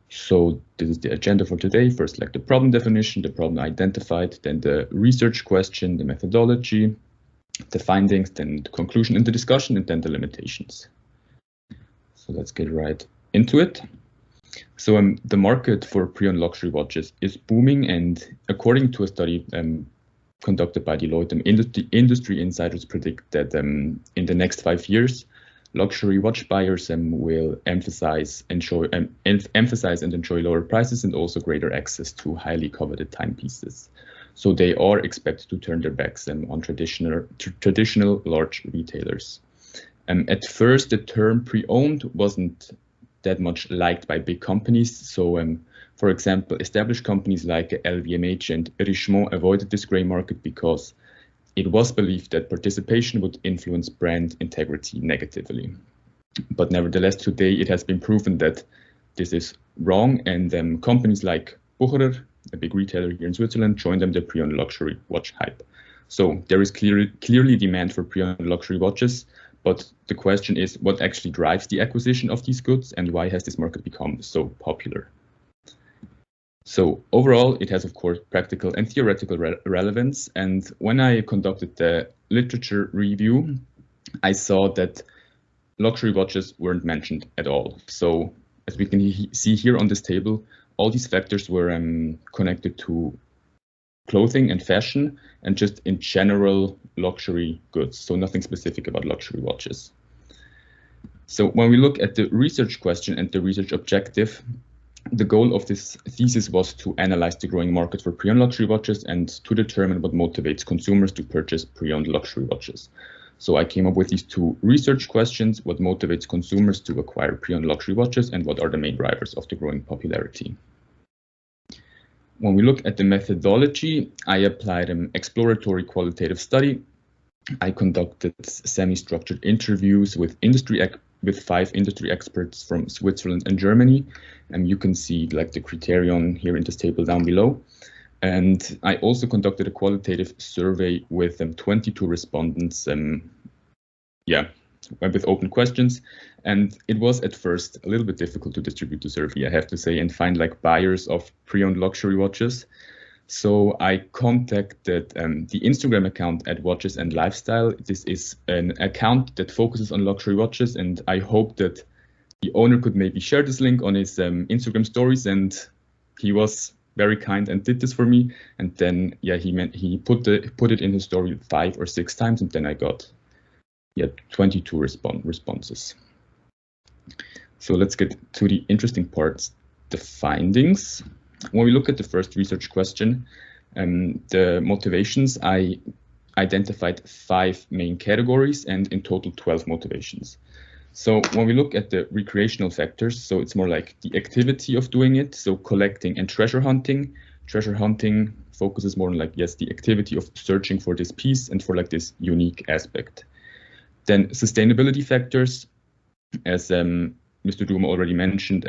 [SPEAKER 12] So this is the agenda for today. First, like the problem definition, the problem identified, then the research question, the methodology, the findings, then the conclusion and the discussion, and then the limitations. So let's get right into it. So the market for pre-owned luxury watches is booming, and according to a study conducted by Deloitte, industry insiders predict that in the next 5 years, luxury watch buyers will emphasize and enjoy lower prices and also greater access to highly coveted timepieces. So they are expected to turn their backs on traditional large retailers. At first, the term pre-owned wasn't that much liked by big companies. So, for example, established companies like LVMH and Richemont avoided this gray market because it was believed that participation would influence brand integrity negatively. But nevertheless, today it has been proven that this is wrong, and companies like Bucherer, a big retailer here in Switzerland, joined the pre-owned luxury watch hype. So there is clearly demand for pre-owned luxury watches. But the question is, what actually drives the acquisition of these goods, and why has this market become so popular? So overall, it has, of course, practical and theoretical relevance. And when I conducted the literature review, I saw that luxury watches weren't mentioned at all. So as we can see here on this table, all these factors were connected to clothing and fashion, and just in general luxury goods, so nothing specific about luxury watches. So when we look at the research question and the research objective, the goal of this thesis was to analyze the growing market for pre-owned luxury watches and to determine what motivates consumers to purchase pre-owned luxury watches. So I came up with these two research questions: what motivates consumers to acquire pre-owned luxury watches, and what are the main drivers of the growing popularity. When we look at the methodology, I applied an exploratory qualitative study. I conducted semi-structured interviews with 5 industry experts from Switzerland and Germany. And you can see like the criterion here in this table down below. And I also conducted a qualitative survey with 22 respondents, with open questions. And it was at first a little bit difficult to distribute the survey, I have to say, and find like buyers of pre-owned luxury watches. So I contacted the Instagram account at Watches and Lifestyle. This is an account that focuses on luxury watches, and I hope that the owner could maybe share this link on his Instagram stories. And he was very kind and did this for me. And then he put it in his story 5 or 6 times, and then I got 22 responses. So let's get to the interesting parts, the findings. When we look at the first research question, the motivations, I identified 5 main categories and in total 12 motivations. So when we look at the recreational factors, so it's more like the activity of doing it. So collecting and treasure hunting. Treasure hunting focuses more on like, the activity of searching for this piece and for like this unique aspect. Then sustainability factors, as Mr. Duma already mentioned,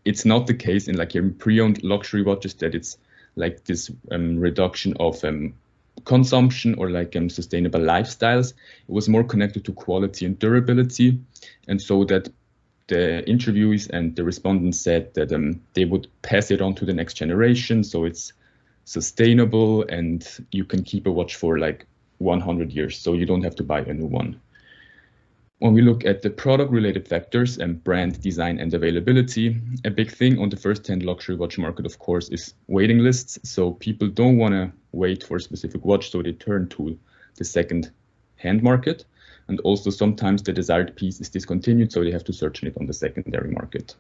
[SPEAKER 12] it's not the case in like pre-owned luxury watches that it's like this reduction of consumption or like sustainable lifestyles. It was more connected to quality and durability, and so that the interviewees and the respondents said that they would pass it on to the next generation, so it's sustainable and you can keep a watch for like 100 years, so you don't have to buy a new one. When we look at the product-related factors and brand design and availability, a big thing on the first-hand luxury watch market, of course, is waiting lists. So people don't want to wait for a specific watch, so they turn to the second-hand market. And also sometimes the desired piece is discontinued, so they have to search it on the secondary market.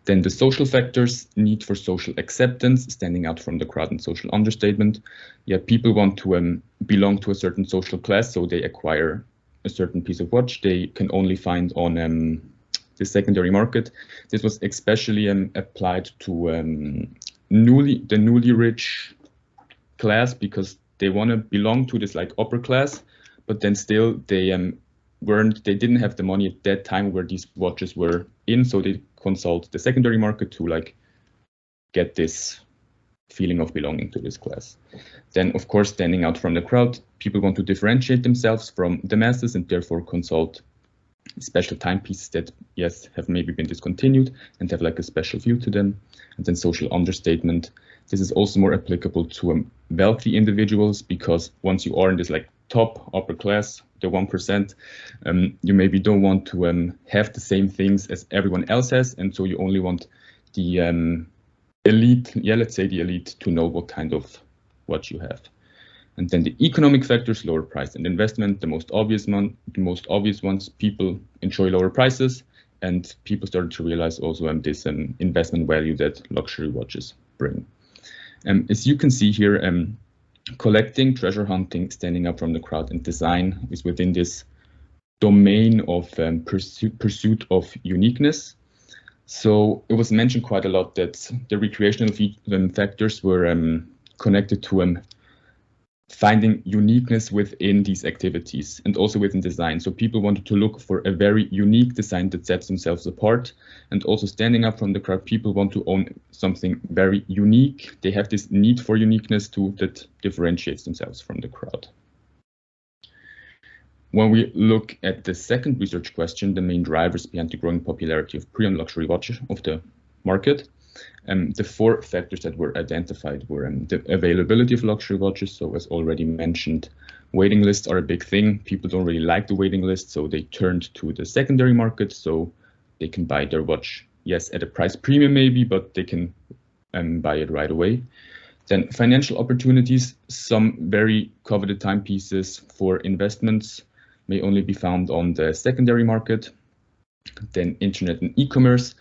[SPEAKER 12] Then the social factors, need for social acceptance, standing out from the crowd and social understatement. Yeah, people want to belong to a certain social class, so they acquire a certain piece of watch they can only find on the secondary market. This was especially applied to the newly rich class, because they want to belong to this like upper class, but then still they didn't have the money at that time where these watches were in, so they consult the secondary market to like get this feeling of belonging to this class. Then, of course, standing out from the crowd, people want to differentiate themselves from the masses and therefore consult special timepieces that, yes, have maybe been discontinued and have like a special feel to them. And then social understatement. This is also more applicable to wealthy individuals, because once you are in this like top upper class, the 1%, you maybe don't want to have the same things as everyone else has, and so you only want the elite, yeah, let's say the elite, to know what kind of watch you have. And then the economic factors, lower price and investment, the most obvious ones, people enjoy lower prices, and people started to realize also this investment value that luxury watches bring. As you can see here, collecting, treasure hunting, standing up from the crowd, and design is within this domain of pursuit of uniqueness. So it was mentioned quite a lot that the recreational factors were connected to finding uniqueness within these activities and also within design. So people wanted to look for a very unique design that sets themselves apart, and also standing up from the crowd, people want to own something very unique. They have this need for uniqueness too that differentiates themselves from the crowd. When we look at the second research question, the main drivers behind the growing popularity of pre-owned luxury watches of the market, the four factors that were identified were the availability of luxury watches. So as already mentioned, waiting lists are a big thing. People don't really like the waiting list, so they turned to the secondary market, so they can buy their watch, yes, at a price premium maybe, but they can buy it right away. Then financial opportunities, some very coveted timepieces for investments may only be found on the secondary market. Then internet and e-commerce.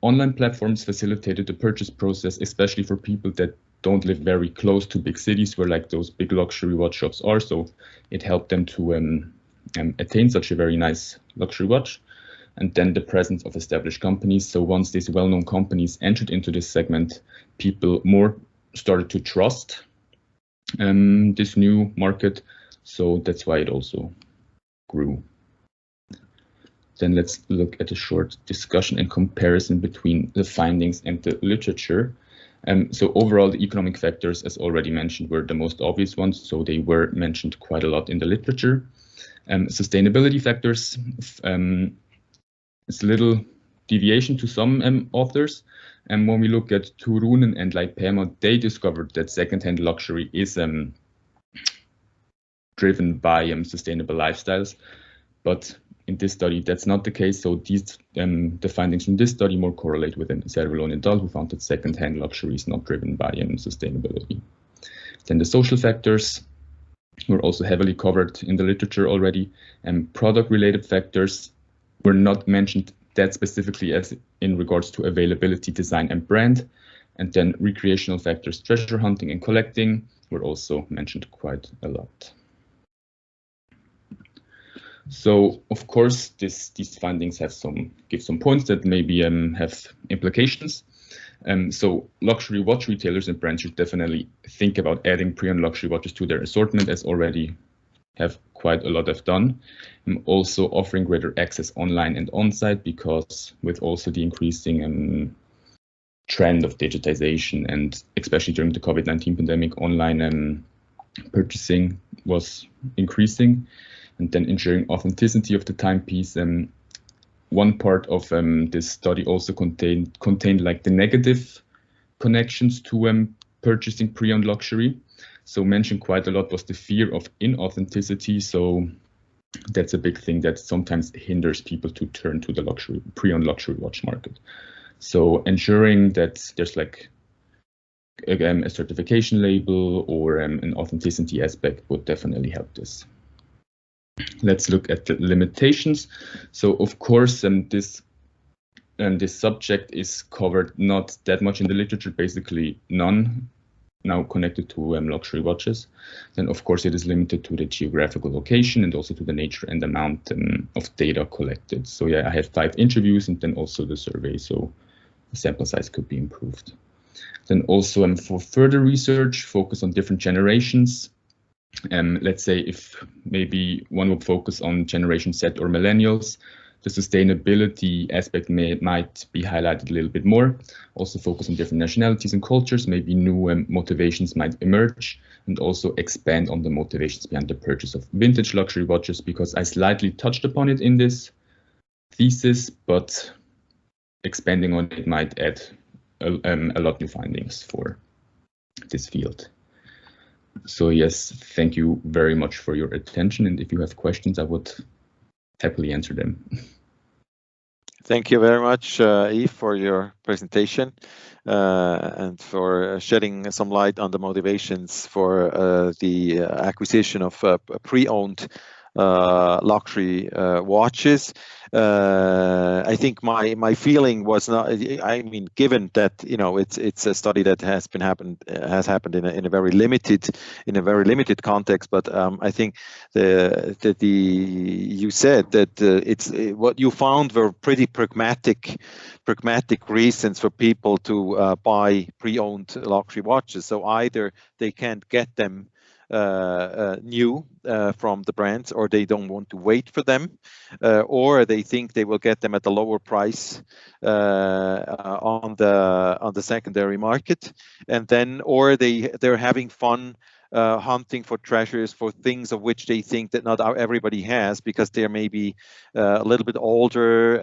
[SPEAKER 12] Online platforms facilitated the purchase process, especially for people that don't live very close to big cities where like those big luxury watch shops are. So it helped them to attain such a very nice luxury watch. And then the presence of established companies. So once these well-known companies entered into this segment, people more started to trust this new market. So that's why it also grew. Then let's look at a short discussion and comparison between the findings and the literature. So overall, the economic factors, as already mentioned, were the most obvious ones. So they were mentioned quite a lot in the literature. Sustainability factors, it's a little deviation to some authors. And when we look at Turunen and Leipema, they discovered that secondhand luxury is driven by sustainable lifestyles. But in this study, that's not the case. So these the findings from this study more correlate with Cervelloni et al., who found that second-hand luxury is not driven by sustainability. Then the social factors were also heavily covered in the literature already, and product-related factors were not mentioned that specifically as in regards to availability, design, and brand. And then recreational factors, treasure hunting and collecting, were also mentioned quite a lot. So, of course, these findings give some points that maybe have implications. So luxury watch retailers and brands should definitely think about adding pre-owned luxury watches to their assortment, as already have quite a lot have done. Also offering greater access online and on-site, because with also the increasing trend of digitization, and especially during the COVID-19 pandemic, online purchasing was increasing. And then ensuring authenticity of the timepiece, one part of this study also contained like the negative connections to purchasing pre-owned luxury. So mentioned quite a lot was the fear of inauthenticity. So that's a big thing that sometimes hinders people to turn to the pre-owned luxury watch market. So ensuring that there's like again a certification label or an authenticity aspect would definitely help this. Let's look at the limitations. So of course, this subject is covered not that much in the literature, basically none now connected to luxury watches. Then of course it is limited to the geographical location and also to the nature and amount of data collected. So yeah, I had 5 interviews and then also the survey, so the sample size could be improved. Then also for further research, focus on different generations. Let's say if maybe one would focus on Generation Z or millennials, the sustainability aspect might be highlighted a little bit more. Also focus on different nationalities and cultures, maybe new motivations might emerge, and also expand on the motivations behind the purchase of vintage luxury watches, because I slightly touched upon it in this thesis, but expanding on it might add a lot new findings for this field. So yes, thank you very much for your attention, and if you have questions, I would happily answer them.
[SPEAKER 1] Thank you very much, Yves, for your presentation and for shedding some light on the motivations for the acquisition of pre-owned luxury watches. I think my feeling was not. I mean, given that it's a study that has happened in a very limited context. But I think you said that what you found were pretty pragmatic reasons for people to buy pre-owned luxury watches. So either they can't get them new from the brands, or they don't want to wait for them, or they think they will get them at a lower price on the secondary market, and then or they're having fun hunting for treasures, for things of which they think that not everybody has, because they're maybe a little bit older,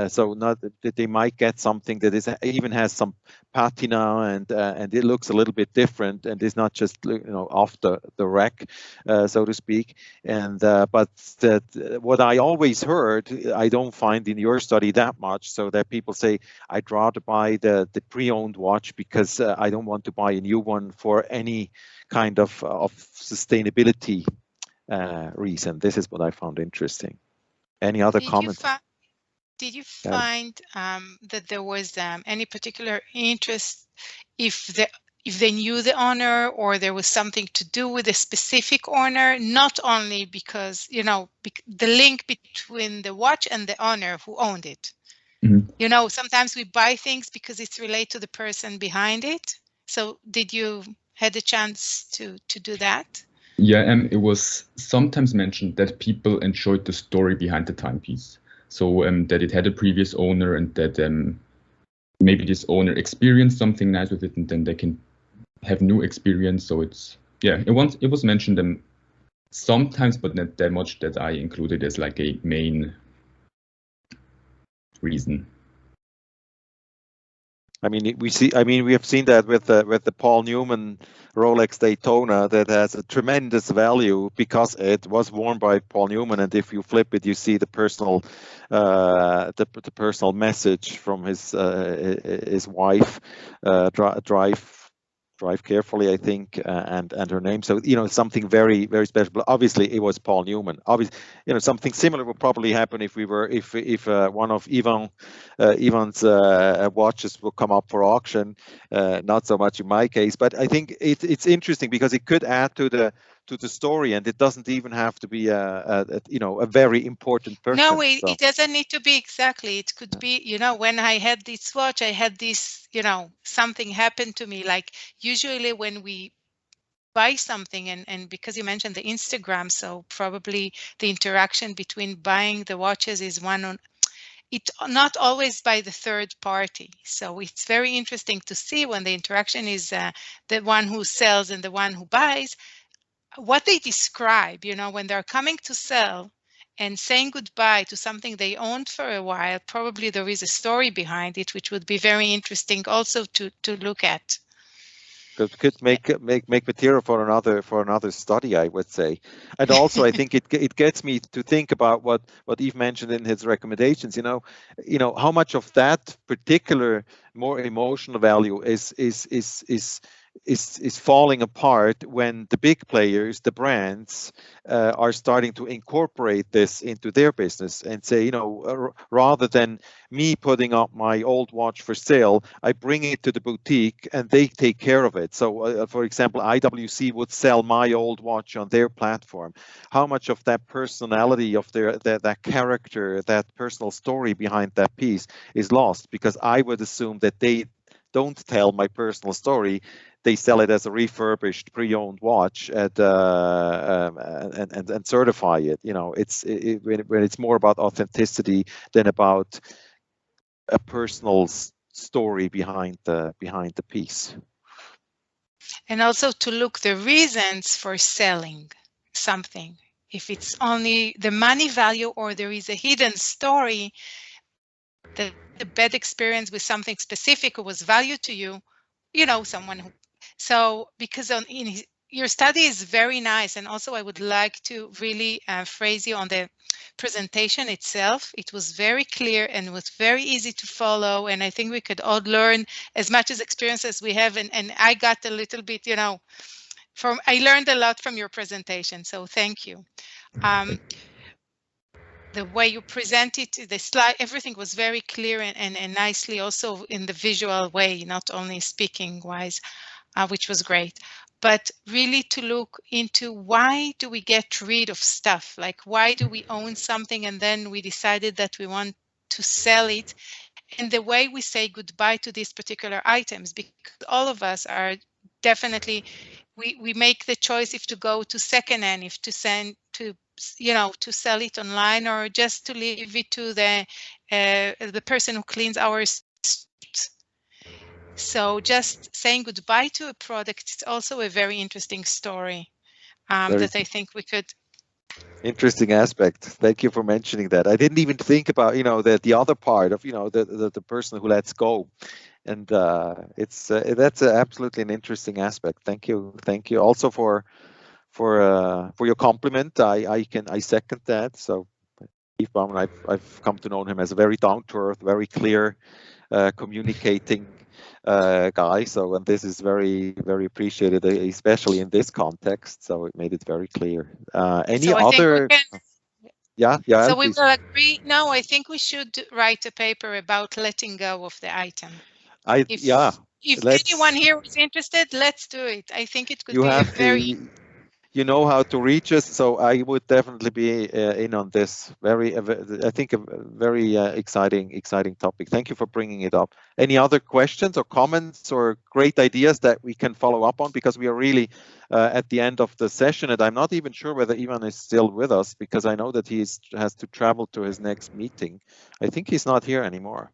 [SPEAKER 1] so not that they might get something that even has some patina and it looks a little bit different and is not just off the rack, so to speak. And but what I always heard, I don't find in your study that much, so that people say I'd rather buy the pre-owned watch because I don't want to buy a new one for any kind of sustainability reason. This is what I found interesting. Any other comments?
[SPEAKER 7] Did you find that there was any particular interest if they knew the owner, or there was something to do with a specific owner, not only because the link between the watch and the owner who owned it? Mm-hmm. Sometimes we buy things because it's related to the person behind it. So did you had a chance to do that?
[SPEAKER 12] Yeah, it was sometimes mentioned that people enjoyed the story behind the timepiece. So that it had a previous owner, and that maybe this owner experienced something nice with it, and then they can have new experience. So it was mentioned sometimes, but not that much that I included as like a main reason.
[SPEAKER 1] I mean, we have seen that with the Paul Newman Rolex Daytona, that has a tremendous value because it was worn by Paul Newman, and if you flip it, you see the personal personal message from his wife, drive carefully, I think, and her name. So something very, very special. But obviously, it was Paul Newman. Obviously, something similar would probably happen if one of Ivan's watches will come up for auction. Not so much in my case, but I think it's interesting because it could add to the story, and it doesn't even have to be a very important person.
[SPEAKER 7] No, it doesn't need to be exactly. It could be, when I had this watch, I had this, something happened to me. Like usually when we buy something, and because you mentioned the Instagram, so probably the interaction between buying the watches is it's not always by the third party. So it's very interesting to see when the interaction is the one who sells and the one who buys, what they describe, when they're coming to sell and saying goodbye to something they owned for a while, probably there is a story behind it, which would be very interesting also to look at.
[SPEAKER 1] Could make material for another study, I would say. And also I think it gets me to think about what Yves mentioned in his recommendations. You know how much of that particular more emotional value is falling apart when the big players, the brands, are starting to incorporate this into their business and say, you know, rather than me putting up my old watch for sale, I bring it to the boutique and they take care of it. So, for example, IWC would sell my old watch on their platform. How much of that personality of that character, that personal story behind that piece is lost? Because I would assume that they don't tell my personal story. They sell it as a refurbished, pre-owned watch and certify it. You know, when it's more about authenticity than about a personal story behind the piece.
[SPEAKER 7] And also to look the reasons for selling something. If it's only the money value or there is a hidden story, that a bad experience with something specific or was value to you, you know, someone who. So because your study is very nice, and also I would like to really praise you on the presentation itself. It was very clear and was very easy to follow, and I think we could all learn as much as experience as we have, and I got a little bit, you know, I learned a lot from your presentation, so thank you. The way you presented the slide, everything was very clear and nicely also in the visual way, not only speaking wise, which was great. But really to look into why do we get rid of stuff? Like why do we own something and then we decided that we want to sell it? And the way we say goodbye to these particular items, because all of us are definitely, we make the choice if to go to secondhand, if to send to, you know, to sell it online or just to leave it to the person who cleans our streets. So just saying goodbye to a product is also a very interesting story that I think we could.
[SPEAKER 1] Interesting aspect. Thank you for mentioning that. I didn't even think about, you know, the other part of, you know, the person who lets go, and that's absolutely an interesting aspect. Thank you also for your compliment. I second that. So Yves Baumann, I've come to know him as a very down to earth, very clear, communicating guy. So, and this is very, very appreciated, especially in this context. So it made it very clear. Any
[SPEAKER 7] so
[SPEAKER 1] other? Yeah.
[SPEAKER 7] So we will agree. No, I think we should write a paper about letting go of the item. If anyone here is interested, let's do it. I think it could be a very.
[SPEAKER 1] You know how to reach us, so I would definitely be in on this. I think a very exciting topic. Thank you for bringing it up. Any other questions or comments or great ideas that we can follow up on, because we are really at the end of the session, and I'm not even sure whether Ivan is still with us, because I know that he has to travel to his next meeting. I think he's not here anymore.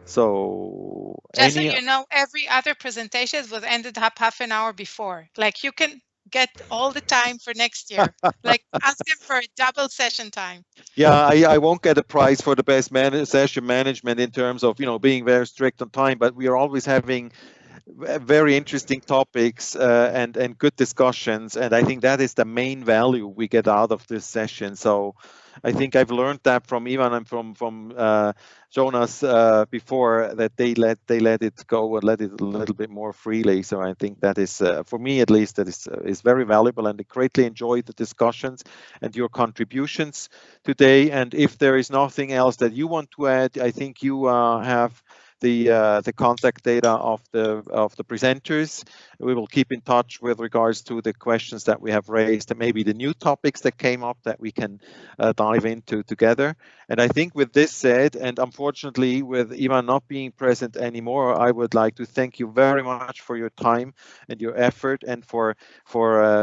[SPEAKER 1] So
[SPEAKER 7] just so you know, every other presentation was ended up half an hour before. Like you can get all the time for next year. Like ask them for a double session time.
[SPEAKER 1] Yeah, I won't get a prize for the best session management in terms of, you know, being very strict on time, but we are always having very interesting topics and good discussions, and I think that is the main value we get out of this session. So I think I've learned that from Ivan and from Jonas before, that they let it go and let it a little bit more freely. So I think that is, for me at least, that is very valuable, and I greatly enjoyed the discussions and your contributions today. And if there is nothing else that you want to add, I think you have the contact data of the presenters. We will keep in touch with regards to the questions that we have raised and maybe the new topics that came up that we can dive into together. And I think with this said, and unfortunately with Ivan not being present anymore, I would like to thank you very much for your time and your effort and for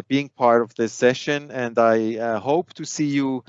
[SPEAKER 1] being part of this session. And I hope to see you